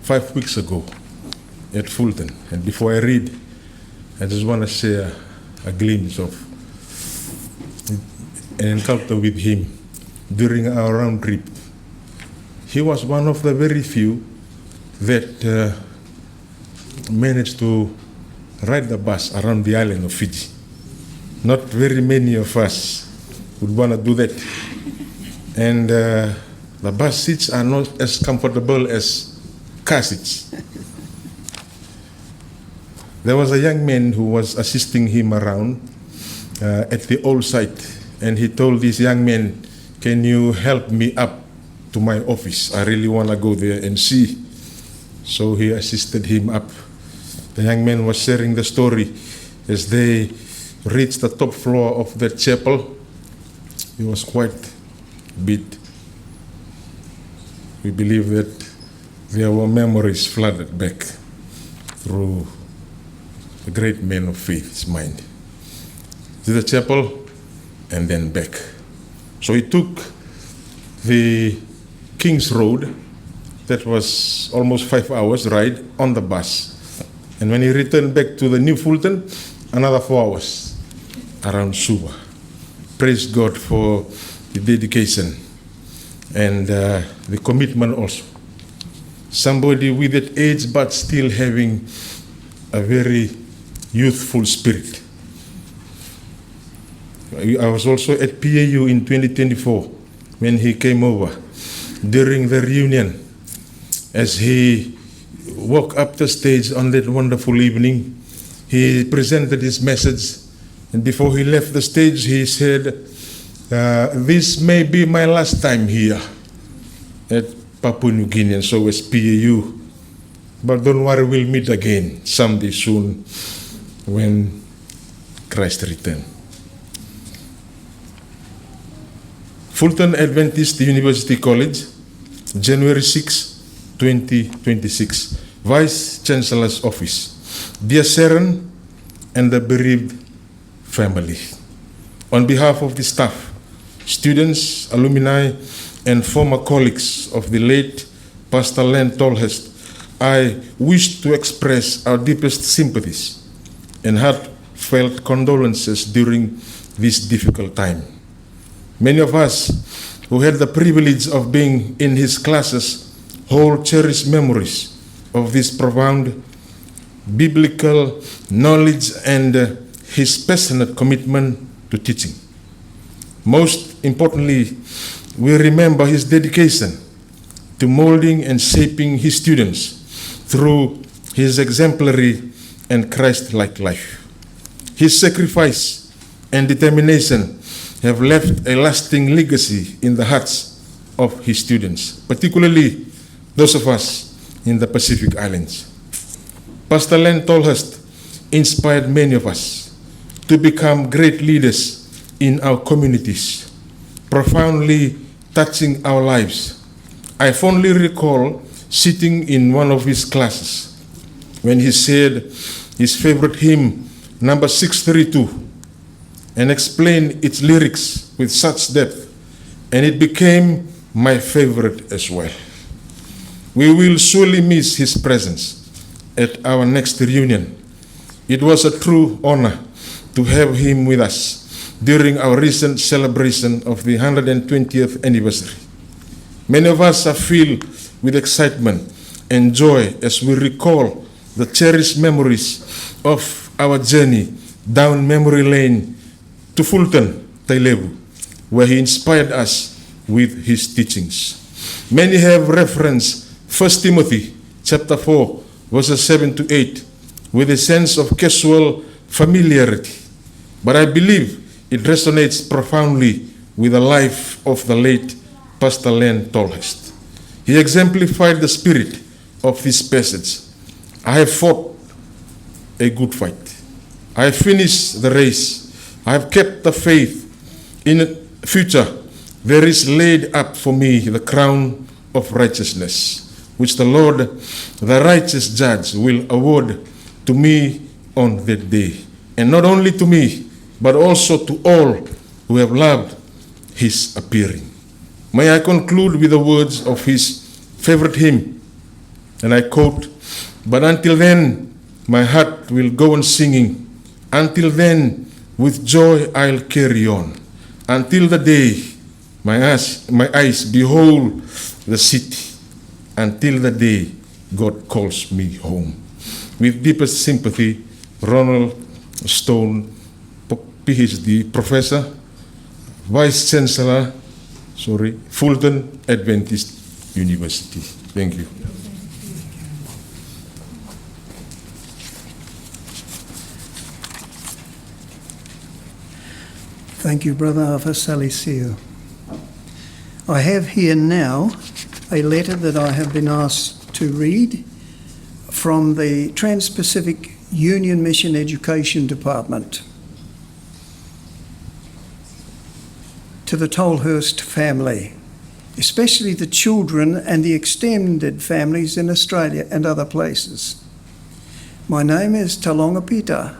5 weeks ago at Fulton. And before I read, I just want to share a glimpse of an encounter with him during our round trip. He was one of the very few that managed to ride the bus around the island of Fiji. Not very many of us would want to do that. And the bus seats are not as comfortable as car seats. There was a young man who was assisting him around at the old site, and he told this young man, "Can you help me up to my office? I really want to go there and see." So he assisted him up. The young man was sharing the story as they reached the top floor of the chapel. He was quite beat. We believe that there were memories flooded back through the great man of faith's mind. To the chapel and then back. So he took the King's Road, that was almost 5 hours ride on the bus. And when he returned back to the New Fulton, another 4 hours around Suva. Praise God for the dedication and the commitment also. Somebody with that age but still having a very youthful spirit. I was also at PAU in 2024 when he came over during the reunion. As he walked up the stage on that wonderful evening, he presented his message, and before he left the stage he said, "This may be my last time here at Papua New Guinea, and so is PAU. But don't worry, we'll meet again someday soon when Christ returns." Fulton Adventist University College, January 6, 2026. Vice Chancellor's Office. Dear Sharon and the bereaved family, on behalf of the staff, students, alumni, and former colleagues of the late Pastor Leonard Tolhurst, I wish to express our deepest sympathies and heartfelt condolences during this difficult time. Many of us who had the privilege of being in his classes hold cherished memories of this profound biblical knowledge and his passionate commitment to teaching. Most importantly, we remember his dedication to molding and shaping his students through his exemplary and Christ-like life. His sacrifice and determination have left a lasting legacy in the hearts of his students, particularly those of us in the Pacific Islands. Pastor Leonard Tolhurst inspired many of us to become great leaders in our communities, profoundly touching our lives. I fondly recall sitting in one of his classes when he said his favorite hymn, number 632, and explained its lyrics with such depth, and it became my favorite as well. We will surely miss his presence at our next reunion. It was a true honor to have him with us during our recent celebration of the 120th anniversary. Many of us are filled with excitement and joy as we recall the cherished memories of our journey down memory lane to Fulton, Tailevu, where he inspired us with his teachings. Many have referenced 1 Timothy chapter 4, verses 7 to 8, with a sense of casual familiarity. But I believe it resonates profoundly with the life of the late Pastor Leonard Tolhurst. He exemplified the spirit of this passage. I have fought a good fight. I have finished the race. I have kept the faith. In the future, there is laid up for me the crown of righteousness, which the Lord, the righteous judge, will award to me on that day. And not only to me, but also to all who have loved his appearing. May I conclude with the words of his favorite hymn, and I quote, "But until then, my heart will go on singing. Until then, with joy I'll carry on. Until the day my eyes behold the city. Until the day God calls me home." With deepest sympathy, Ronald Stone, PhD, Professor, Vice Chancellor, Fulton Adventist University. Thank you. Thank you, Brother Afasalisio. I have here now a letter that I have been asked to read from the Trans-Pacific Union Mission Education Department to the Tolhurst family, especially the children and the extended families in Australia and other places. My name is Talongapita.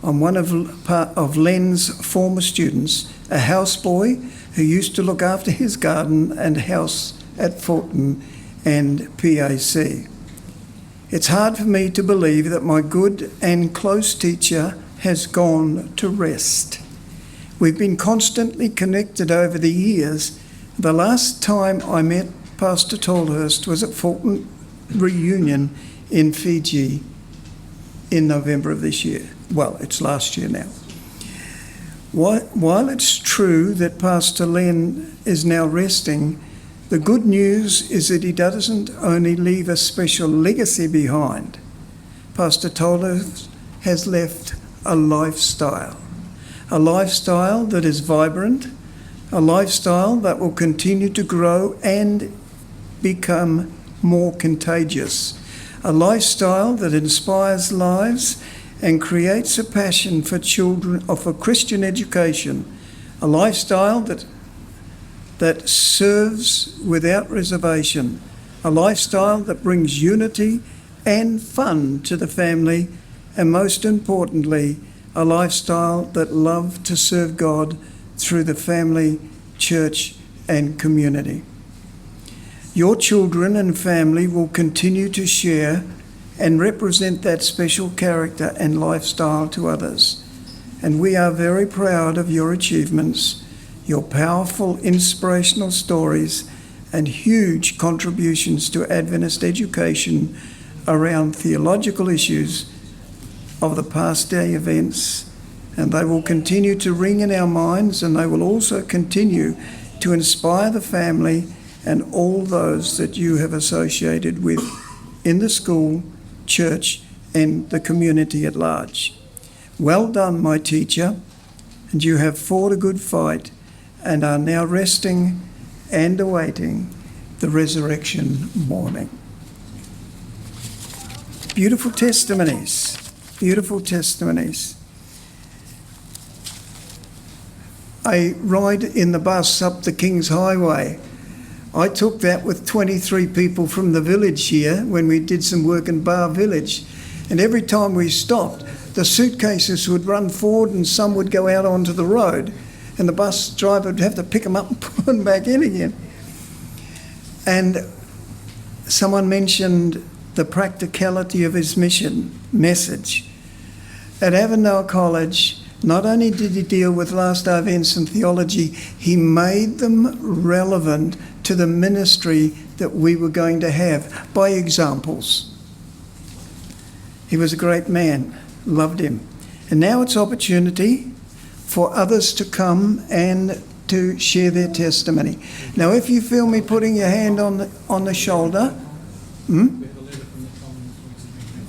I'm one of Len's former students, a houseboy who used to look after his garden and house at Fulton and PAC. It's hard for me to believe that my good and close teacher has gone to rest. We've been constantly connected over the years. The last time I met Pastor Tolhurst was at Fulton reunion in Fiji in November of this year. Well, it's last year now. While it's true that Pastor Len is now resting, the good news is that he doesn't only leave a special legacy behind. Pastor Tolhurst has left a lifestyle that is vibrant, a lifestyle that will continue to grow and become more contagious, a lifestyle that inspires lives and creates a passion for children, or for Christian education, a lifestyle that serves without reservation, a lifestyle that brings unity and fun to the family, and most importantly, a lifestyle that loves to serve God through the family, church, and community. Your children and family will continue to share and represent that special character and lifestyle to others. And we are very proud of your achievements. your powerful inspirational stories and huge contributions to Adventist education around theological issues of the past day events, and they will continue to ring in our minds, and they will also continue to inspire the family and all those that you have associated with in the school, church, and the community at large. Well done, my teacher, and you have fought a good fight and are now resting and awaiting the resurrection morning. Beautiful testimonies, beautiful testimonies. I ride in the bus up the King's Highway. I took that with 23 people from the village here when we did some work in Bar Village. And every time we stopped, the suitcases would run forward and some would go out onto the road. And the bus driver would have to pick them up and put them back in again. And someone mentioned the practicality of his message. At Avondale College, not only did he deal with last day events and theology, he made them relevant to the ministry that we were going to have by examples. He was a great man, loved him. And now it's opportunity for others to come and to share their testimony. Now, if you feel me putting your hand on the shoulder,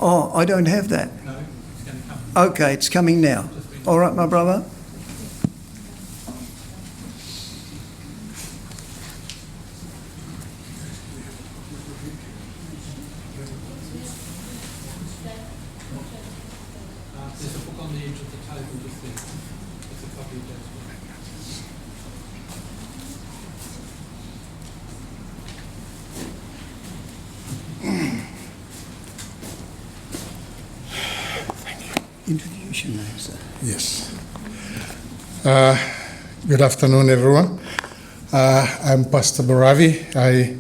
Oh, I don't have that. No, it's going to come. Okay, it's coming now. All right, my brother. There's a book on the edge of the table just there. It's a copy of that. Introduce your name, sir. Yes. Good afternoon, everyone. I'm Pastor Baravi. I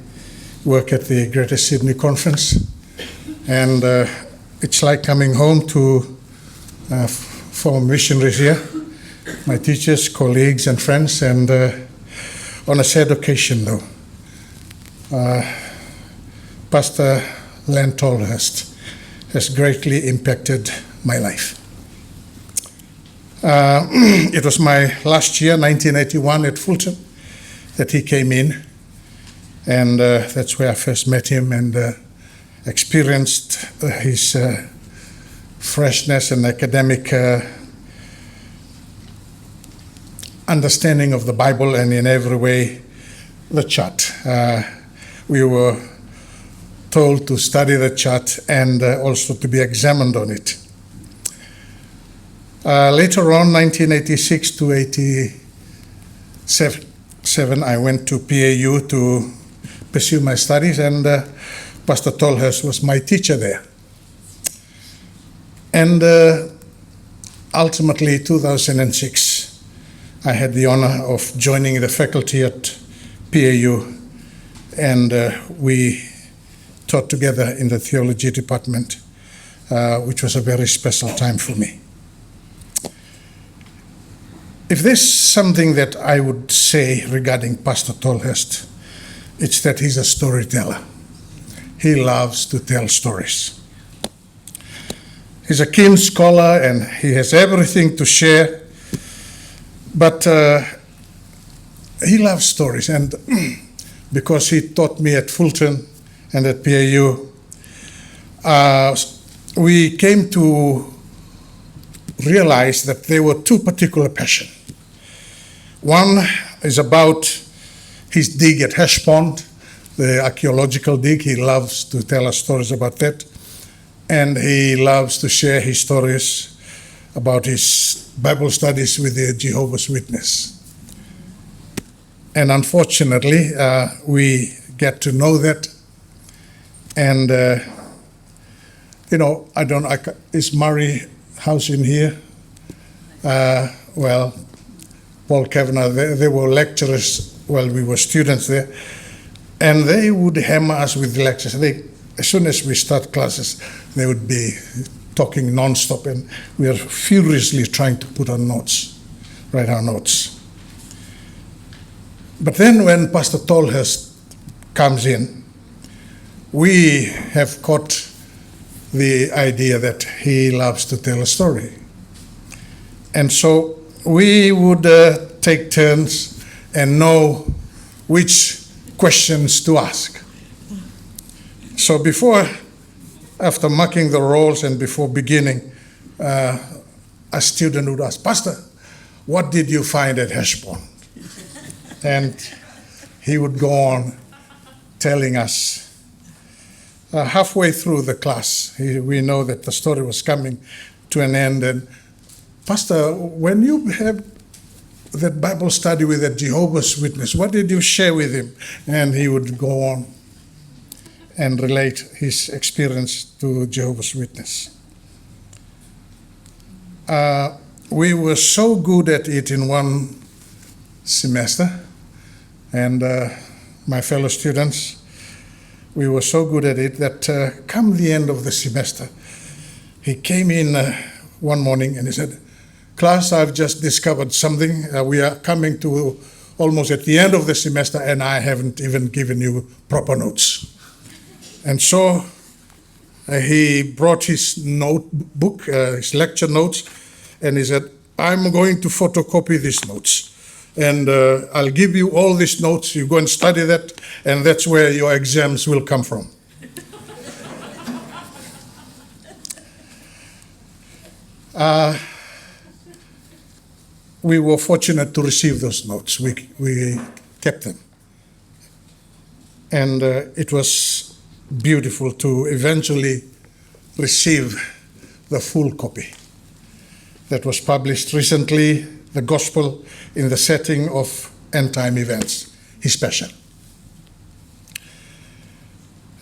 work at the Greater Sydney Conference, and it's like coming home to former missionaries here, my teachers, colleagues, and friends. And on a sad occasion, though, Pastor Leonard Tolhurst has greatly impacted my life. It was my last year, 1981, at Fulton, that he came in, and that's where I first met him and experienced his freshness and academic understanding of the Bible, and in every way, the chart. We were told to study the chart and also to be examined on it. Later on, 1986 to 87, I went to PAU to pursue my studies, and Pastor Tolhurst was my teacher there. And ultimately, 2006, I had the honor of joining the faculty at PAU, and we taught together in the theology department, which was a very special time for me. If there's something that I would say regarding Pastor Tolhurst, it's that he's a storyteller. He loves to tell stories. He's a keen scholar and he has everything to share, but he loves stories. And because he taught me at Fulton and at PAU, we came to realize that there were two particular passions. One is about his dig at Hash Pond, the archaeological dig. He loves to tell us stories about that. And he loves to share his stories about his Bible studies with the Jehovah's Witness. And unfortunately, we get to know that. And, is Murray House in here? Paul Kavanagh, they were lecturers while we were students there, and they would hammer us with lectures. As soon as we start classes, they would be talking non-stop, and we are furiously trying to put our notes, write our notes. But then when Pastor Tolhurst comes in, we have caught the idea that he loves to tell a story. And so we would take turns and know which questions to ask. So after marking the roles and before beginning, a student would ask, Pastor, what did you find at Heshbon? And he would go on telling us. Halfway through the class, we know that the story was coming to an end. And Pastor, when you had that Bible study with a Jehovah's Witness, what did you share with him? And he would go on and relate his experience to Jehovah's Witness. We were so good at it in one semester, and my fellow students, we were so good at it that come the end of the semester, he came in one morning and he said, class, I've just discovered something. We are coming to almost at the end of the semester and I haven't even given you proper notes. And so he brought his notebook, his lecture notes, and he said, I'm going to photocopy these notes. And I'll give you all these notes, you go and study that, and that's where your exams will come from. We were fortunate to receive those notes. We kept them. And it was beautiful to eventually receive the full copy that was published recently, The Gospel in the Setting of End-Time Events, his passion.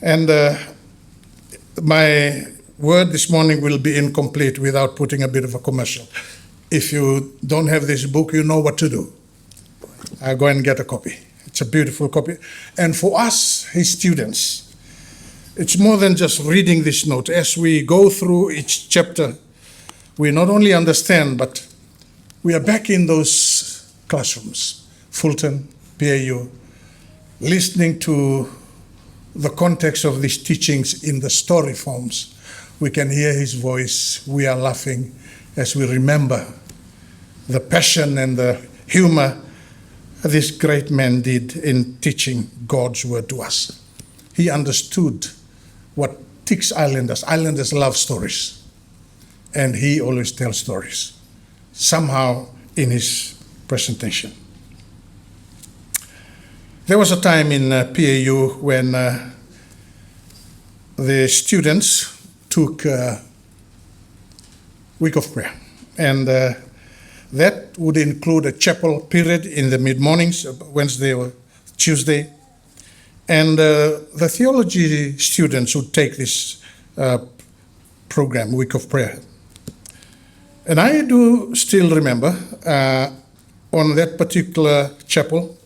And my word this morning will be incomplete without putting a bit of a commercial. If you don't have this book, you know what to do. Go and get a copy. It's a beautiful copy. And for us, his students, it's more than just reading this note. As we go through each chapter, we not only understand, but we are back in those classrooms, Fulton, PAU, listening to the context of these teachings in the story forms. We can hear his voice. We are laughing as we remember the passion and the humor this great man did in teaching God's word to us. He understood what ticks islanders. Islanders love stories. And he always tells stories, somehow in his presentation. There was a time in PAU when the students took week of prayer. And that would include a chapel period in the mid-mornings, Wednesday or Tuesday. And the theology students would take this program, week of prayer. And I do still remember on that particular chapel,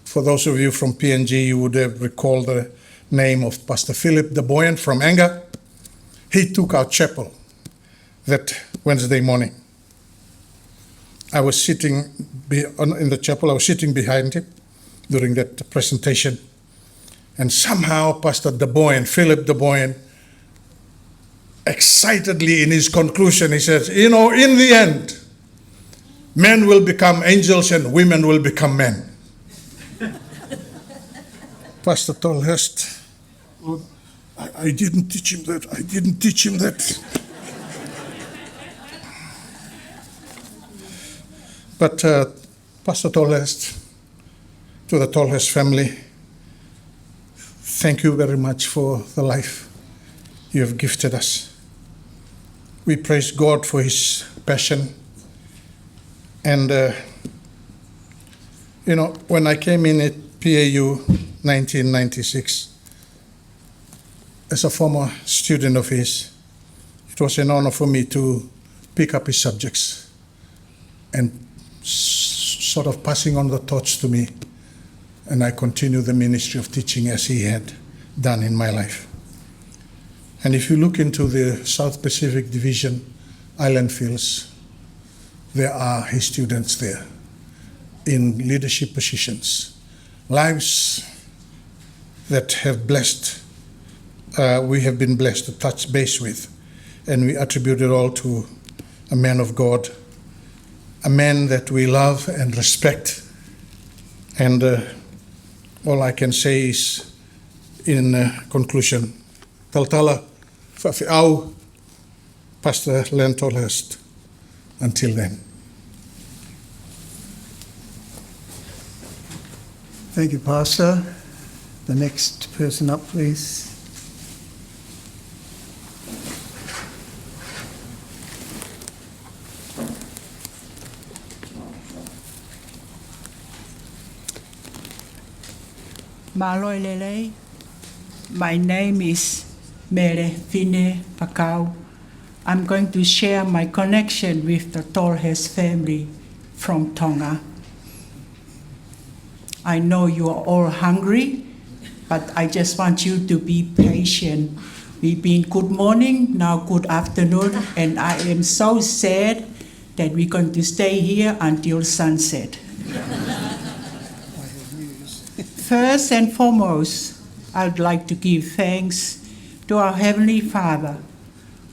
for those of you from PNG, you would have recalled the name of Pastor Philip de Boyan from Anga. He took our chapel that Wednesday morning. I was sitting in the chapel, I was sitting behind him during that presentation. And somehow Pastor de Boyan, Philip de Boyan, excitedly in his conclusion, he says, in the end, men will become angels and women will become men. Pastor Tolhurst, I didn't teach him that. I didn't teach him that. But Pastor Tolhurst, to the Tolhurst family, thank you very much for the life you have gifted us. We praise God for his passion. And, when I came in at PAU 1996, as a former student of his, it was an honor for me to pick up his subjects and sort of passing on the torch to me. And I continue the ministry of teaching as he had done in my life. And if you look into the South Pacific Division island fields, there are his students there in leadership positions. lives that have blessed, we have been blessed to touch base with, and we attribute it all to a man of God, a man that we love and respect. And all I can say is, in conclusion, Taltala Fafi'au, Pastor Leonard Tolhurst. Until then. Thank you, Pastor. The next person up, please. Maloi Lele. My name is Mere Fine Pakau. I'm going to share my connection with the Tolhurst family from Tonga. I know you are all hungry, but I just want you to be patient. We've been good morning, now good afternoon, and I am so sad that we're going to stay here until sunset. First and foremost, I would like to give thanks to our Heavenly Father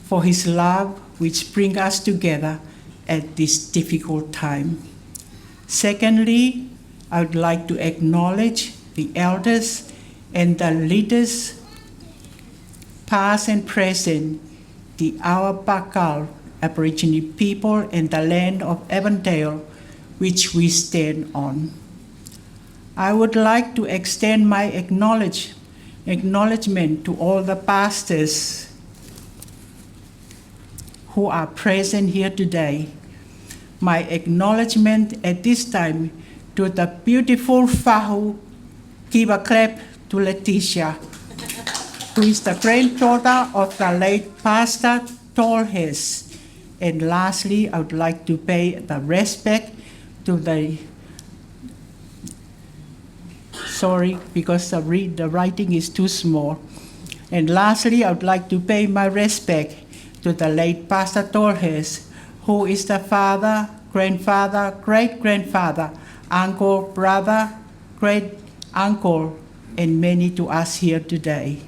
for His love which brings us together at this difficult time. Secondly, I would like to acknowledge the elders and the leaders, past and present, the Awabakal Aboriginal people in the land of Avondale, which we stand on. I would like to extend my acknowledgement to all the pastors who are present here today. My acknowledgement at this time to the beautiful Fahu. Give a clap to Letitia, who is the granddaughter of the late Pastor Tolhurst. And lastly, I would like to pay the respect to the sorry, because the writing is too small. And lastly, I would like to pay my respect to the late Pastor Tolhurst, who is the father, grandfather, great-grandfather, uncle, brother, great-uncle, and many to us here today.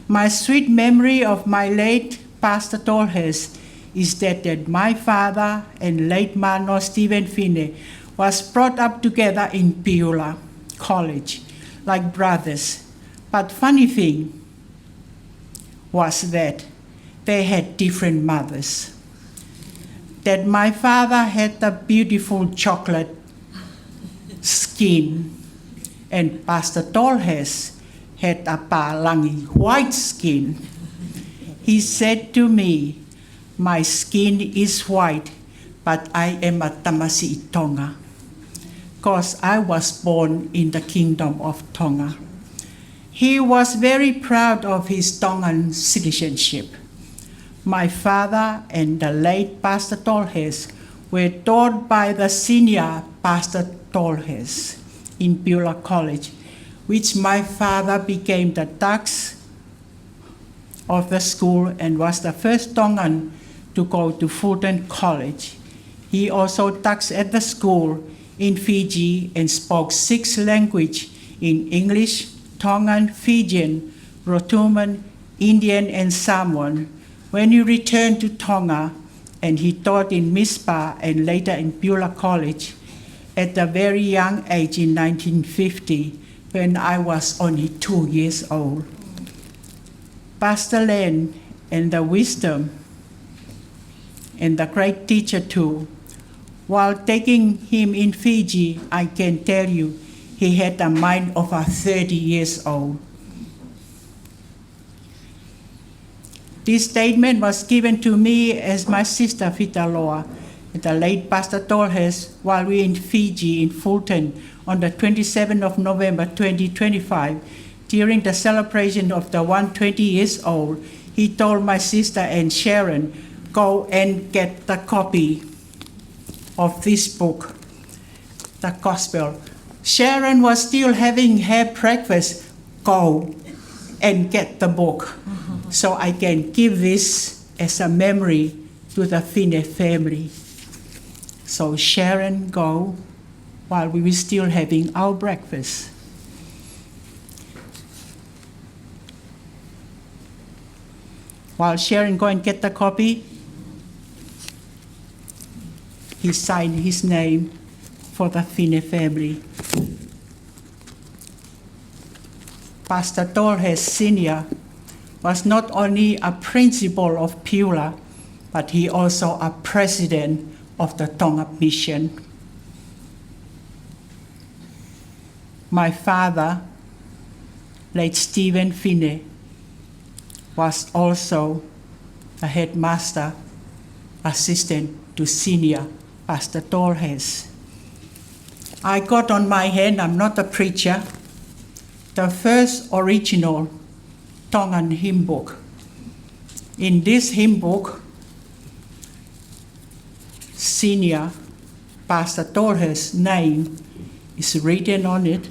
My sweet memory of my late Pastor Tolhurst is that my father and late Mano Stephen Fine was brought up together in Paula College, like brothers. But funny thing was that they had different mothers. That my father had the beautiful chocolate skin, and Pastor Tolhurst had a palangi white skin. He said to me, "My skin is white, but I am a Tamasi Tonga, because I was born in the kingdom of Tonga." He was very proud of his Tongan citizenship. My father and the late Pastor Tolhurst were taught by the senior Pastor Tolhurst in Paula College, which my father became the tux of the school and was the first Tongan to go to Fulton College. He also tux at the school in Fiji and spoke 6 languages in English, Tongan, Fijian, Rotuman, Indian, and Samoan. When he returned to Tonga, and he taught in Mispa and later in Paula College at a very young age in 1950, when I was only 2 years old. Pastor Len and the wisdom and the great teacher too. While taking him in Fiji, I can tell you, he had the mind of a 30 years old. This statement was given to me as my sister Fitaloa, the late Pastor Tolhurst, while we were in Fiji in Fulton on the 27th of November 2025. During the celebration of the 120 years old, he told my sister and Sharon, "Go and get the copy of this book, the Gospel." Sharon was still having her breakfast. "Go and get the book." So I can give this as a memory to the Fine family. So Sharon, go while we were still having our breakfast. While Sharon go and get the copy, he signed his name for the Fine family. Pastor Tolhurst Sr. was not only a principal of Paula, but he also a president of the Tonga Mission. My father, late Stephen Fine, was also a headmaster, assistant to senior Pastor Tolhurst. I got on my hand, I'm not a preacher, the first original Tongan hymn book. In this hymn book, senior Pastor Tolhurst's name is written on it,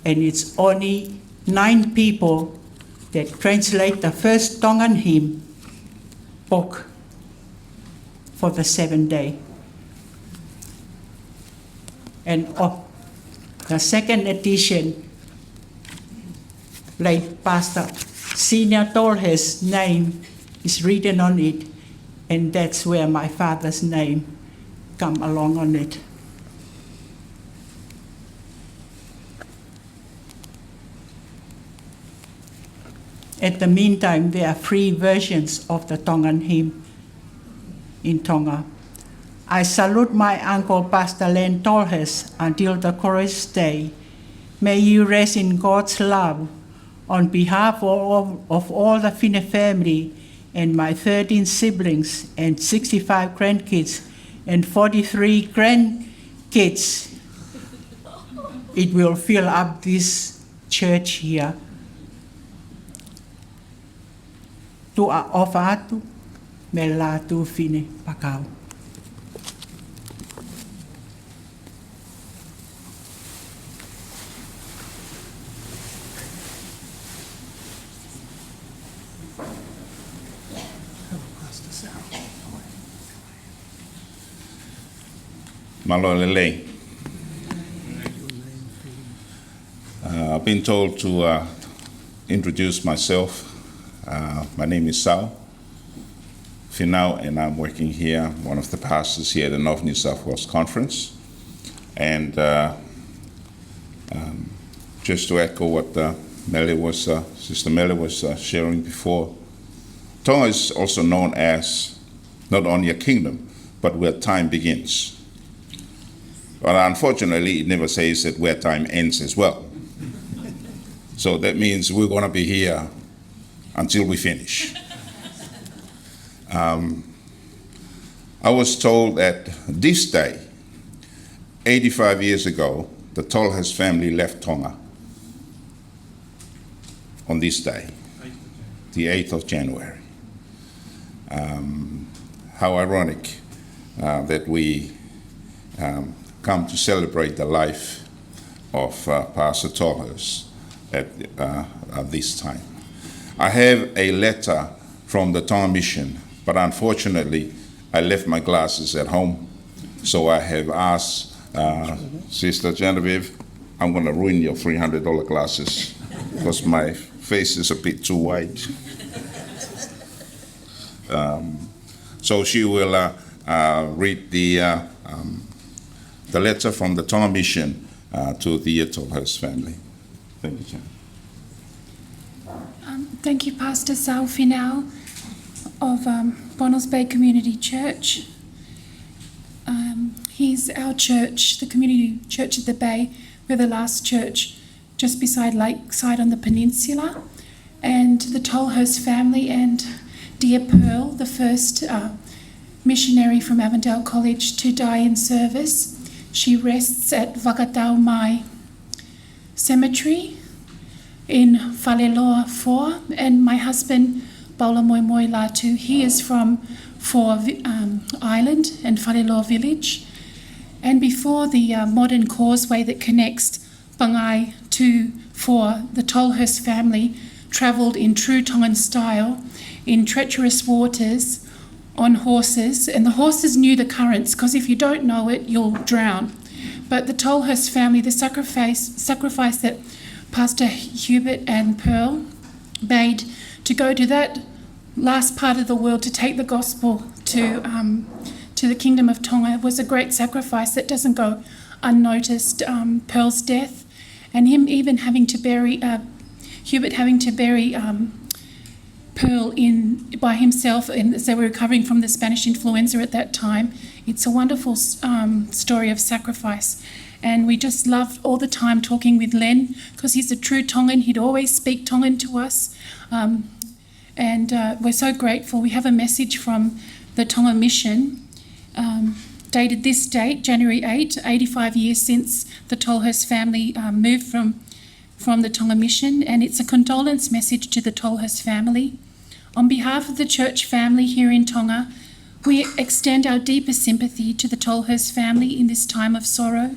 and it's only 9 people that translate the first Tongan hymn book for the 7th day. And of the second edition, late Pastor Senior Tolhurst's name is written on it, and that's where my father's name come along on it. At the meantime, there are 3 versions of the Tongan hymn in Tonga. I salute my uncle, Pastor Leonard Tolhurst, until the chorus day. May you rest in God's love. On behalf of all the Fine family and my 13 siblings and 65 grandkids and 43 grandkids, it will fill up this church here. Tu a ofa atu me Latu Fine pakau. Malolele. I've been told to introduce myself. My name is Sal Finau, and I'm working here, one of the pastors here at the North New South Wales Conference. And just to echo what Sister Melly was sharing before, Tonga is also known as not only a kingdom, but where time begins. But unfortunately, it never says that where time ends as well. So that means we're going to be here until we finish. I was told that this day, 85 years ago, the Tolhurst family left Tonga on this day, the 8th of January. How ironic that we come to celebrate the life of Pastor Tolhurst at this time. I have a letter from the Tonga Mission, but unfortunately, I left my glasses at home, so I have asked Sister Genevieve, I'm going to ruin your $300 glasses because my face is a bit too wide. So she will read the letter from the Tonga Mission to the Tolhurst family. Thank you, Jan. Thank you, Pastor Sal Finau of Bonnells Bay Community Church. Here's our church, the Community Church at the Bay. We're the last church just beside Lakeside on the peninsula. And the Tolhurst family and dear Pearl, the first missionary from Avondale College to die in service. She rests at Wakatau Mai Cemetery in Whaleloa 4, and my husband, Paula Moimoi Latu, he is from Island and Whaleloa Village. And before the modern causeway that connects Bangai to the Tolhurst family travelled in true Tongan style in treacherous waters on horses, and the horses knew the currents, because if you don't know it, you'll drown. But the Tolhurst family, the sacrifice that Pastor Hubert and Pearl made to go to that last part of the world to take the gospel to the kingdom of Tonga was a great sacrifice that doesn't go unnoticed. Pearl's death and him even having to bury, Hubert having to bury Pearl by himself, and as they were recovering from the Spanish influenza at that time. It's a wonderful story of sacrifice. And we just loved all the time talking with Len because he's a true Tongan. He'd always speak Tongan to us. And we're so grateful. We have a message from the Tonga Mission, dated this date, January 8, 85 years since the Tolhurst family moved from the Tonga Mission. And it's a condolence message to the Tolhurst family. On behalf of the church family here in Tonga, we extend our deepest sympathy to the Tolhurst family in this time of sorrow.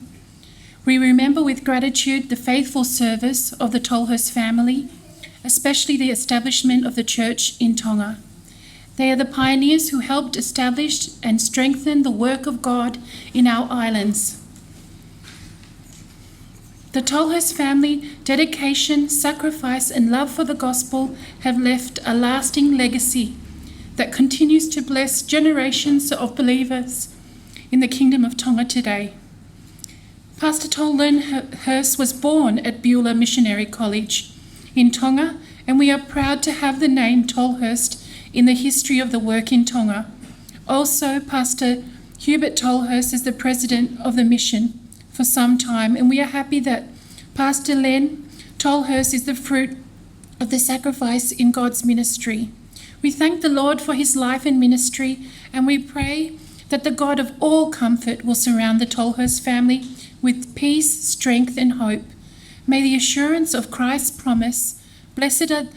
We remember with gratitude the faithful service of the Tolhurst family, especially the establishment of the church in Tonga. They are the pioneers who helped establish and strengthen the work of God in our islands. The Tolhurst family dedication, sacrifice, and love for the gospel have left a lasting legacy that continues to bless generations of believers in the kingdom of Tonga today. Pastor Tolhurst was born at Beulah Missionary College in Tonga, and we are proud to have the name Tolhurst in the history of the work in Tonga. Also, Pastor Hubert Tolhurst is the president of the mission for some time, and we are happy that Pastor Len Tolhurst is the fruit of the sacrifice in God's ministry. We thank the Lord for his life and ministry, and we pray that the God of all comfort will surround the Tolhurst family with peace, strength, and hope. May the assurance of Christ's promise, blessed are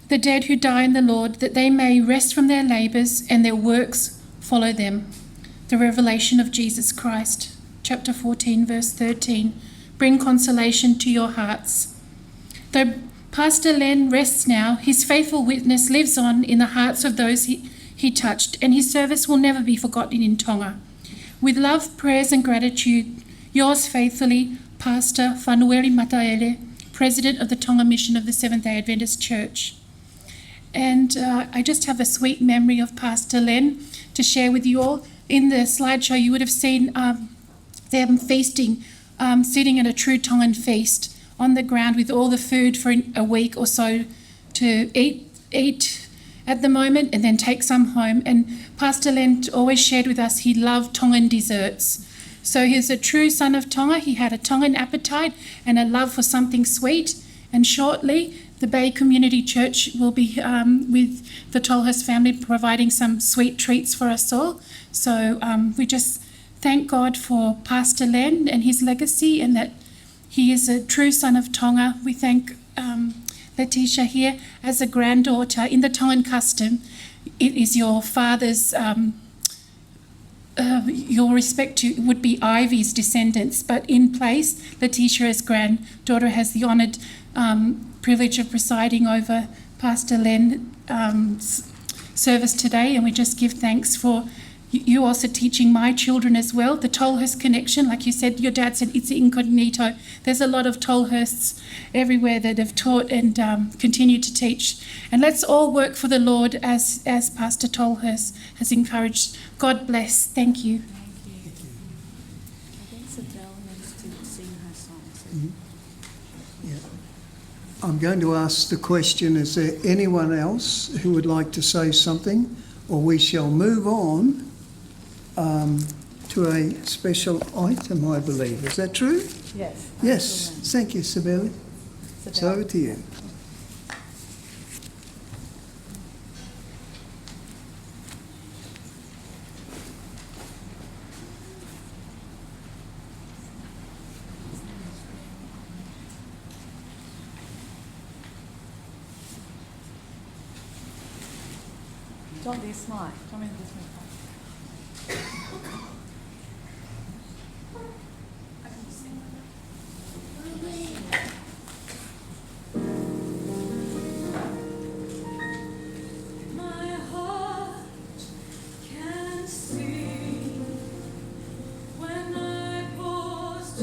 the dead who die in the Lord, that they may rest from their labours and their works follow them. The revelation of Jesus Christ, chapter 14, verse 13. Bring consolation to your hearts. Though Pastor Len rests now, his faithful witness lives on in the hearts of those he touched, and his service will never be forgotten in Tonga. With love, prayers, and gratitude, yours faithfully, Pastor Whanueri Mataele, President of the Tonga Mission of the Seventh-day Adventist Church. And I just have a sweet memory of Pastor Len to share with you all. In the slideshow, you would have seen them feasting, sitting at a true Tongan feast on the ground with all the food for a week or so to eat at the moment and then take some home. And Pastor Len always shared with us he loved Tongan desserts. So he's a true son of Tonga. He had a Tongan appetite and a love for something sweet. And shortly, the Bay Community Church will be with the Tolhurst family providing some sweet treats for us all. So we just thank God for Pastor Len and his legacy, and that he is a true son of Tonga. We thank Letitia here as a granddaughter. In the Tongan custom, it is your father's, your respect to would be Ivy's descendants, but in place, Letitia as granddaughter has the honoured privilege of presiding over Pastor Len's service today, and we just give thanks for you also teaching my children as well. The Tolhurst connection, like you said, your dad said it's incognito. There's a lot of Tolhursts everywhere that have taught and continue to teach. And let's all work for the Lord as Pastor Tolhurst has encouraged. God bless. Thank you. I'm going to ask the question, is there anyone else who would like to say something? Or we shall move on to a special item, I believe. Is that true? Yes. Yes. Thank you, Sibeli. So over to you. Don't be smart. Come in this way. My heart can sing when I pause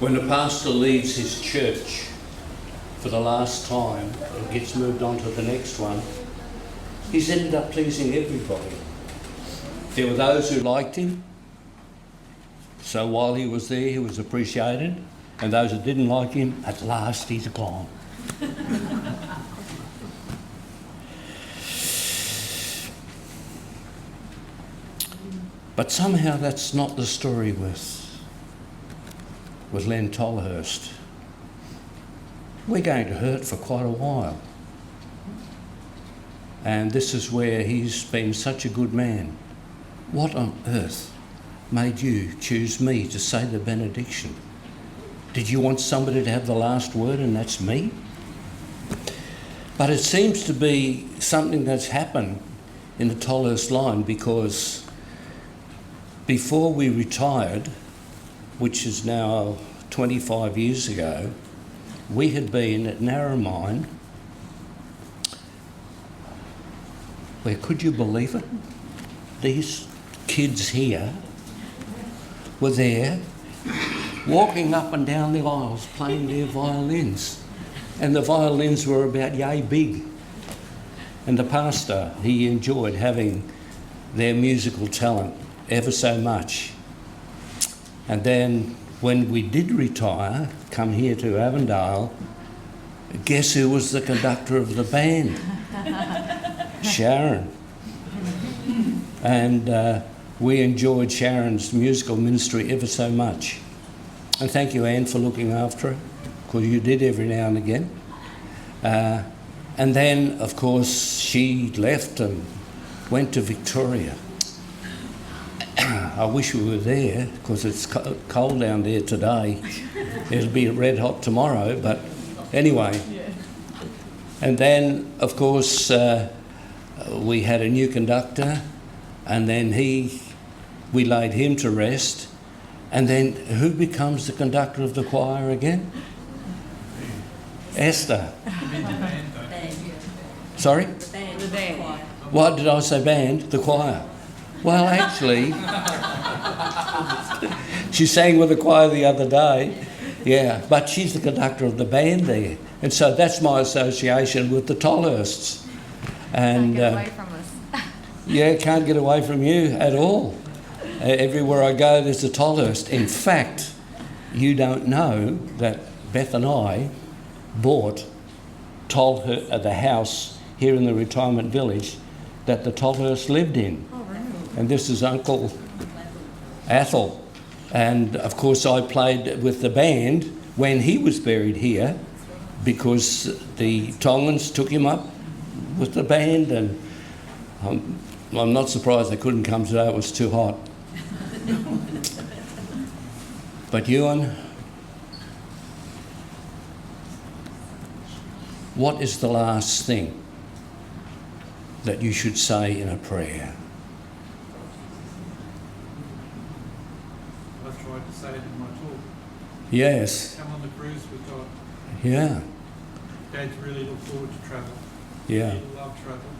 When a pastor leaves his church for the last time and gets moved on to the next one, he's ended up pleasing everybody. There were those who liked him, so while he was there he was appreciated, and those who didn't like him, at last he's gone. But somehow that's not the story with Len Tolhurst. We're going to hurt for quite a while. And this is where he's been such a good man. What on earth made you choose me to say the benediction? Did you want somebody to have the last word, and that's me? But it seems to be something that's happened in the Tolhurst line, because before we retired, which is now 25 years ago, we had been at Narromine, where, could you believe it? These kids here were there walking up and down the aisles playing their violins. And the violins were about yay big. And the pastor, he enjoyed having their musical talent ever so much. And then when we did retire, come here to Avondale, guess who was the conductor of the band? Sharon. And we enjoyed Sharon's musical ministry ever so much. And thank you, Anne, for looking after it, because you did every now and again. And then, of course, she left and went to Victoria. I wish we were there, because it's cold down there today. It'll be red hot tomorrow, but anyway. And then, of course, we had a new conductor, and then we laid him to rest. And then who becomes the conductor of the choir again? Esther. Sorry? The band. What did I say, band? The choir. Well, actually, she sang with the choir the other day, yeah, but she's the conductor of the band there. And so that's my association with the Tolhursts. And, Can't get away from us. Yeah, can't get away from you at all. Everywhere I go, there's a Tolhurst. In fact, you don't know that Beth and I bought the house here in the retirement village that the Tolhurst lived in. And this is Uncle Athol. And of course I played with the band when he was buried here, because the Tongans took him up with the band, and I'm not surprised they couldn't come today, it was too hot. But Ewan, what is the last thing that you should say in a prayer? I've tried to say it in my talk. Yes. Come on the cruise with God. Yeah. Dad's really look forward to travel. Yeah. He loved travel.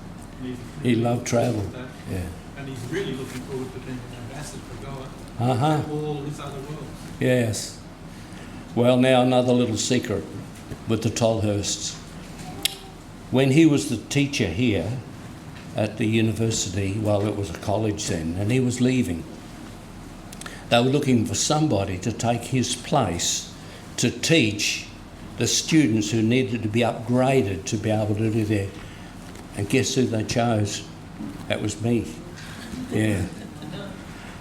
He loved travel. Yeah. And he's really looking forward to being an ambassador for God. Uh-huh. To all his other worlds. Yes. Well, now another little secret with the Tolhursts. When he was the teacher here at the university, well, it was a college then, and he was leaving, they were looking for somebody to take his place to teach the students who needed to be upgraded to be able to do their... And guess who they chose? That was me. Yeah.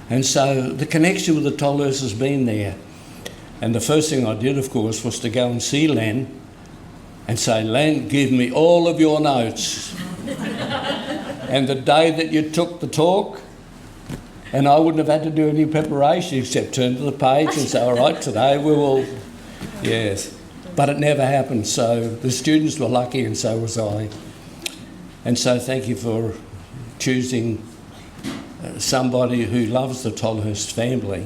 And so the connection with the Tolhursts has been there. And the first thing I did, of course, was to go and see Len and say, Len, give me all of your notes. And the day that you took the talk, and I wouldn't have had to do any preparation except turn to the page and say, all right, today we will... Yes. But it never happened, so the students were lucky and so was I. And so thank you for choosing somebody who loves the Tolhurst family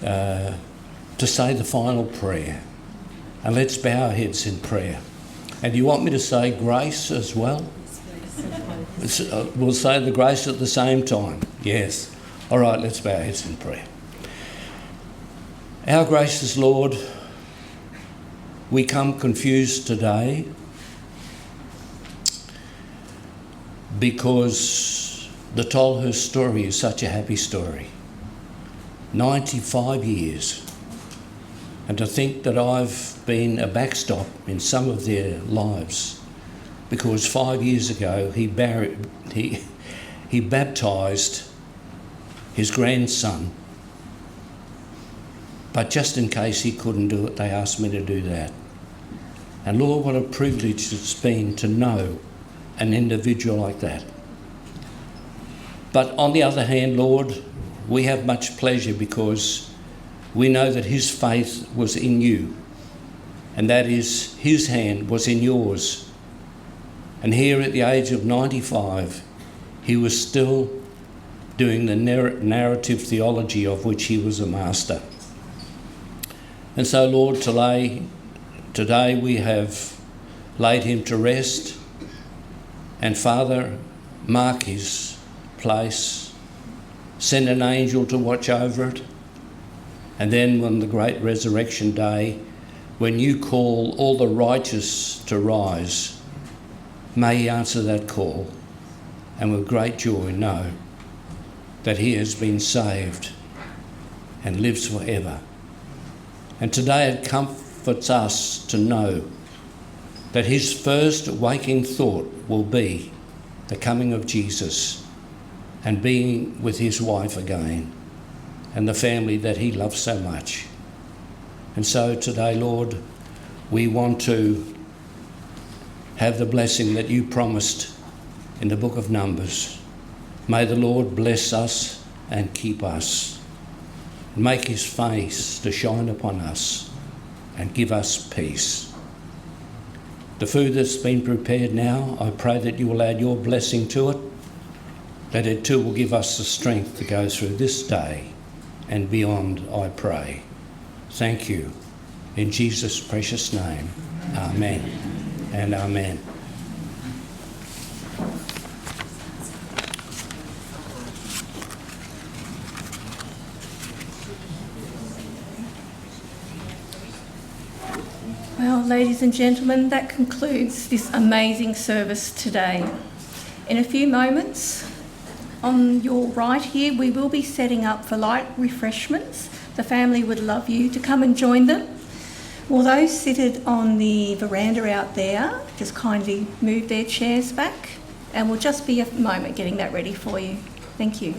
to say the final prayer. And let's bow our heads in prayer. And do you want me to say grace as well? We'll say the grace at the same time. Yes. All right, let's bow our heads in prayer. Our gracious Lord, we come confused today because the Tolhurst story is such a happy story. 95 years. And to think that I've been a backstop in some of their lives, because 5 years ago he baptised his grandson. But just in case he couldn't do it, they asked me to do that. And Lord, what a privilege it's been to know an individual like that. But on the other hand, Lord, we have much pleasure because we know that his faith was in you, and that is, his hand was in yours. And here at the age of 95, he was still doing the narrative theology of which he was a master. And so, Lord, today we have laid him to rest, and Father, mark his place, send an angel to watch over it, and then on the great resurrection day, when you call all the righteous to rise, may he answer that call, and with great joy know that he has been saved and lives forever. And today it comforts us to know that his first waking thought will be the coming of Jesus and being with his wife again and the family that he loves so much. And so today, Lord, we want to have the blessing that you promised in the book of Numbers. May the Lord bless us and keep us, and make his face to shine upon us and give us peace. The food that's been prepared now, I pray that you will add your blessing to it, that it too will give us the strength to go through this day and beyond, I pray. Thank you. In Jesus' precious name, amen and amen. Well, ladies and gentlemen, that concludes this amazing service today. In a few moments, on your right here, we will be setting up for light refreshments. The family would love you to come and join them. Will those seated on the veranda out there just kindly move their chairs back, and we'll just be a moment getting that ready for you. Thank you.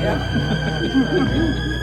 Yeah.